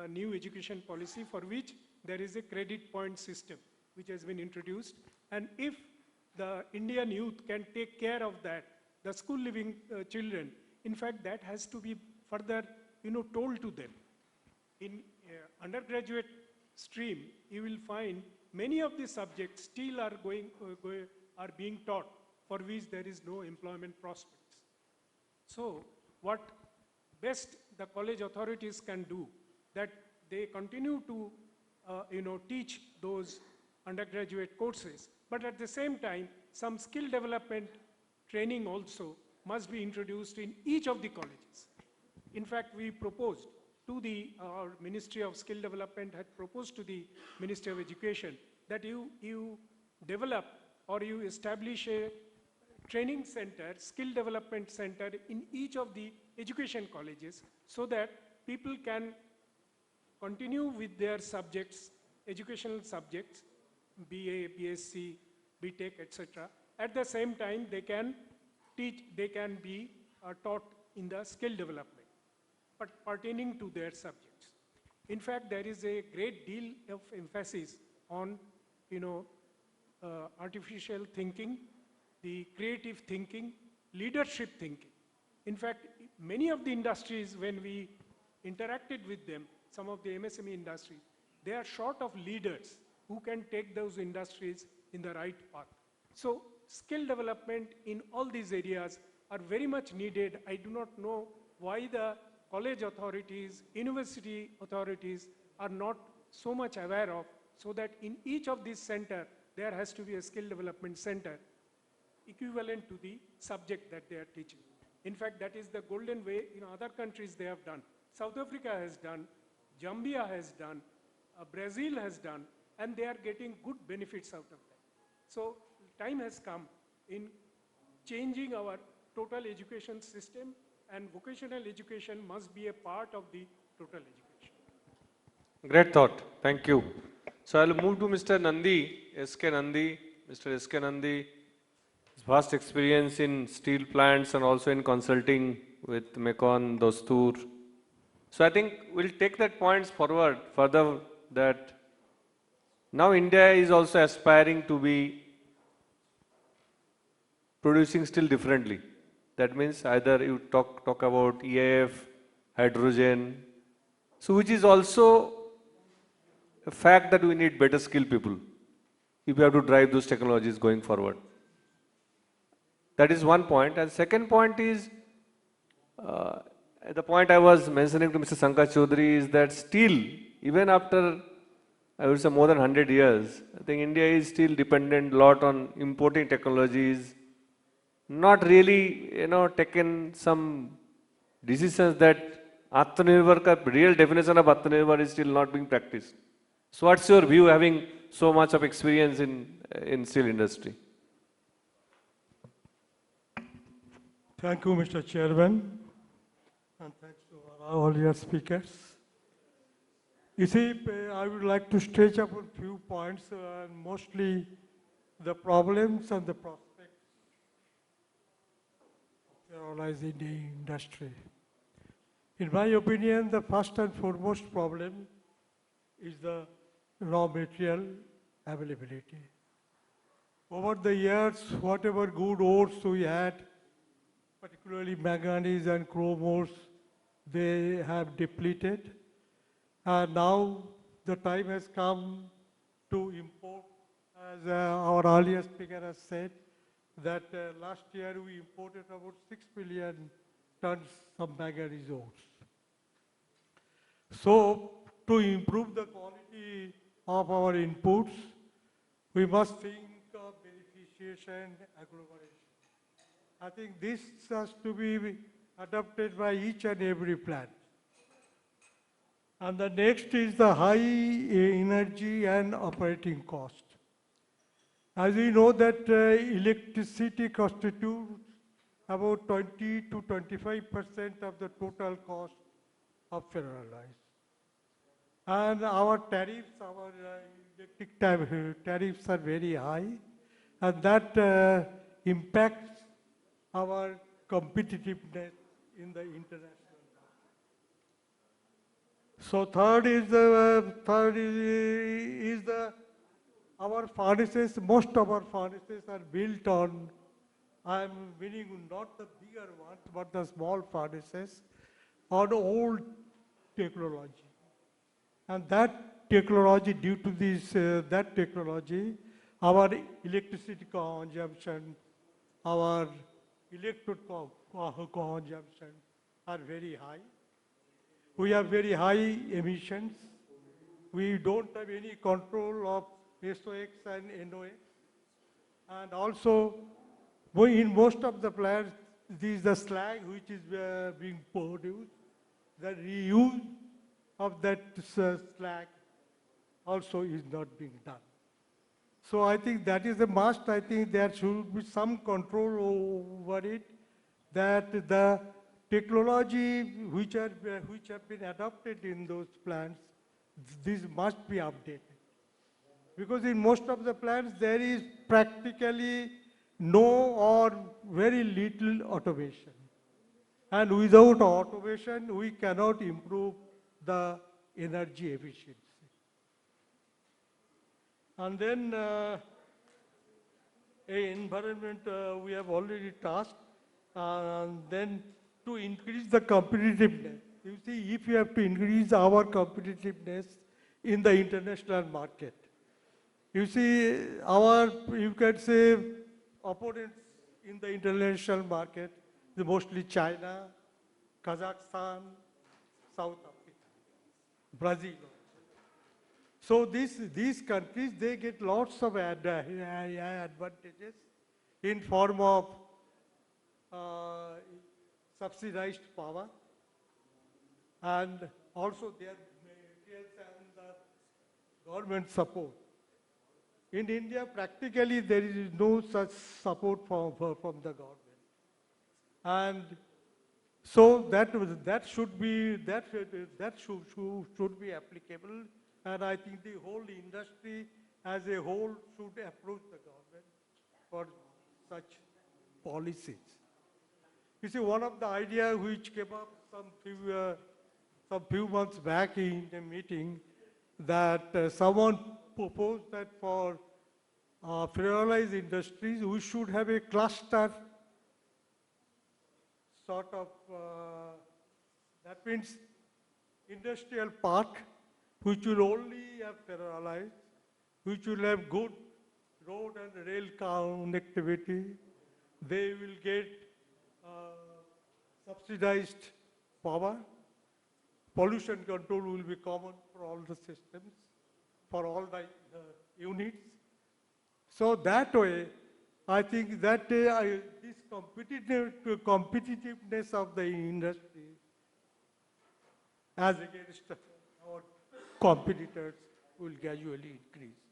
new education policy, for which there is a credit point system which has been introduced. And if the Indian youth can take care of that, the school living children, in fact, that has to be further, told to them. In undergraduate stream, you will find many of the subjects still are being taught for which there is no employment prospects. So what best the college authorities can do, that they continue to teach those undergraduate courses, but at the same time, some skill development training also must be introduced in each of the colleges. In fact, we proposed to our Ministry of Skill Development had proposed to the Ministry of Education that you develop or you establish a training center, skill development center in each of the education colleges so that people can continue with their subjects, educational subjects, BA, BSc, BTech, etc. At the same time, they can teach, they can be taught in the skill development, but pertaining to their subjects. In fact, there is a great deal of emphasis on, artificial thinking, the creative thinking, leadership thinking. In fact, many of the industries, when we interacted with them, some of the MSME industries, they are short of leaders who can take those industries in the right path. So skill development in all these areas are very much needed. I do not know why the college authorities, university authorities are not so much aware of, so that in each of these centers, there has to be a skill development center equivalent to the subject that they are teaching. In fact, that is the golden way in other countries they have done. South Africa has done, Zambia has done, Brazil has done, and they are getting good benefits out of that. So time has come in changing our total education system, and vocational education must be a part of the total education. Great thought. Thank you. So I'll move to Mr. Nandi, S.K. Nandi. Mr. S.K. Nandi, vast experience in steel plants and also in consulting with Mekon, Dostur. So I think we'll take that points forward further, that now India is also aspiring to be producing steel differently. That means either you talk about EAF, hydrogen, so which is also a fact that we need better skilled people if we have to drive those technologies going forward. That is one point. And second point is, the point I was mentioning to Mr. Sankar Chaudhary is that steel, even after, I would say, more than 100 years, I think India is still dependent a lot on importing technologies, not really, taken some decisions that Atmanirbhar, real definition of Atmanirbhar is still not being practiced. So what's your view, having so much of experience in steel industry? Thank you, Mr. Chairman, and thanks to all your speakers. You see, I would like to stretch up a few points, mostly the problems and the prospects realized in the industry. In my opinion, the first and foremost problem is the raw material availability. Over the years, whatever good ores we had, particularly manganese and chrome ores, they have depleted. And now the time has come to import, as our earlier speaker has said, that last year we imported about 6 million tons of manganese ores. So to improve the quality of our inputs, we must think of beneficiation, agglomeration. I think this has to be adopted by each and every plant. And the next is the high energy and operating cost. As we know that electricity constitutes about 20 to 25% of the total cost of ferroalloys. And our tariffs, our electric tariffs are very high, and that impacts our competitiveness in the international market. So third is our furnaces. Most of our furnaces are built on, I am meaning not the bigger ones, but the small furnaces, on old technology. And that technology, due to this, that technology, our electricity consumption our electrode consumption are very high. We have very high emissions. We don't have any control of SOx and NOx. And also, in most of the plants, this is the slag which is being produced. The reuse of that slag also is not being done. So I think that is a must. I think there should be some control over it, that the technology which have been adopted in those plants, this must be updated. Because in most of the plants, there is practically no or very little automation. And without automation, we cannot improve the energy efficiency. And then environment we have already touched. And then to increase the competitiveness. You see, if you have to increase our competitiveness in the international market, you see, you can say, opponents in the international market, mostly China, Kazakhstan, South Africa, Brazil. So these countries, they get lots of advantages in form of subsidized power, and also their materials and the government support. In India, practically there is no such support from the government, and so that should be applicable. And I think the whole industry as a whole should approach the government for such policies. You see, one of the ideas which came up some few months back in a meeting, that someone proposed that for ferroalloys industries, we should have a cluster sort of, that means industrial park, which will only have ferroalloys, which will have good road and rail connectivity. They will get subsidized power. Pollution control will be common for all the systems, for all the units. So that way, I think that this competitiveness of the industry as against our competitors will gradually increase.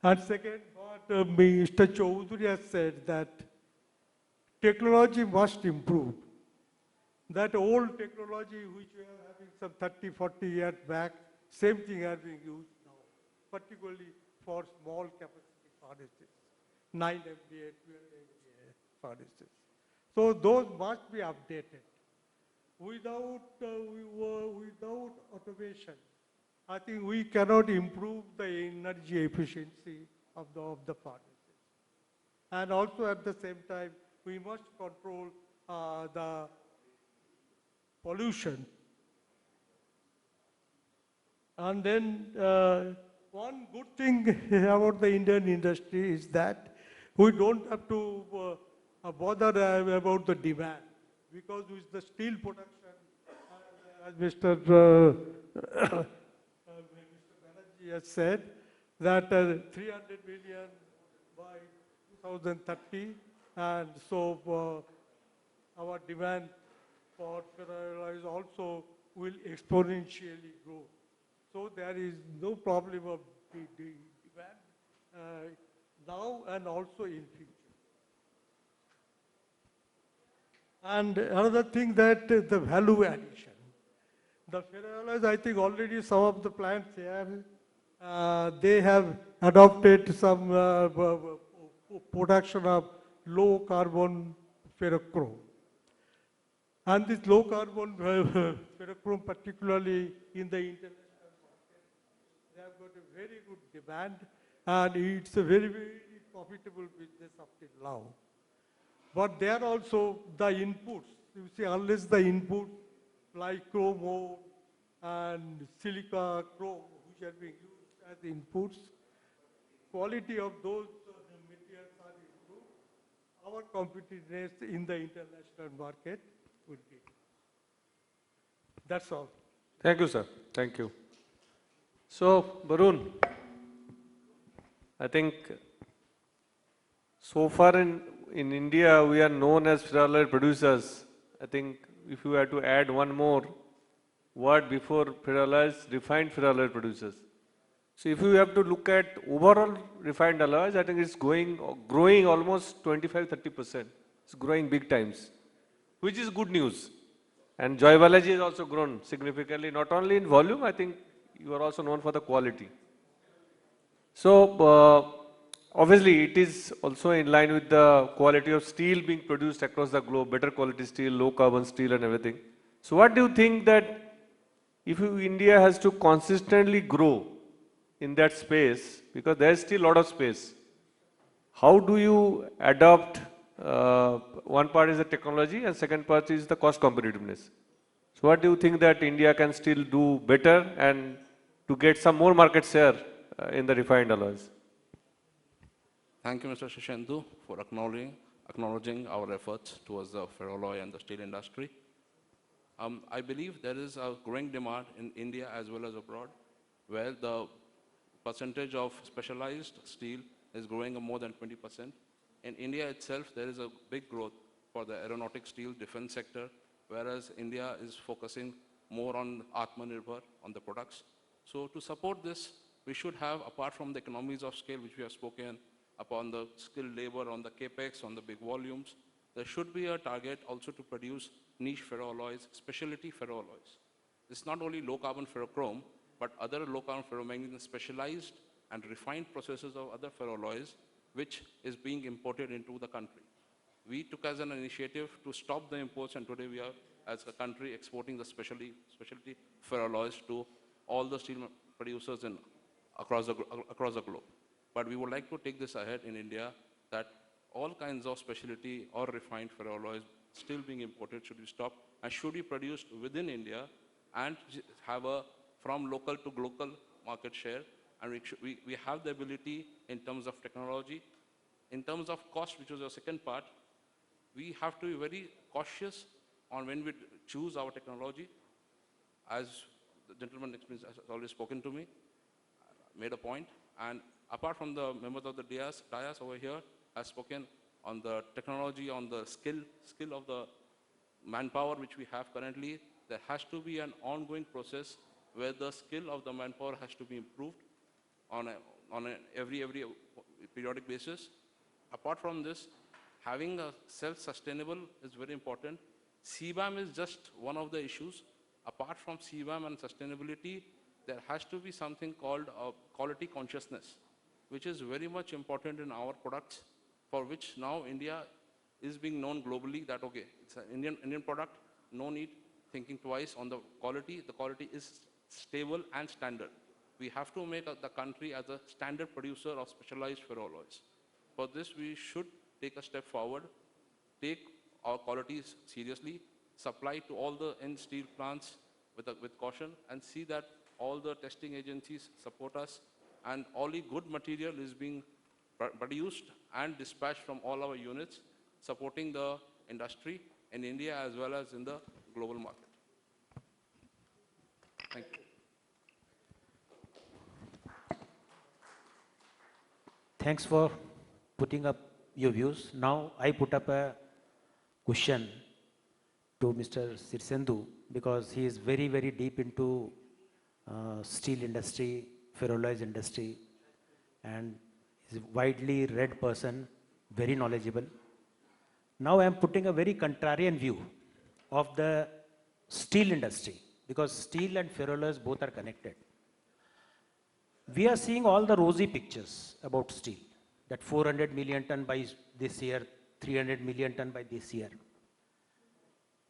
And second, what Mr. Chaudhary has said, that technology must improve. That old technology which we are having some 30, 40 years back, same thing are being used now, particularly for small capacity furnaces, 9 MVA, 12 MVA furnaces. So those must be updated. Without automation, I think we cannot improve the energy efficiency of the furnaces. And also at the same time, we must control the pollution. And then one good thing about the Indian industry is that we don't have to bother about the demand, because with the steel production, as Mr. Banerjee has said, that 300 million by 2030, and so our demand for ferroalloys also will exponentially grow. So there is no problem of the demand now and also in future. And another thing, that the value addition. The ferroalloys, I think already some of the plants here, they have adopted some production of low carbon ferrochrome. And this low carbon ferrochrome, particularly in the international market, they have got a very good demand, and it's a very, very profitable business up till now. But there also the inputs, you see, unless the inputs like chrome ore and silica chrome, which are being used as inputs, quality of those materials are improved, our competitiveness in the international market would be. That's all. Thank you, sir. Thank you. So, Barun, I think so far in India, we are known as ferroalloy producers. I think if you had to add one more word before ferroalloys, refined ferroalloy producers. So if you have to look at overall refined alloys, I think it's growing almost 25–30%. It's growing big times, which is good news. And Joy Balaji has also grown significantly, not only in volume, I think you are also known for the quality. So obviously it is also in line with the quality of steel being produced across the globe, better quality steel, low carbon steel and everything. So what do you think that if India has to consistently grow in that space, because there is still a lot of space, how do you adopt, one part is the technology and second part is the cost competitiveness. So what do you think that India can still do better and to get some more market share in the refined alloys? Thank you, Mr. Shishendu, for acknowledging our efforts towards the ferroalloy and the steel industry. I believe there is a growing demand in India as well as abroad, where the percentage of specialized steel is growing more than 20%. In India itself, there is a big growth for the aeronautic steel defense sector, whereas India is focusing more on Atmanirbhar, on the products. So to support this, we should have, apart from the economies of scale, which we have spoken upon the skilled labor, on the capex, on the big volumes, there should be a target also to produce niche ferroalloys, specialty ferroalloys. It's not only low carbon ferrochrome, but other low carbon ferromanganese specialized and refined processes of other ferroalloys, which is being imported into the country. We took as an initiative to stop the imports, and today we are, as a country, exporting the specialty ferroalloys to all the steel producers across the globe. But we would like to take this ahead in India, that all kinds of specialty or refined ferroalloys still being imported should be stopped and should be produced within India and have a from local to global market share. And we have the ability in terms of technology. In terms of cost, which was your second part, we have to be very cautious on when we choose our technology. As the gentleman has already spoken to me, made a point, and apart from the members of the dais over here, has spoken on the technology, on the skill of the manpower which we have currently. There has to be an ongoing process where the skill of the manpower has to be improved on every periodic basis. Apart from this, having a self-sustainable is very important. CBAM is just one of the issues. Apart from CBAM and sustainability, there has to be something called quality consciousness, which is very much important in our products, for which now India is being known globally that, okay, it's an Indian product, no need thinking twice on the quality. The quality is stable and standard. We have to make the country as a standard producer of specialized ferroalloys. For this, we should take a step forward, take our qualities seriously, supply to all the end steel plants with caution, and see that all the testing agencies support us, and only good material is being produced and dispatched from all our units, supporting the industry in India as well as in the global market. Thank you. Thanks for putting up your views. Now I put up a question to Mr. Sirsendu, because he is very, very deep into steel industry, ferroalloys industry, and is a widely read person, very knowledgeable. Now I am putting a very contrarian view of the steel industry, because steel and ferroalloys both are connected. We are seeing all the rosy pictures about steel, that 400 million ton by this year, 300 million ton by this year.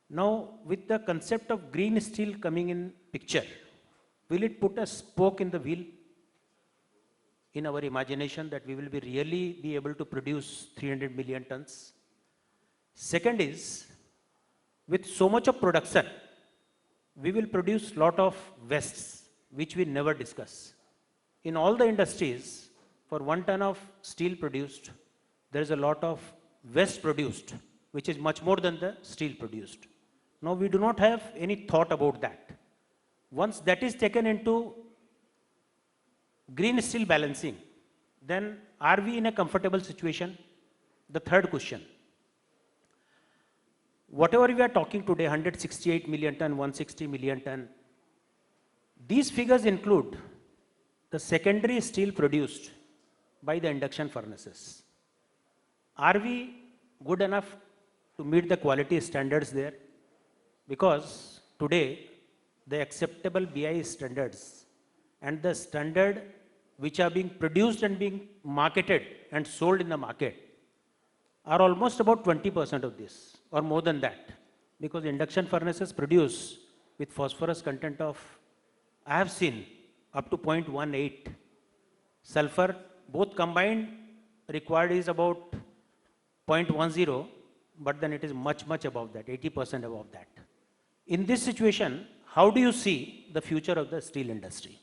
Now, with the concept of green steel coming in picture, will it put a spoke in the wheel in our imagination that we will really be able to produce 300 million tons? Second is, with so much of production, we will produce lot of wastes, which we never discuss. In all the industries, for 1 ton of steel produced, there is a lot of waste produced, which is much more than the steel produced. Now we do not have any thought about that. Once that is taken into green steel balancing, then are we in a comfortable situation? The third question. Whatever we are talking today, 168 million ton, 160 million ton, these figures include the secondary steel produced by the induction furnaces. Are we good enough to meet the quality standards there? Because today, the acceptable BI standards and the standard which are being produced and being marketed and sold in the market are almost about 20% of this or more than that, because induction furnaces produce with phosphorus content of, I have seen, up to 0.18. Sulfur, both combined required is about 0.10, but then it is much, much above that, 80% above that. In this situation, how do you see the future of the steel industry?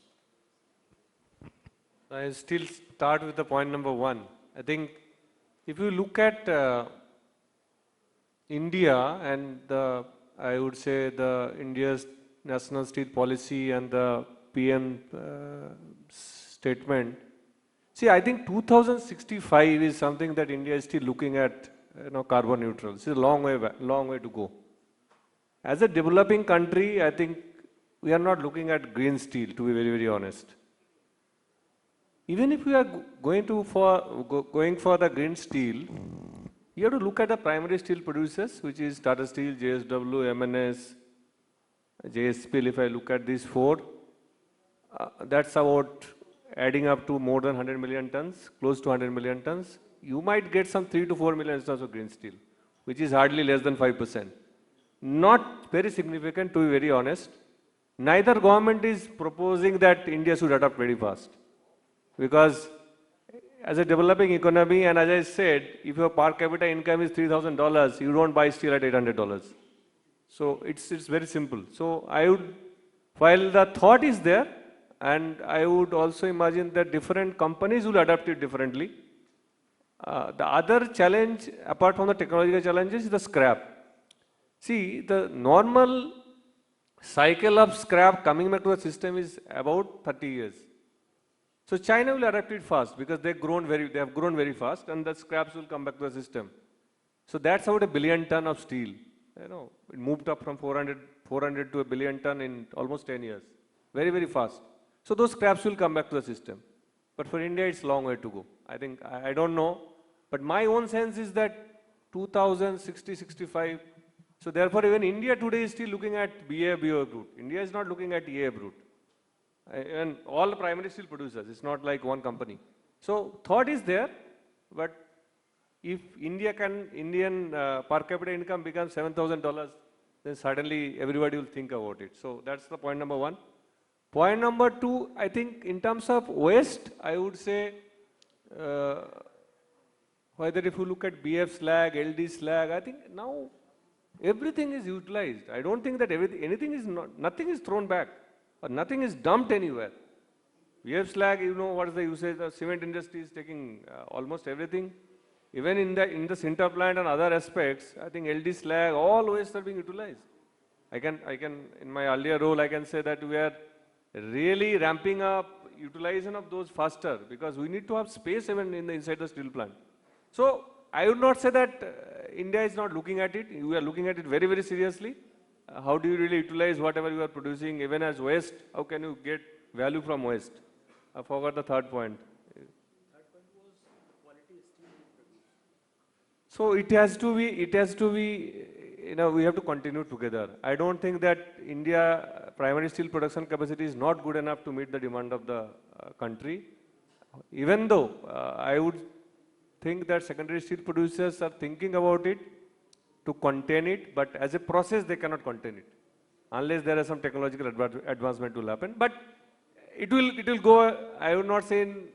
I still start with the point number one. I think if you look at India and I would say India's national steel policy and the PM statement, see, I think 2065 is something that India is still looking at, carbon neutral. It's a long way to go. As a developing country, I think we are not looking at green steel, to be very, very honest. Even if we are going for the green steel, you have to look at the primary steel producers, which is Tata Steel, JSW, MNS, JSPL. If I look at these four, that's about adding up to more than 100 million tons, close to 100 million tons. You might get some 3 to 4 million tons of green steel, which is hardly less than 5%. Not very significant, to be very honest. Neither government is proposing that India should adapt very fast. Because as a developing economy, and as I said, if your per capita income is $3,000, you don't buy steel at $800. So it's very simple. So while the thought is there, and I would also imagine that different companies will adapt it differently. The other challenge, apart from the technological challenges, is the scrap. See, the normal cycle of scrap coming back to the system is about 30 years. So China will adapt it fast because they have grown very fast, and the scraps will come back to the system. So that's about 1 billion ton of steel. It moved up from 400 to 1 billion ton in almost 10 years. Very, very fast. So those scraps will come back to the system. But for India, it's a long way to go. I think, I don't know. But my own sense is that 2060, 65. So therefore, even India today is still looking at BAF route. India is not looking at EAF route. And all primary steel producers, it's not like one company. So thought is there, but if Indian per capita income becomes $7,000, then suddenly everybody will think about it. So that's the point number one. Point number two, I think in terms of waste, I would say, whether if you look at BF slag, LD slag, I think now everything is utilized. I don't think that nothing is thrown back or nothing is dumped anywhere. BF slag, what is the usage? The cement industry is taking almost everything. Even in the sinter plant and other aspects, I think LD slag, all waste are being utilized. I can, in my earlier role, I can say that we are really ramping up utilization of those faster because we need to have space even inside the steel plant. So I would not say that India is not looking at it. We are looking at it very, very seriously. How do you really utilize whatever you are producing even as waste? How can you get value from waste? I forgot the third point. So it has to be, we have to continue together. I don't think that India primary steel production capacity is not good enough to meet the demand of the country. Even though I would think that secondary steel producers are thinking about it to contain it, but as a process they cannot contain it unless there is some technological advancement will happen. But it will go, I would not say in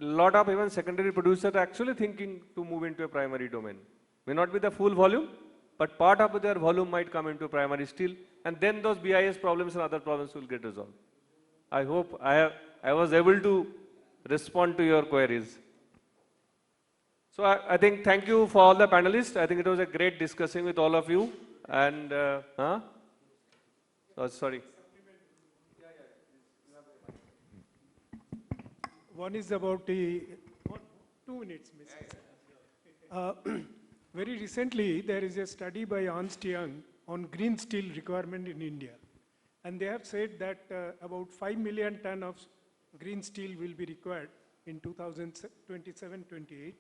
a lot of even secondary producers are actually thinking to move into a primary domain. May not be the full volume, but part of their volume might come into primary steel, and then those BIS problems and other problems will get resolved. I hope I was able to respond to your queries. So I think thank you for all the panelists. I think it was a great discussing with all of you. And, oh, sorry. One is about the, 2 minutes, Mr. Very recently, there is a study by Ernst Young on green steel requirement in India. And they have said that about 5 million ton of green steel will be required in 2027-28.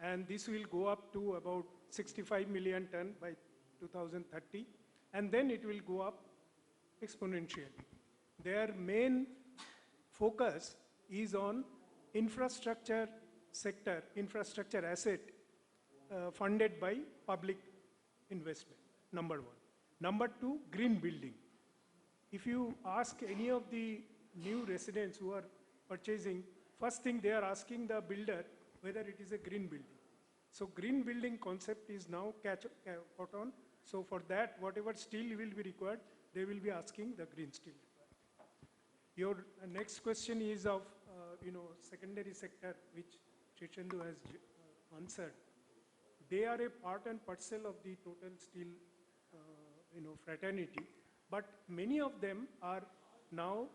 And this will go up to about 65 million ton by 2030. And then it will go up exponentially. Their main focus is on infrastructure sector, infrastructure asset funded by public investment, number one. Number two, green building. If you ask any of the new residents who are purchasing, first thing they are asking the builder whether it is a green building. So green building concept is now caught on. So for that, whatever steel will be required, they will be asking the green steel. Your next question is of secondary sector, which Shishendu has answered. They are a part and parcel of the total steel fraternity, but many of them are now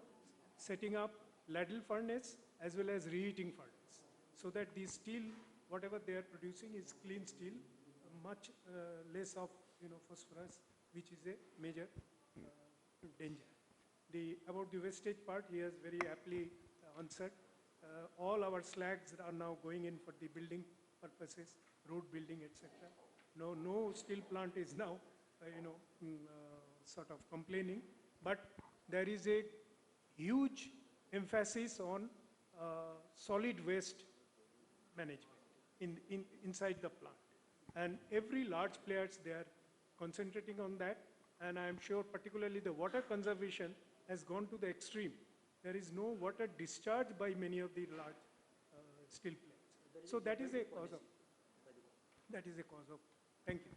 setting up ladle furnace as well as reheating furnace, so that the steel, whatever they are producing, is clean steel, much less of phosphorus, which is a major danger. About the wastage part, he has very aptly answered. All our slags are now going in for the building purposes, road building, etc. No steel plant is now, sort of complaining, but there is a huge emphasis on solid waste management inside the plant. And every large players, they are concentrating on that. And I am sure particularly the water conservation has gone to the extreme. There is no water discharged by many of the large steel plants. So that is a cause of, thank you.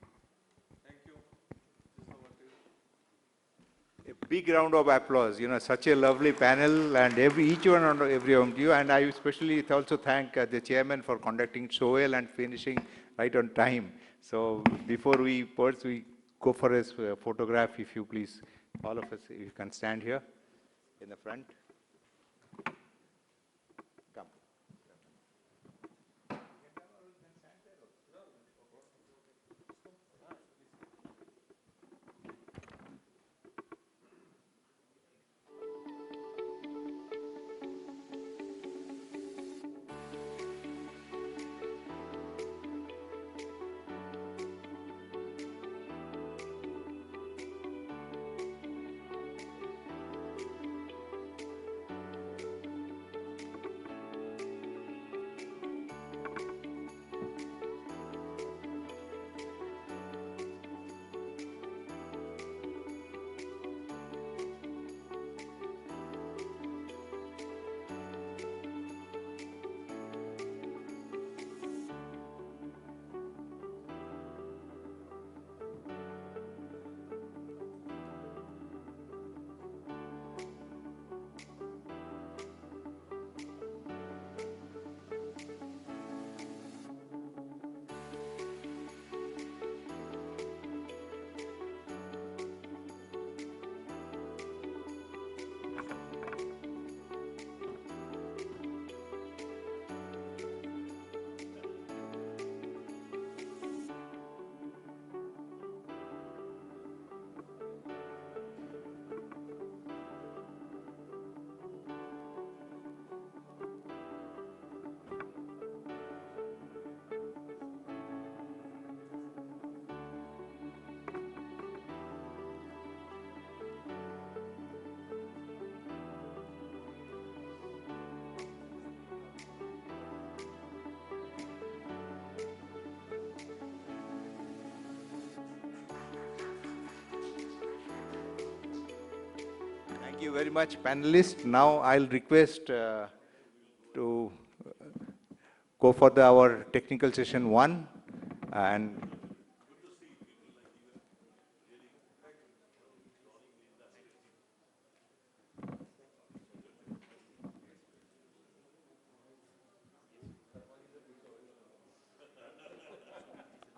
Thank you. A big round of applause, such a lovely panel, and each one of you. And I especially also thank the chairman for conducting so well and finishing right on time. So before we go for a photograph, if you please, all of us, if you can stand here in the front. Come. Thank you very much, panelists. Now I'll request to go for our technical session 1. And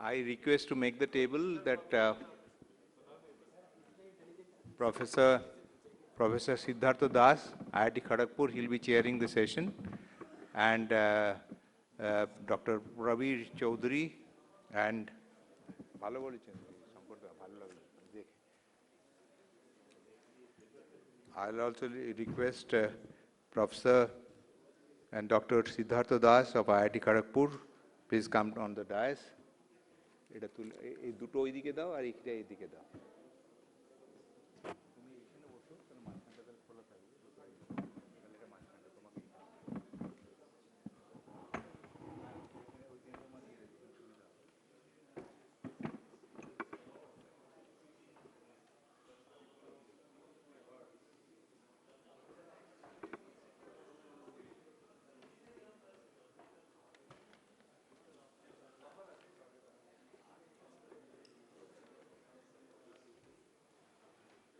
I request to make the table that Professor Siddhartha Das, IIT Kharagpur, he'll be chairing the session, and Dr. Ravi Chaudhary and I'll also request Professor and Dr. Siddhartha Das of IIT Kharagpur, please come on the dais. এটা দুটো ওইদিকে দাও আর এইটা এইদিকে দাও